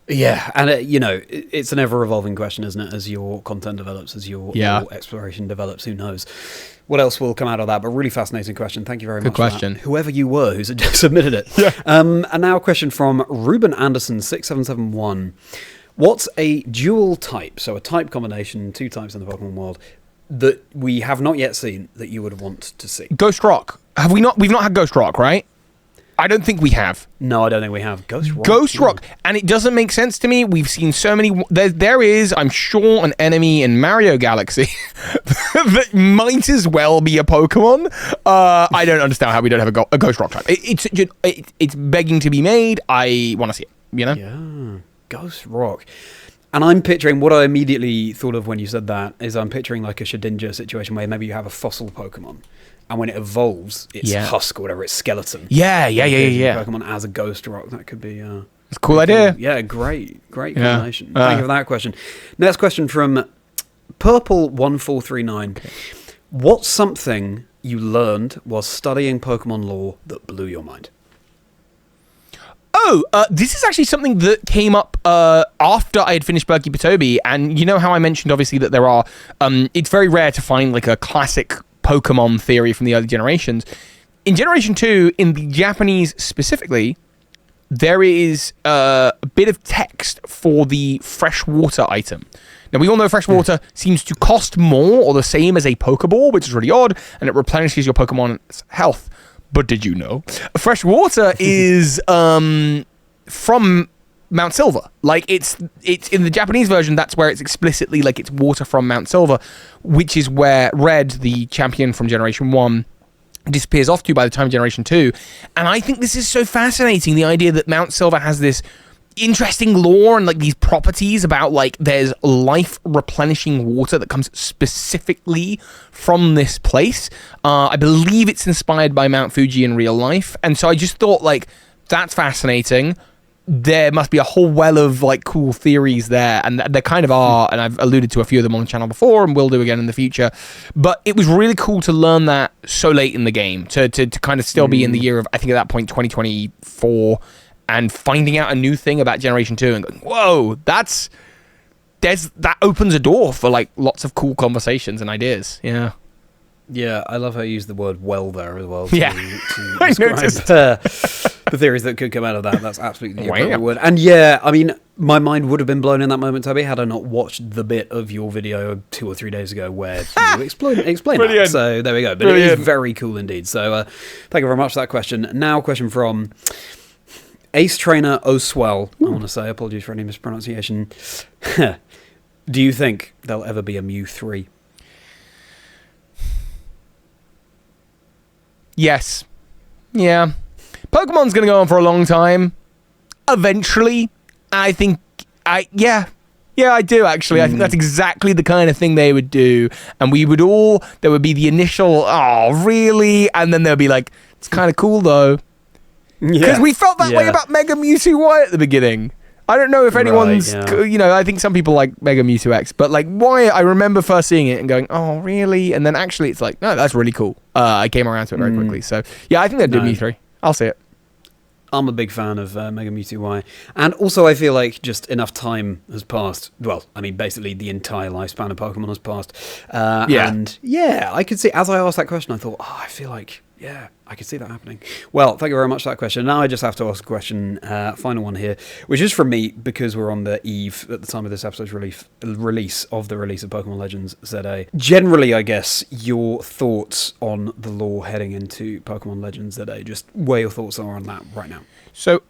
Yeah, and it's an ever-evolving question, isn't it? As your content develops, as your exploration develops, who knows what else will come out of that? But really fascinating question. Thank you very much. Good question. For that. Whoever you were who submitted it. Yeah. And now a question from Ruben Anderson 6771. What's a dual type, so a type combination, two types in the Pokemon world, that we have not yet seen that you would want to see? Ghost Rock. Have we not? We've not had Ghost Rock, right? I don't think we have. No, I don't think we have. Ghost Rock. And it doesn't make sense to me. We've seen so many... There is, I'm sure, an enemy in Mario Galaxy that might as well be a Pokemon. I don't understand how we don't have a Ghost Rock type. It's begging to be made. I want to see it, Yeah, Ghost Rock. And I'm picturing, what I immediately thought of when you said that, is I'm picturing a Shedinja situation where maybe you have a fossil Pokemon, and when it evolves, its husk or whatever, its skeleton. Yeah. Pokemon as a Ghost Rock. That could be... it's a cool idea. Yeah, great combination. Thank you for that question. Next question from Purple1439. Okay. What's something you learned while studying Pokemon lore that blew your mind? This is actually something that came up after I had finished Keeper Toby, and you know how I mentioned obviously that there are it's very rare to find a classic Pokemon theory from the early generations. In Generation 2, in the Japanese specifically, there is a bit of text for the freshwater item. Now, we all know freshwater seems to cost more or the same as a Pokeball, which is really odd, and it replenishes your Pokemon's health. But did you know? Fresh water is from Mount Silver. Like, it's in the Japanese version, that's where it's explicitly like it's water from Mount Silver, which is where Red, the champion from Generation 1, disappears off to by the time of Generation 2. And I think this is so fascinating, the idea that Mount Silver has this interesting lore and like these properties about like there's life replenishing water that comes specifically from this place. I believe it's inspired by Mount Fuji in real life, and so I just thought like that's fascinating. There must be a whole well of like cool theories there, and there kind of are, and I've alluded to a few of them on the channel before and will do again in the future. But it was really cool to learn that so late in the game, to kind of still be in the year of, I think at that point 2024, and finding out a new thing about Generation 2 and going, whoa, that opens a door for like lots of cool conversations and ideas. Yeah. Yeah, I love how you use the word well there as well. Yeah. To I describe noticed. the theories that could come out of that. That's absolutely the appropriate word. And yeah, I mean, my mind would have been blown in that moment, Toby, had I not watched the bit of your video 2 or 3 days ago where you explain that. So there we go. But it is very cool indeed. So thank you very much for that question. Now a question from Ace Trainer Oswell. I want to say, apologies for any mispronunciation. Do you think there'll ever be a Mew 3? Yes. Yeah. Pokemon's going to go on for a long time. Eventually, I think... Yeah, I do, actually. I think that's exactly the kind of thing they would do. And we would all... There would be the initial, oh, really? And then they'll be like, it's kind of cool, though. Because we felt that way about Mega Mewtwo Y at the beginning. I don't know if anyone's... You know, I think some people like Mega Mewtwo X. But, like, Y, I remember first seeing it and going, oh, really? And then actually it's like, no, that's really cool. I came around to it very quickly. So, yeah, I think they'd do Mew 3. I'll see it. I'm a big fan of Mega Mewtwo Y. And also I feel like just enough time has passed. Well, I mean, basically the entire lifespan of Pokemon has passed. And, yeah, I could see... As I asked that question, I thought, I feel like... Yeah, I could see that happening. Well, thank you very much for that question. Now I just have to ask a question, final one here, which is from me because we're on the eve at the time of this episode's release of Pokemon Legends ZA. Generally, I guess, your thoughts on the lore heading into Pokemon Legends ZA, just where your thoughts are on that right now. So,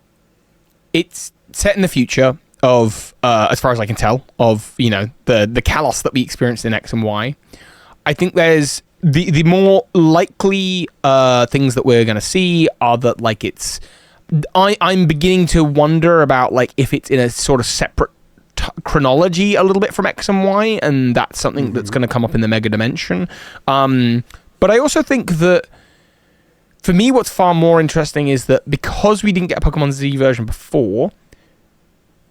it's set in the future of, as far as I can tell, of, you know, the Kalos that we experienced in X and Y. I think there's... The more likely things that we're going to see are that, like, it's... I'm beginning to wonder about, like, if it's in a sort of separate chronology a little bit from X and Y, and that's something that's going to come up in the Mega Dimension. But I also think that, for me, what's far more interesting is that because we didn't get a Pokemon Z version before,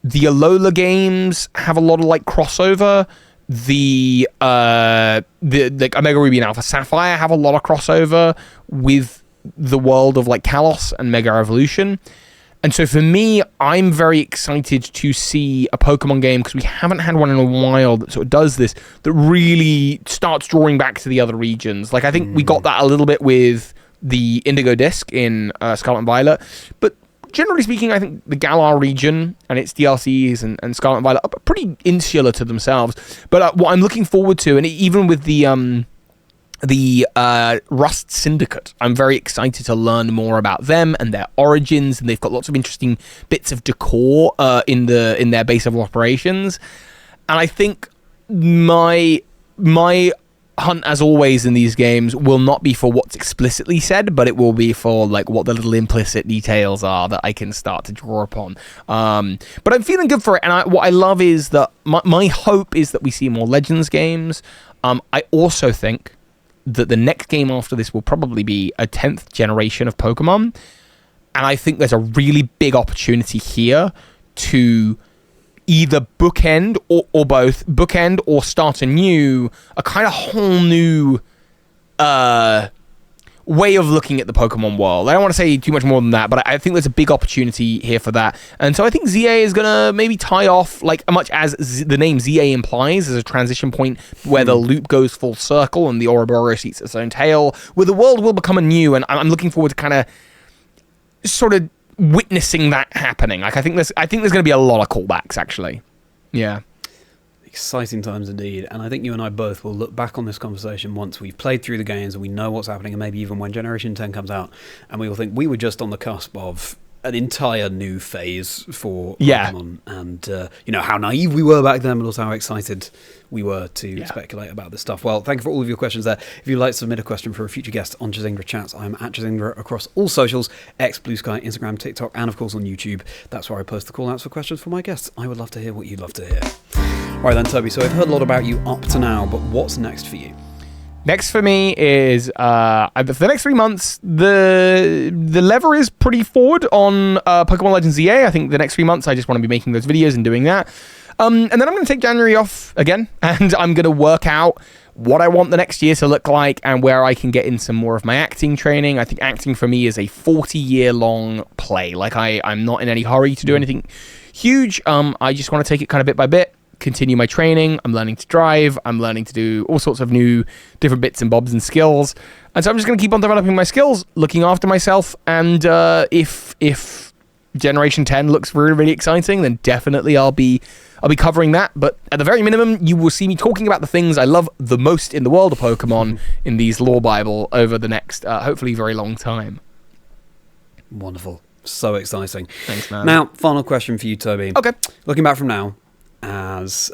the Alola games have a lot of, like, crossover... The like Omega Ruby and Alpha Sapphire have a lot of crossover with the world of like Kalos and Mega Evolution. And so for me, I'm very excited to see a Pokemon game, because we haven't had one in a while that sort of does this, that really starts drawing back to the other regions. Like I think we got that a little bit with the Indigo Disc in Scarlet and Violet, but generally speaking, I think the Galar region and its DLCs and Scarlet and Violet are pretty insular to themselves. But what I'm looking forward to, and even with the Rust Syndicate, I'm very excited to learn more about them and their origins. And they've got lots of interesting bits of decor in their base of operations. And I think my hunt, as always in these games, will not be for what's explicitly said, but it will be for like what the little implicit details are that I can start to draw upon. But I'm feeling good for it, and what I love is that my hope is that we see more Legends games. I also think that the next game after this will probably be a 10th generation of Pokemon, and I think there's a really big opportunity here to either bookend or both, bookend or start a kind of whole new way of looking at the Pokemon world. I don't want to say too much more than that, but I think there's a big opportunity here for that. And so I think ZA is going to maybe tie off, like much as the name ZA implies, as a transition point where the loop goes full circle and the Ouroboros eats its own tail, where the world will become anew. And I'm looking forward to kind of sort of witnessing that happening. Like I think there's going to be a lot of callbacks, actually. Yeah. Exciting times indeed, and I think you and I both will look back on this conversation once we've played through the games and we know what's happening, and maybe even when Generation 10 comes out, and we will think we were just on the cusp of an entire new phase for Pokemon, and how naive we were back then, but also how excited we were to speculate about this stuff. Well, thank you for all of your questions there. If you'd like to submit a question for a future guest on Chazingdra Chats, I'm at Chazingdra across all socials, X, Blue Sky, Instagram, TikTok, and of course on YouTube. That's where I post the call-outs for questions for my guests. I would love to hear what you'd love to hear. All right then, Toby, so I've heard a lot about you up to now, but what's next for you? Next for me is, for the next 3 months, the lever is pretty forward on Pokemon Legends EA. I think the next 3 months I just want to be making those videos and doing that. And then I'm going to take January off again, and I'm going to work out what I want the next year to look like and where I can get in some more of my acting training. I think acting for me is a 40-year-long play. Like, I'm not in any hurry to do anything huge. I just want to take it kind of bit by bit. Continue my training. I'm learning to drive. I'm learning to do all sorts of new different bits and bobs and skills. And so I'm just going to keep on developing my skills, looking after myself. And if Generation 10 looks really, really exciting, then definitely I'll be covering that. But at the very minimum, you will see me talking about the things I love the most in the world of Pokemon in these lore Bible over the next, hopefully, very long time. Wonderful. So exciting. Thanks, man. Now, final question for you, Toby. Okay. Looking back from now, as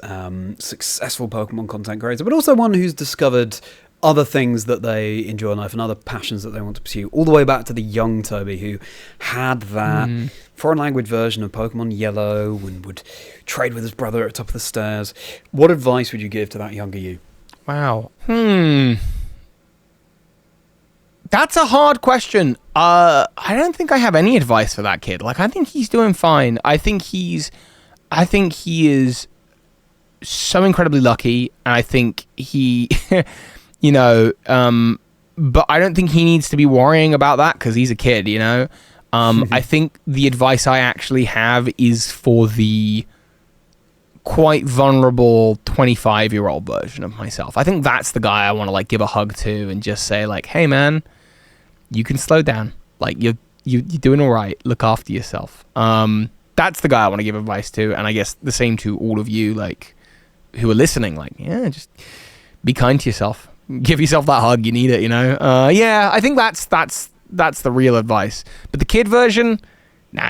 successful Pokemon content creator, but also one who's discovered other things that they enjoy in life and other passions that they want to pursue, all the way back to the young Toby who had that foreign language version of Pokemon Yellow and would trade with his brother at the top of the stairs. What advice would you give to that younger you? Wow. That's a hard question. I don't think I have any advice for that kid. Like, I think he's doing fine. I think he is so incredibly lucky, and I think he, but I don't think he needs to be worrying about that because he's a kid, I think the advice I actually have is for the quite vulnerable 25-year-old version of myself. I think that's the guy I want to give a hug to and just say hey man, you can slow down. You're doing all right. Look after yourself. That's the guy I want to give advice to, and I guess the same to all of you, who are listening. Just be kind to yourself. Give yourself that hug. You need it, I think that's the real advice. But the kid version,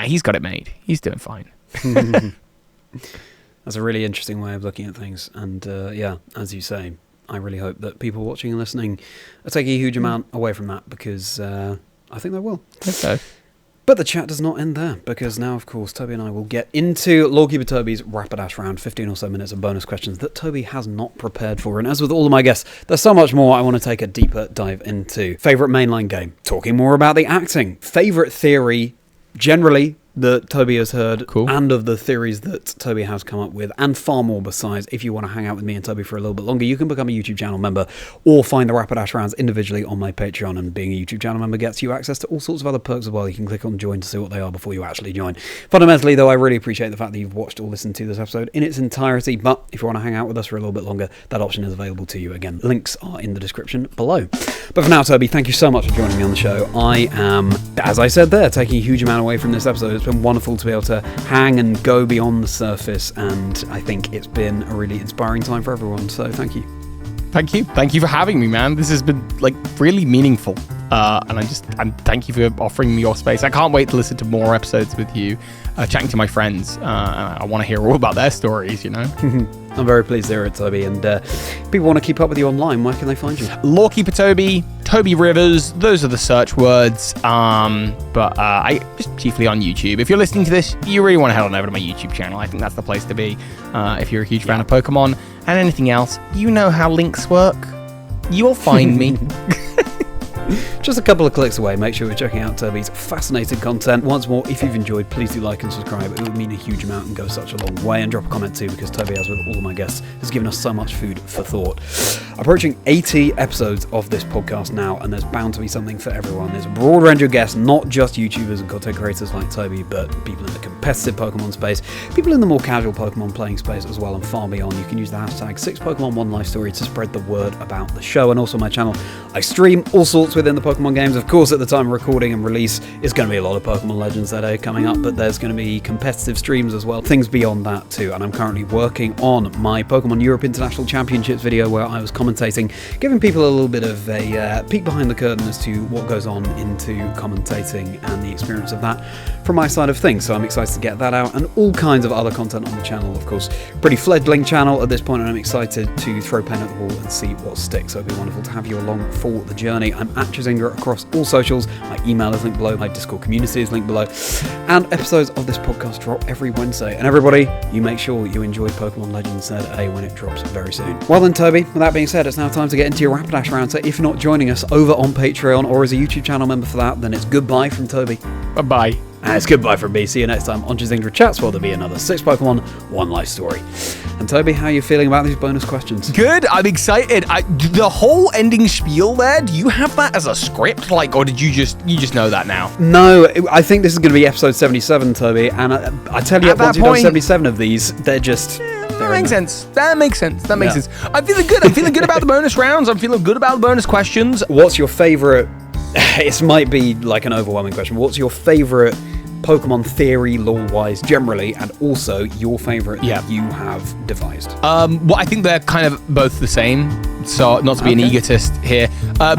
he's got it made. He's doing fine. That's a really interesting way of looking at things, and as you say, I really hope that people watching and listening are taking a huge amount away from that, because I think they will. I think so. But the chat does not end there, because now, of course, Toby and I will get into Lord Keeper Toby's Rapidash round, 15 or so minutes of bonus questions that Toby has not prepared for. And as with all of my guests, there's so much more I want to take a deeper dive into. Favourite mainline game? Talking more about the acting. Favourite theory, generally, that Toby has heard, and of the theories that Toby has come up with, and far more besides. If you want to hang out with me and Toby for a little bit longer, you can become a YouTube channel member or find the Rapidash rounds individually on my Patreon, and being a YouTube channel member gets you access to all sorts of other perks as well. You can click on join to see what they are before you actually join. Fundamentally, though, I really appreciate the fact that you've watched or listened to this episode in its entirety, but if you want to hang out with us for a little bit longer, that option is available to you. Again, links are in the description below. But for now, Toby, thank you so much for joining me on the show. I am, as I said there, taking a huge amount away from this episode. It's been wonderful to be able to hang and go beyond the surface, and I think it's been a really inspiring time for everyone, so thank you. Thank you for having me, man. This has been really meaningful, and I'm thank you for offering me your space. I can't wait to listen to more episodes with you, chatting to my friends. I want to hear all about their stories, I'm very pleased to hear it, Toby, and if people want to keep up with you online, where can they find you? Lore Keeper Toby, Toby Rivers, those are the search words, but I just chiefly on YouTube. If you're listening to this, you really want to head on over to my YouTube channel. I think that's the place to be if you're a huge fan of Pokemon and anything else. You know how links work. You will find me. Just a couple of clicks away. Make sure you're checking out Toby's fascinating content. Once more, if you've enjoyed, please do like and subscribe. It would mean a huge amount and go such a long way. And drop a comment too, because Toby, as with all of my guests, has given us so much food for thought. Approaching 80 episodes of this podcast now, and there's bound to be something for everyone. There's a broad range of guests, not just YouTubers and content creators like Toby, but people in the competitive Pokemon space, people in the more casual Pokemon playing space as well, and far beyond. You can use the hashtag 6Pokemon1Lifestory to spread the word about the show, and also my channel. I stream all sorts within the Pokemon Pokemon games. Of course, at the time of recording and release, it's going to be a lot of Pokemon Legends that are coming up, but there's going to be competitive streams as well, things beyond that too. And I'm currently working on my Pokemon Europe International Championships video where I was commentating, giving people a little bit of a peek behind the curtain as to what goes on into commentating and the experience of that from my side of things. So I'm excited to get that out, and all kinds of other content on the channel, of course. Pretty fledgling channel at this point, and I'm excited to throw pen at the wall and see what sticks. So it'll be wonderful to have you along for the journey. I'm at Chazingdra across all socials. My email is linked below, my Discord community is linked below, and episodes of this podcast drop every Wednesday. And everybody, you make sure you enjoy Pokemon Legends Z-A when it drops very soon. Well then, Toby, with that being said, it's now time to get into your Rapidash round. So if you're not joining us over on Patreon or as a YouTube channel member for that, then it's goodbye from Toby. Bye-bye. And it's goodbye from me. See you next time on Chazingdra Chats, where there'll be another 6 Pokemon, 1 life story. And Toby, how are you feeling about these bonus questions? Good, I'm excited. The whole ending spiel there, do you have that as a script? Like, or did you just know that now? No, I think this is going to be episode 77, Toby. And I tell you, once you've done 77 of these, they're just... That makes sense. That makes sense. I'm feeling good. I'm feeling good about the bonus rounds. I'm feeling good about the bonus questions. What's your favourite... This might be like an overwhelming question. What's your favourite Pokemon theory, lore-wise, generally, and also your favourite that you have devised? Well, I think they're kind of both the same. So, not to be an egotist here, but